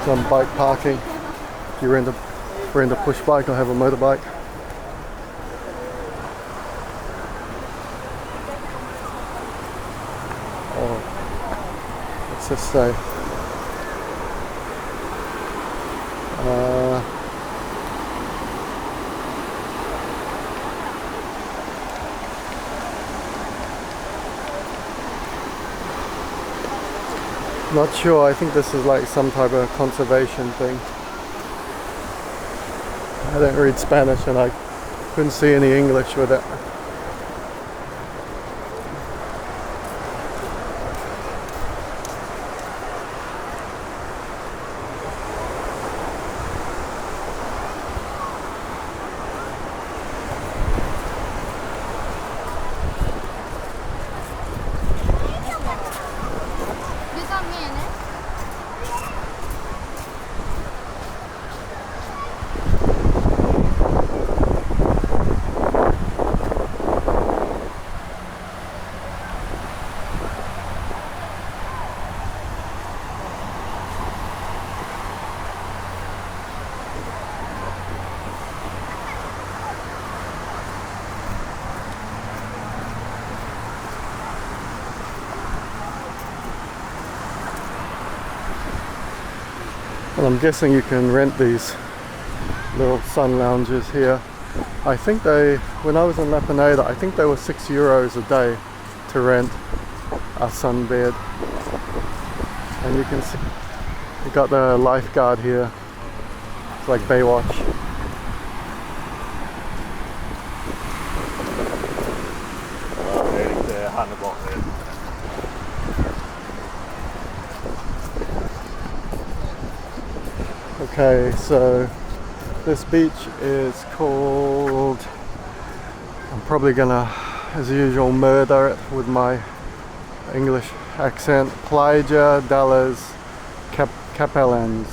Speaker 1: Some bike parking. If you rent a push bike or have a motorbike. Oh, what's this say? Not sure, I think this is like some type of conservation thing. I don't read Spanish and I couldn't see any English with it. And I'm guessing you can rent these little sun lounges here. I think when I was in Pineda, I think they were €6 a day to rent a sunbed. And you can see, you got the lifeguard here. It's like Baywatch. Okay, so this beach is called, I'm probably gonna, as usual, murder it with my English accent, Playa de las Capellans.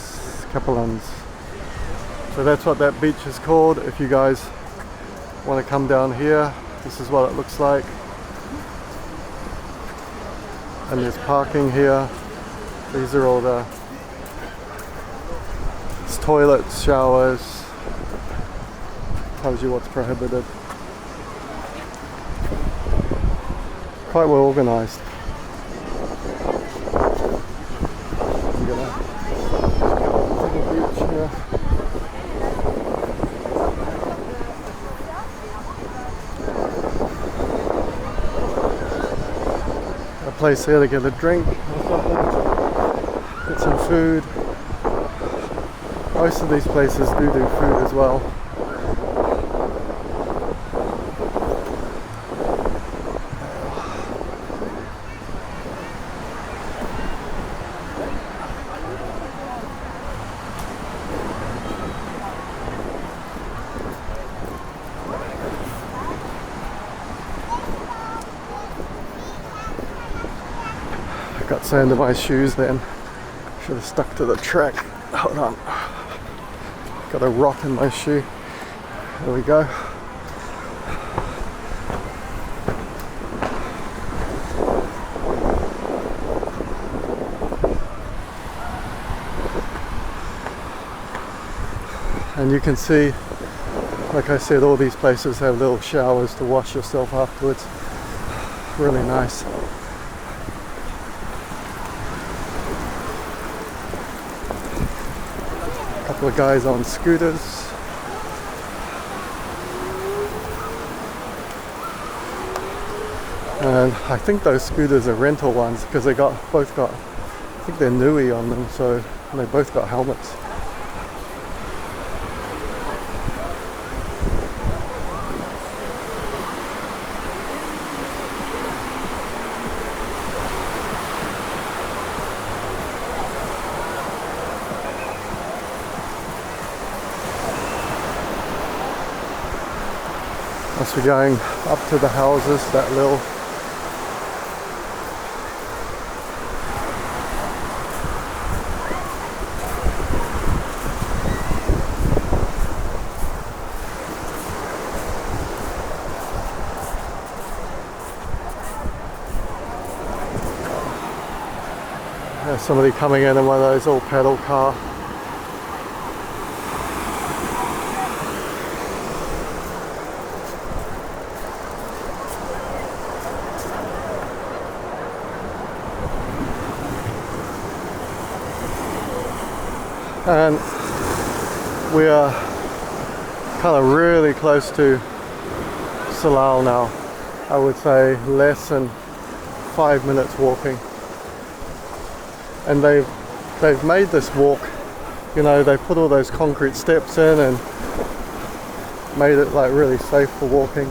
Speaker 1: So that's what that beach is called. If you guys want to come down here, this is what it looks like. And there's parking here. These are all the toilets, showers, tells you what's prohibited. Quite well organized. I'm gonna take a beach here. A place here to get a drink or something, get some food. Most of these places do food as well. I got sand in my shoes then. Should have stuck to the track. Hold on. Got a rock in my shoe. There we go. And you can see, like I said, all these places have little showers to wash yourself afterwards. Really nice. A couple of guys on scooters. And I think those scooters are rental ones because they both got, I think they're Nui on them, so they both got helmets. Must be going up to the houses, that little there's somebody coming in one of those old pedal car. And we are kind of really close to Salou now. I would say less than 5 minutes walking. And they've made this walk, you know, they put all those concrete steps in and made it like really safe for walking.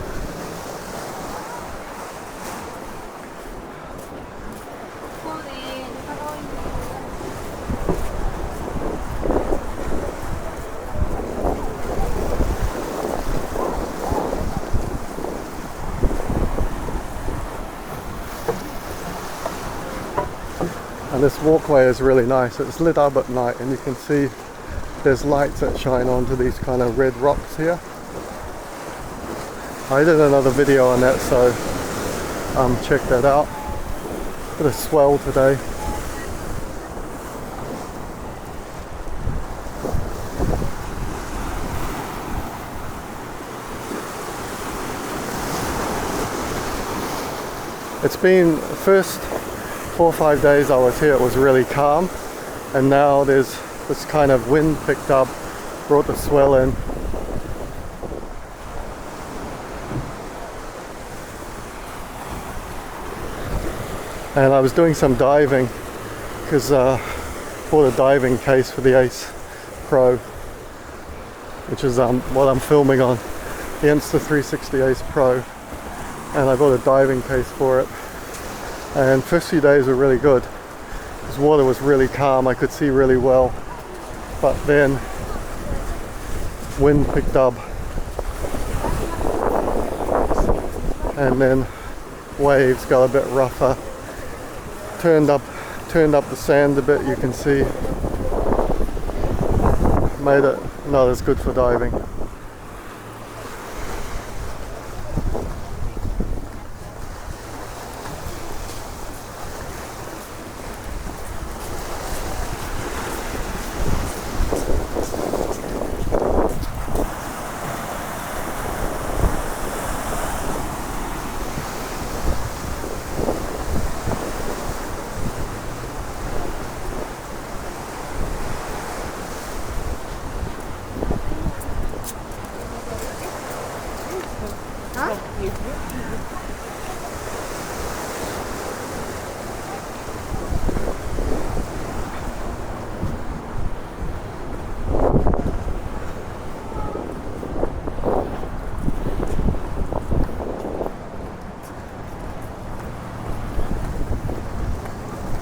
Speaker 1: And this walkway is really nice. It's lit up at night and you can see there's lights that shine onto these kind of red rocks here. I did another video on that, so check that out. Bit of swell today. It's been the first 4 or 5 days I was here, it was really calm, and now there's this kind of wind picked up, brought the swell in. And I was doing some diving because I bought a diving case for the Ace Pro, which is what I'm filming on, the Insta360 Ace Pro, and I bought a diving case for it. And first few days were really good because water was really calm, I could see really well, but then wind picked up and then waves got a bit rougher, turned up the sand a bit, you can see, made it not as good for diving.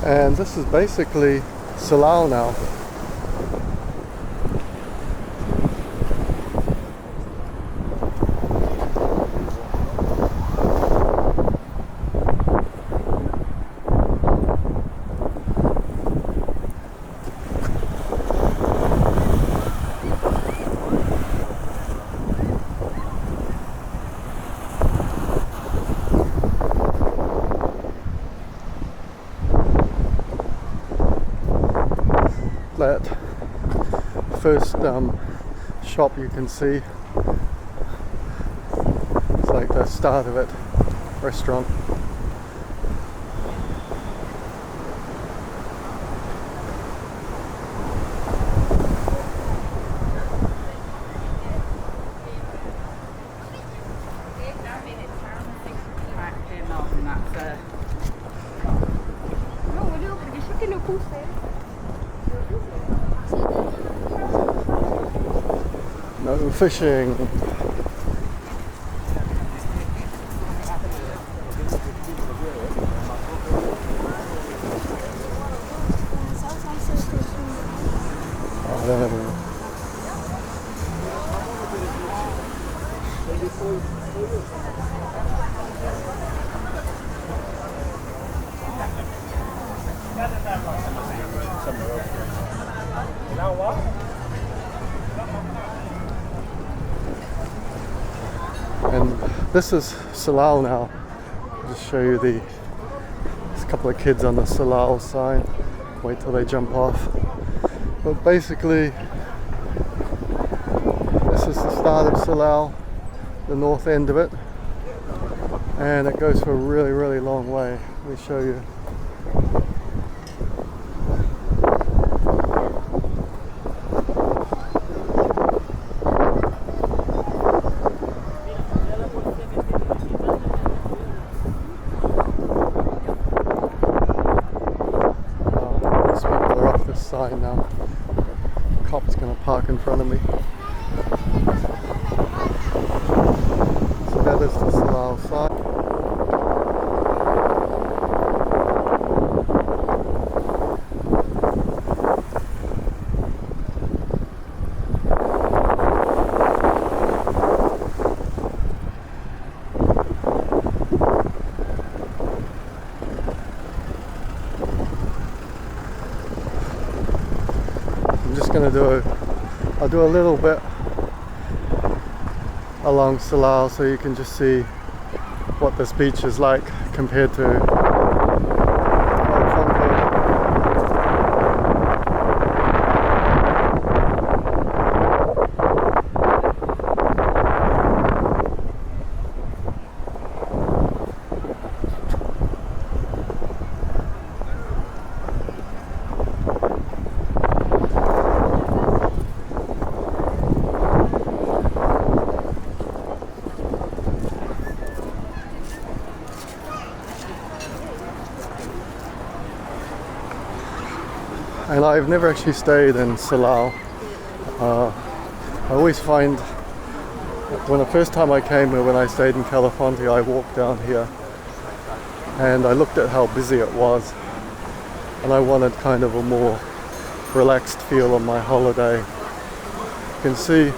Speaker 1: And this is basically Salou now. That first shop you can see, it's like the start of it, restaurant. No fishing. I don't know. And this is Salou now. I'll just show you there's a couple of kids on the Salou sign. Wait till they jump off. But basically, this is the start of Salou, the north end of it. And it goes for a really, really long way. Let me show you. Sign now. Cop's gonna park in front of me. So that is the Salou sign. I'll do a little bit along Salou so you can just see what this beach is like compared to And I've never actually stayed in Salou. I always find when the first time I came here, when I stayed in California, I walked down here and I looked at how busy it was, and I wanted kind of a more relaxed feel on my holiday. You can see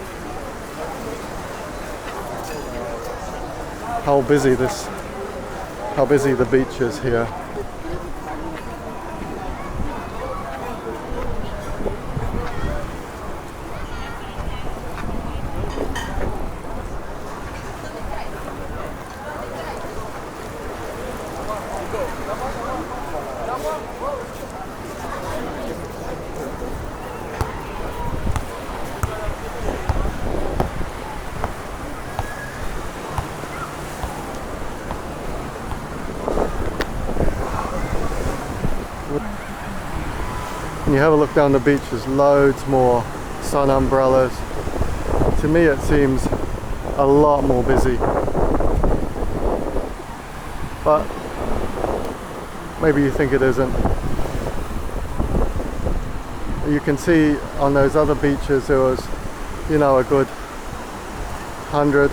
Speaker 1: how busy the beach is here. When you have a look down the beach, there's loads more sun umbrellas. To me it seems a lot more busy, but maybe you think it isn't. You can see on those other beaches there was, you know, a good 100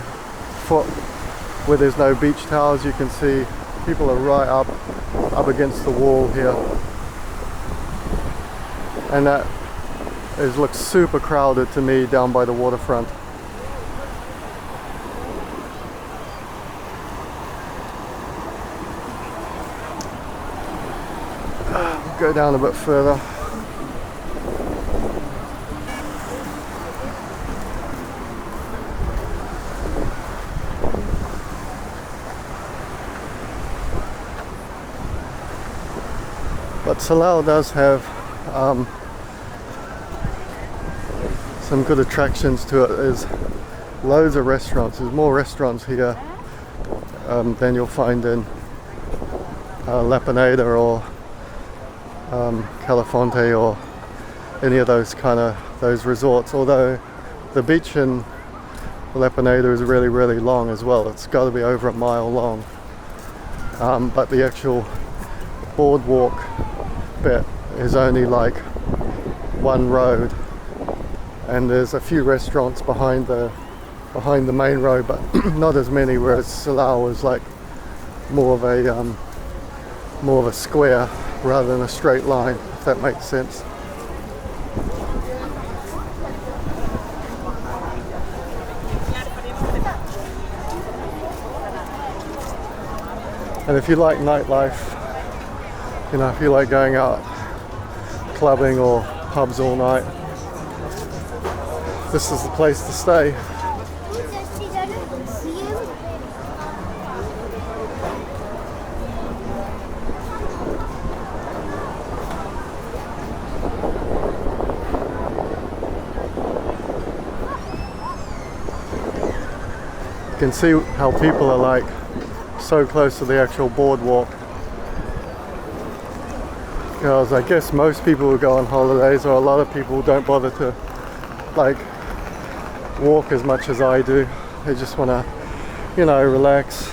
Speaker 1: foot where there's no beach towels. You can see people are right up against the wall here. And that looks super crowded to me down by the waterfront. Go down a bit further. But Salou does have some good attractions to it. There's loads of restaurants. There's more restaurants here than you'll find in La Pineda or Califonte or any of those resorts. Although the beach in La Pineda is really, really long as well. It's got to be over a mile long. But the actual boardwalk bit is only like one road, and there's a few restaurants behind the main road, but not as many. Whereas Salou is like more of a square rather than a straight line, if that makes sense. And if you like nightlife, you know, if you like going out clubbing or pubs all night, this is the place to stay. You can see how people are like so close to the actual boardwalk. Because I guess most people who go on holidays, or a lot of people, don't bother to like walk as much as I do. They just want to, you know, relax,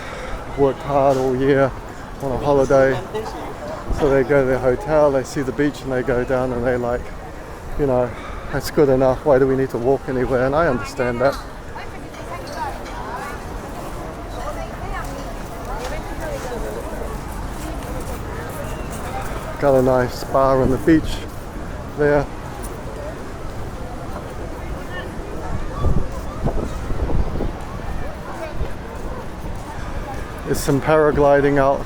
Speaker 1: worked hard all year on a holiday. So they go to their hotel, they see the beach and they go down and they like, you know, that's good enough. Why do we need to walk anywhere? And I understand that. Got a nice bar on the beach there. There's some paragliding out.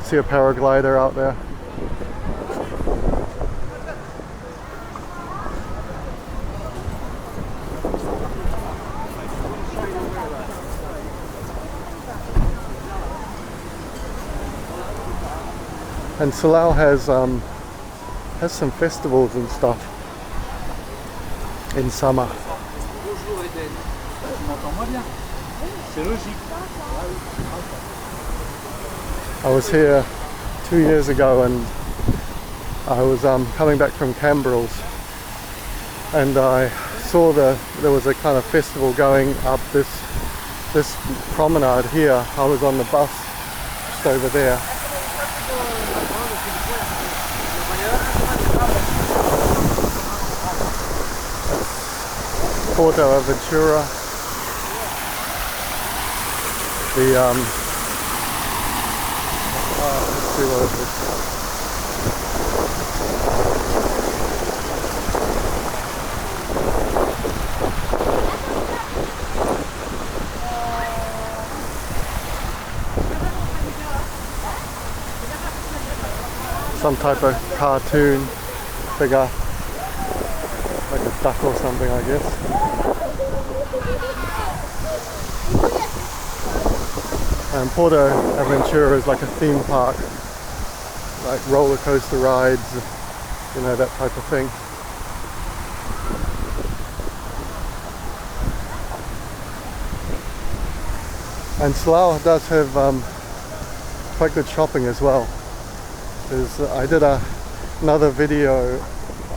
Speaker 1: See a paraglider out there. And Salou has some festivals and stuff in summer. I was here 2 years ago, and I was coming back from Cambrils, and I saw there was a kind of festival going up this promenade here. I was on the bus just over there. Porto Aventura. Let's see what it is. Some type of cartoon figure, like a duck or something, I guess. And Porto Aventura is like a theme park, like roller coaster rides, you know, that type of thing. And Salou does have quite good shopping as well. I did another video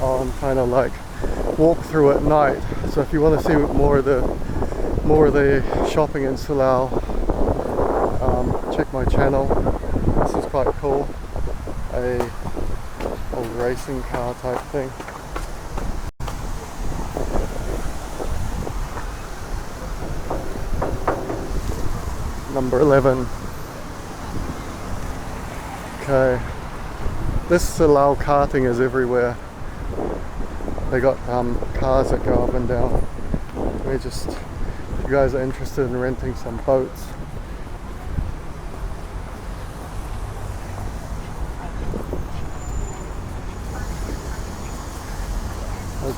Speaker 1: on kind of like walk through at night. So if you want to see more of the shopping in Salou, check my channel. This is quite cool. A old racing car type thing. Number 11. Okay. This Salou karting is everywhere. They got cars that go up and down. If you guys are interested in renting some boats.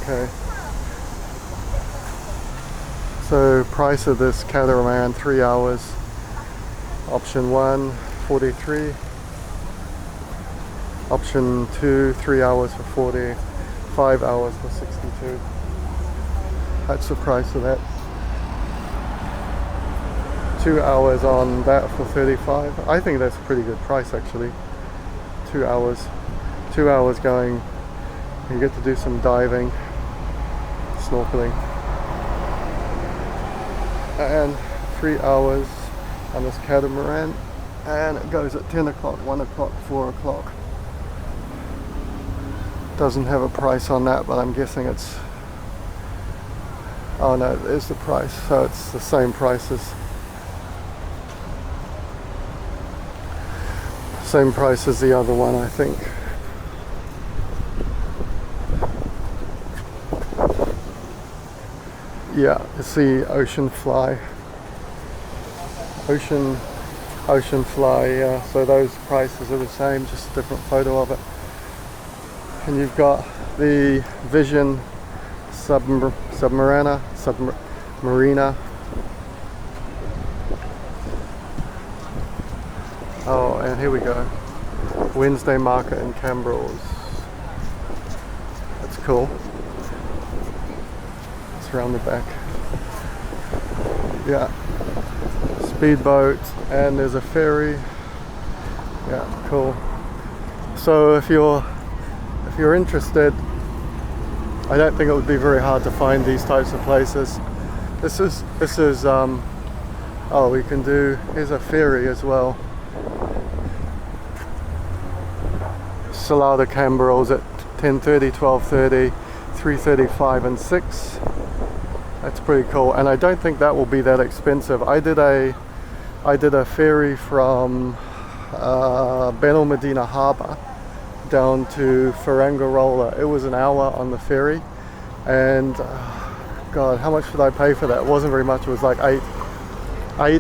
Speaker 1: Okay. So price of this catamaran, 3 hours. Option 1, 43. Option 2, 3 hours for 40. 5 hours for 62. That's the price of that. 2 hours on that for 35. I think that's a pretty good price actually. 2 hours. 2 hours going. You get to do some diving, snorkeling. And 3 hours on this catamaran. And it goes at 10 o'clock, 1 o'clock, 4 o'clock. Doesn't have a price on that, but I'm guessing it's Oh no, there's the price, so it's the same price as the other one, I think. Yeah, it's the ocean fly. Ocean fly, yeah. So those prices are the same, just a different photo of it. And you've got the Vision Submarina. Oh, and here we go. Wednesday market in Cambrils. That's cool. It's around the back. Yeah. Speedboat, and there's a ferry. Yeah, cool. So if you're interested, I don't think it would be very hard to find these types of places. This is oh, we can do, here's a ferry as well. Salou to Cambrils at 10:30, 12:30, 3:35 and 6. That's pretty cool, and I don't think that will be that expensive. I did a ferry from Benalmadena Harbour down to Furangirola. It was an hour on the ferry, and God, how much did I pay for that? It wasn't very much. It was like 8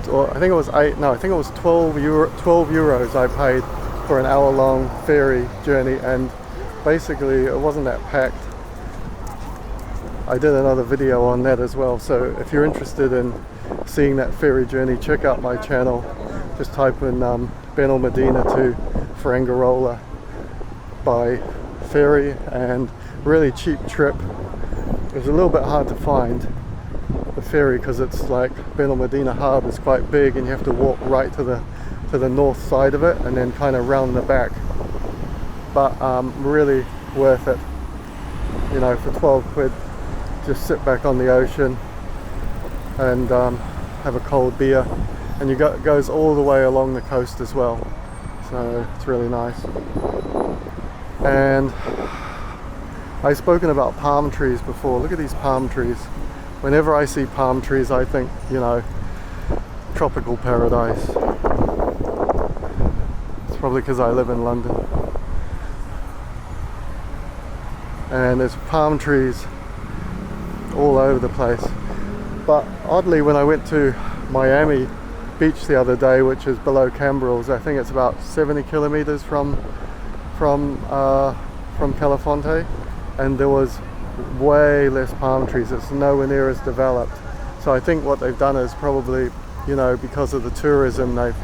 Speaker 1: or I think it was 8. No, I think it was 12 euros I paid for an hour-long ferry journey, and basically it wasn't that packed. I did another video on that as well, so if you're interested in seeing that ferry journey, check out my channel. Just type in Benalmadena to Furangirola by ferry, and really cheap trip. It was a little bit hard to find the ferry because it's like Benalmadena Harbour is quite big, and you have to walk right to the north side of it and then kind of round the back. But really worth it, you know, for 12 quid. Just sit back on the ocean and have a cold beer, and it goes all the way along the coast as well, so it's really nice. And I've spoken about palm trees before. Look at these palm trees. Whenever I see palm trees, I think, you know, tropical paradise. It's probably because I live in London. And there's palm trees all over the place. But oddly, when I went to Miami Beach the other day, which is below Cambrils, I think it's about 70 kilometers from Califonte, and there was way less palm trees. It's nowhere near as developed. So I think what they've done is probably, you know, because of the tourism, they've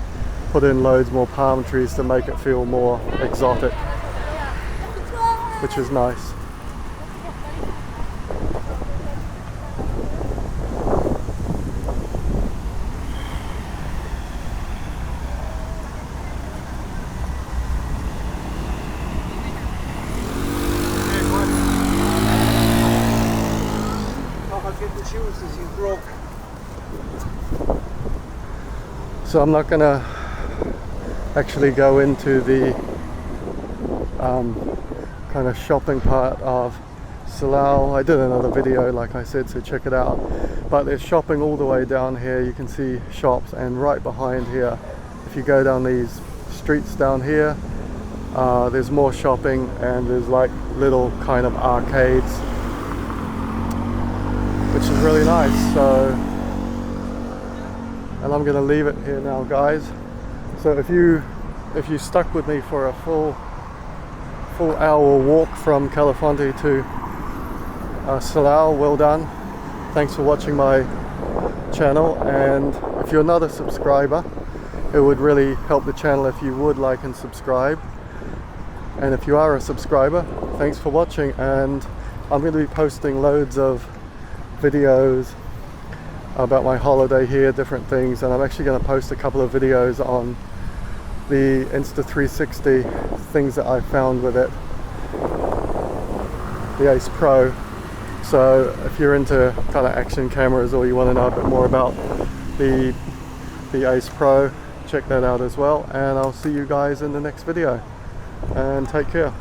Speaker 1: put in loads more palm trees to make it feel more exotic, which is nice. So I'm not gonna actually go into the kind of shopping part of Salou. I did another video, like I said, so check it out. But there's shopping all the way down here. You can see shops, and right behind here, if you go down these streets down here, there's more shopping, and there's like little kind of arcades, which is really nice. So, and I'm going to leave it here now, guys. So if you stuck with me for a full hour walk from Califonte to Salou, well done. Thanks for watching my channel, and if you're not a subscriber, it would really help the channel if you would like and subscribe. And if you are a subscriber, thanks for watching, and I'm going to be posting loads of videos about my holiday here, different things, and I'm actually going to post a couple of videos on the Insta360 things that I found with it, the Ace Pro. So if you're into kind of action cameras, or you want to know a bit more about the Ace Pro, check that out as well, and I'll see you guys in the next video, and take care.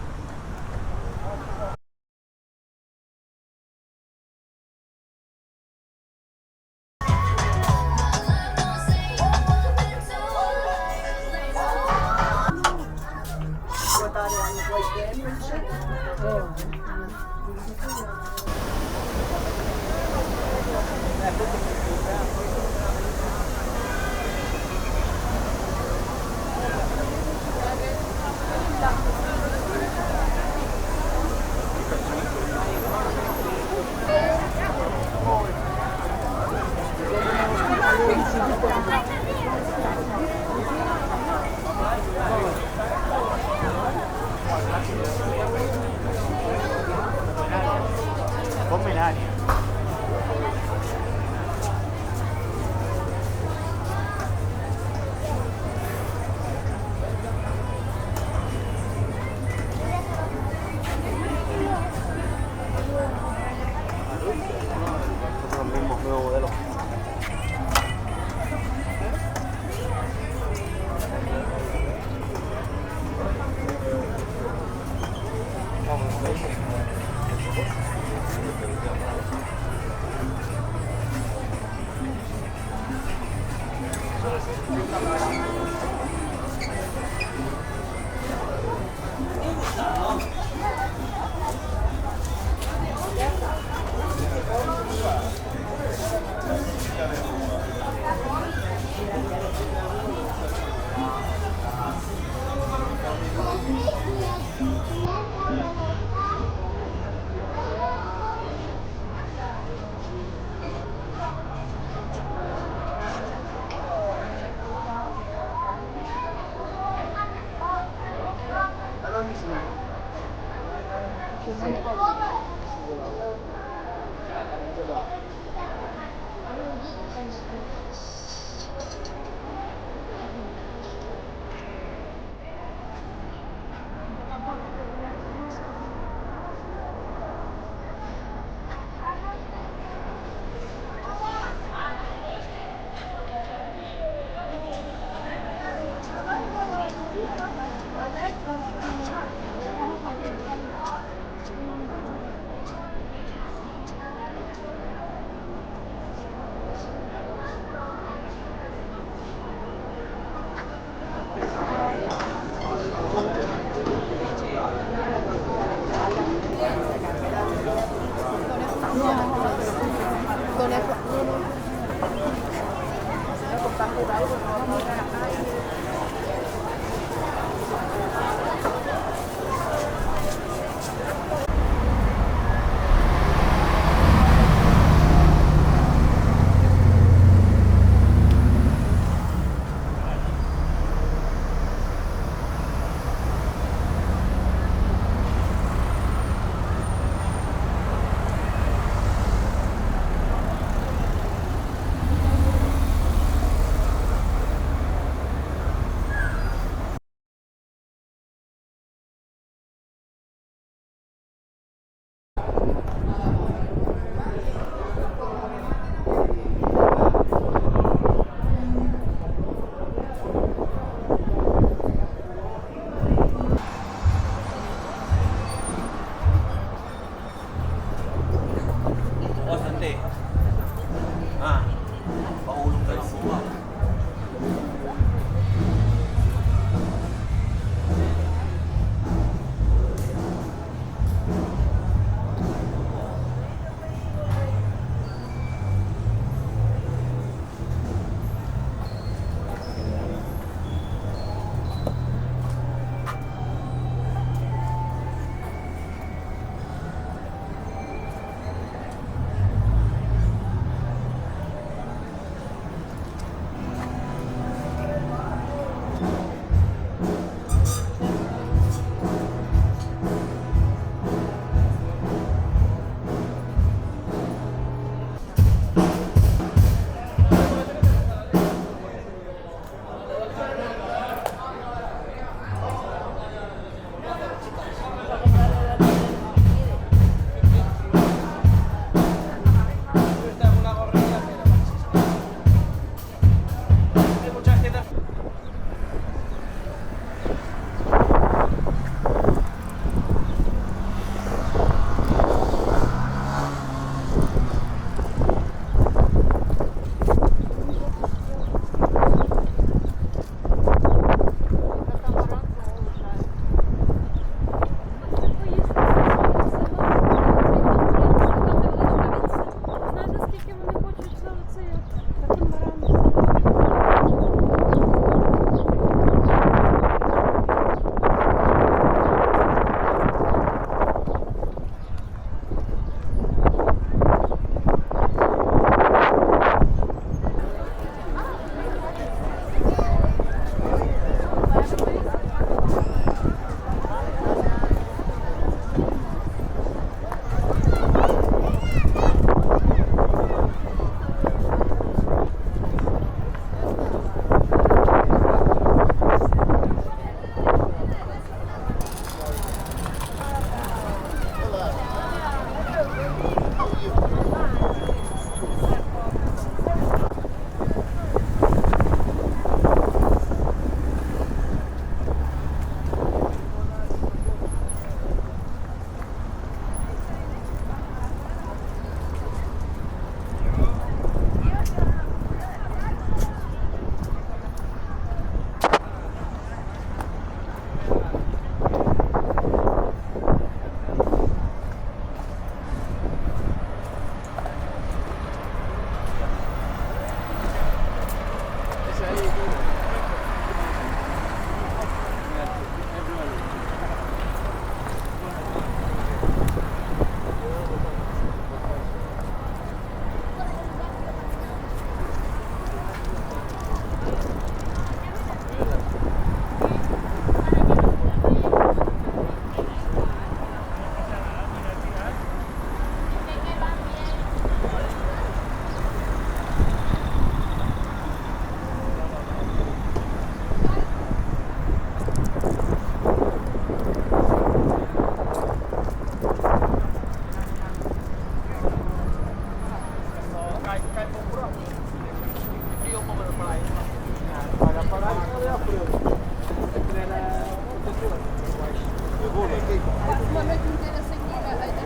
Speaker 1: อ
Speaker 7: Uma noite inteira sem ir a este.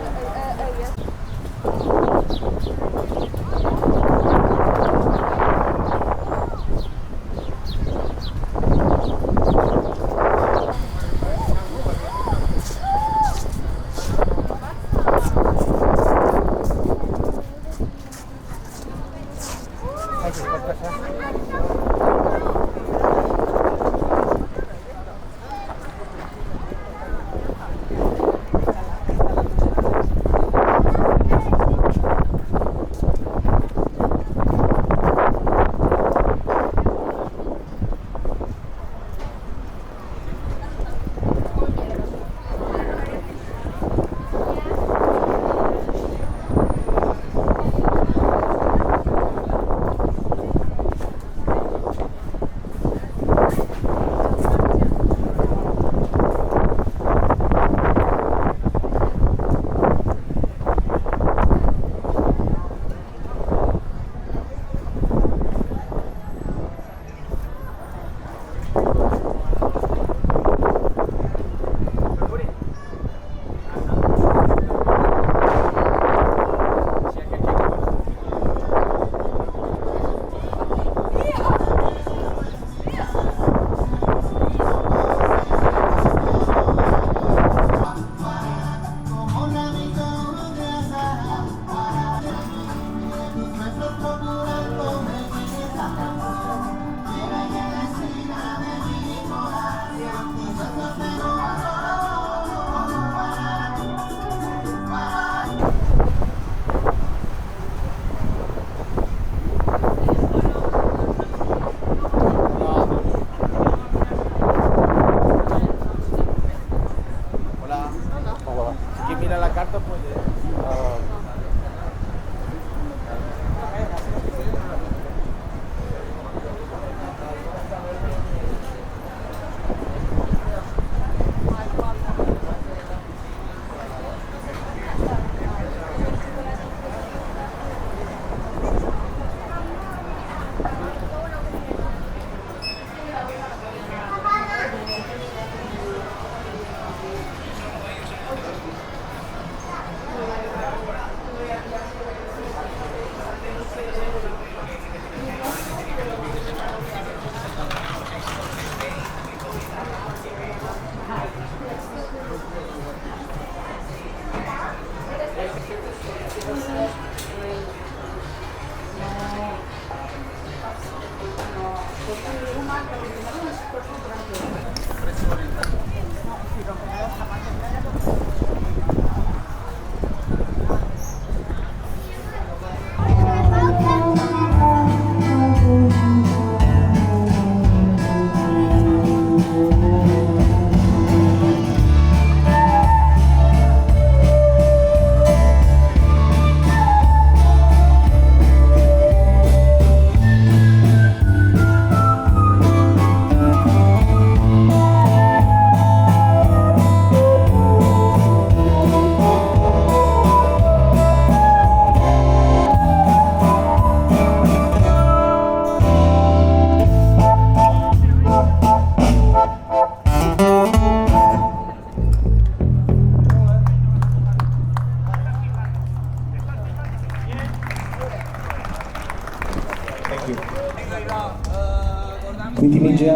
Speaker 9: Quinti mitja.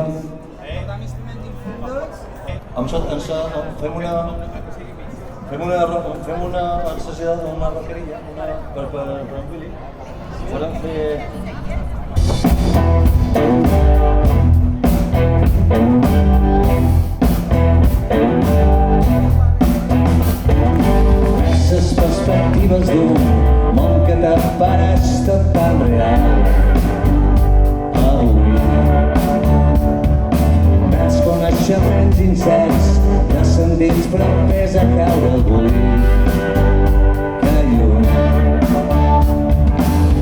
Speaker 9: Fem una sessió d'una roqueria per un Willy. Podem fer... Les perspectives d'un món que t'apareix tot tan real. Avui veig coneixements incerts descendents propers a caure al buit. Que lluny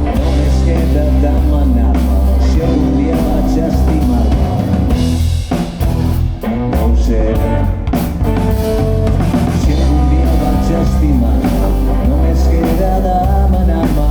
Speaker 9: només queda demanar-me si algun dia vaig estimar-me. No ho sé. Si algun dia vaig estimar-me només queda demanar-me.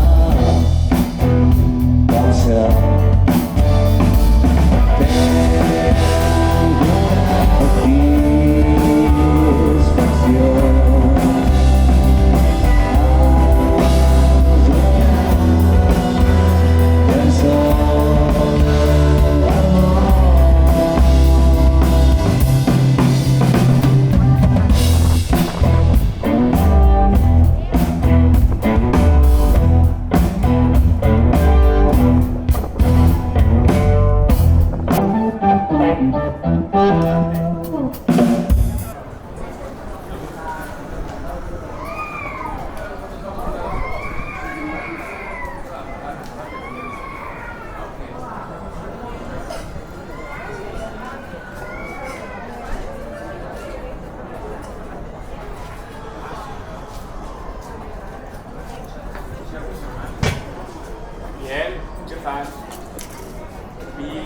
Speaker 3: fas? Vine.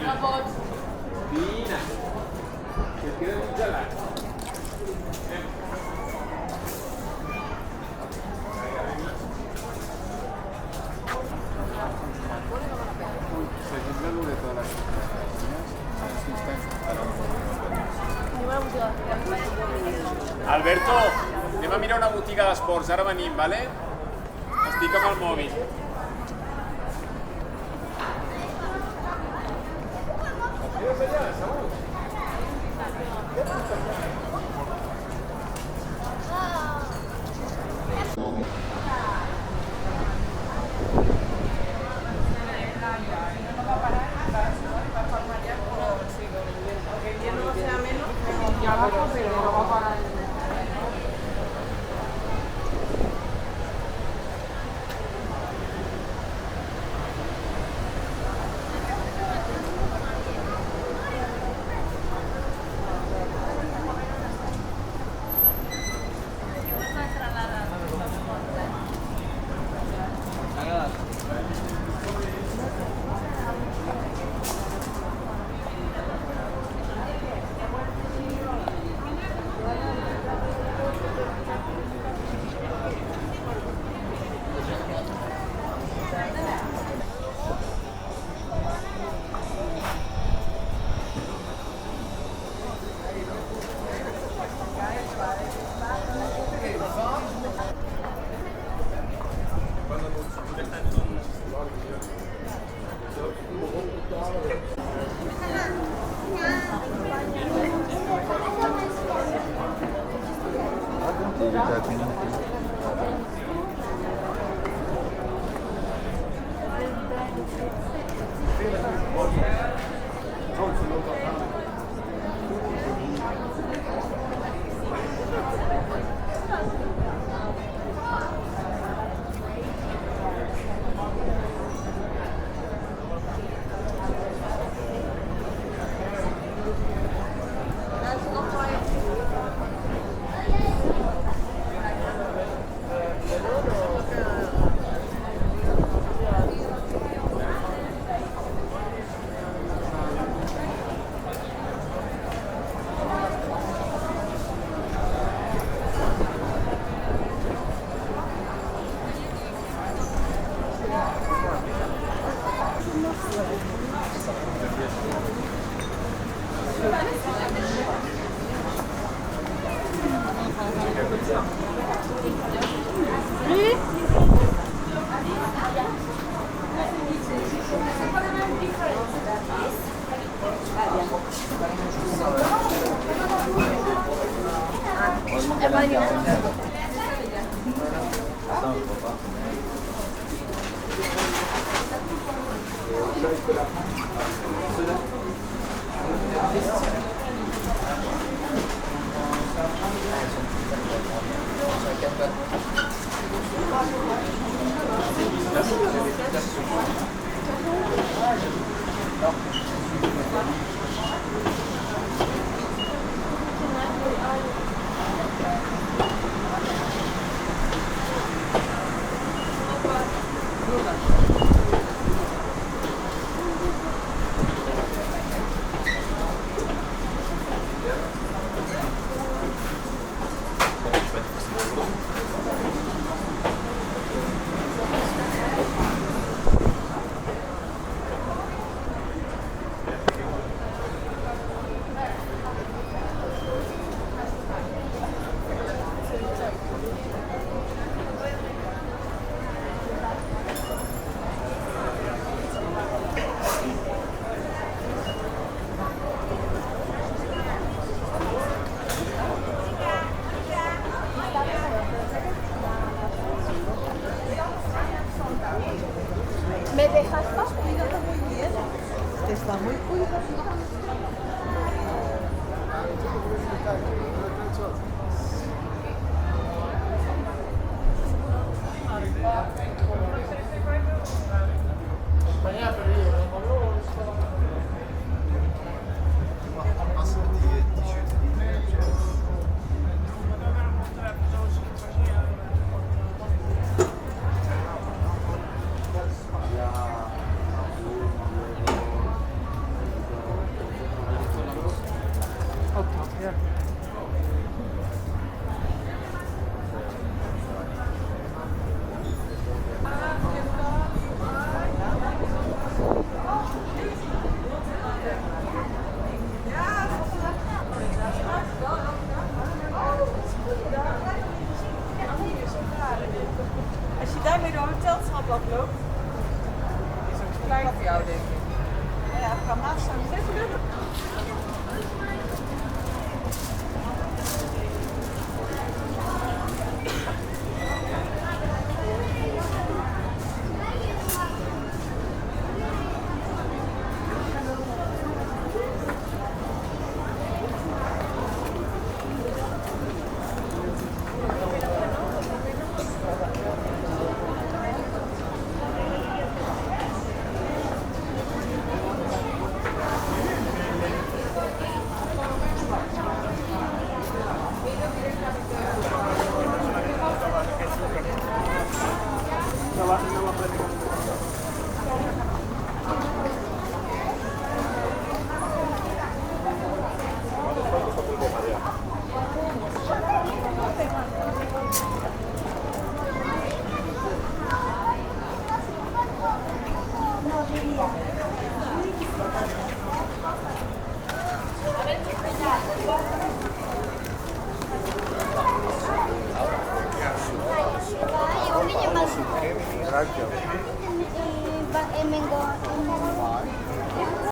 Speaker 3: Vine. Si et queda un gelat. Alberto, anem a mirar una botiga d'esports, ara venim, vale? Estic amb el mòbil.
Speaker 6: ¿Me dejas más? Cuídate muy bien. Está muy cuidado.
Speaker 2: Klein voor jou, denk ik. Ja, het kan massa.
Speaker 10: Mango.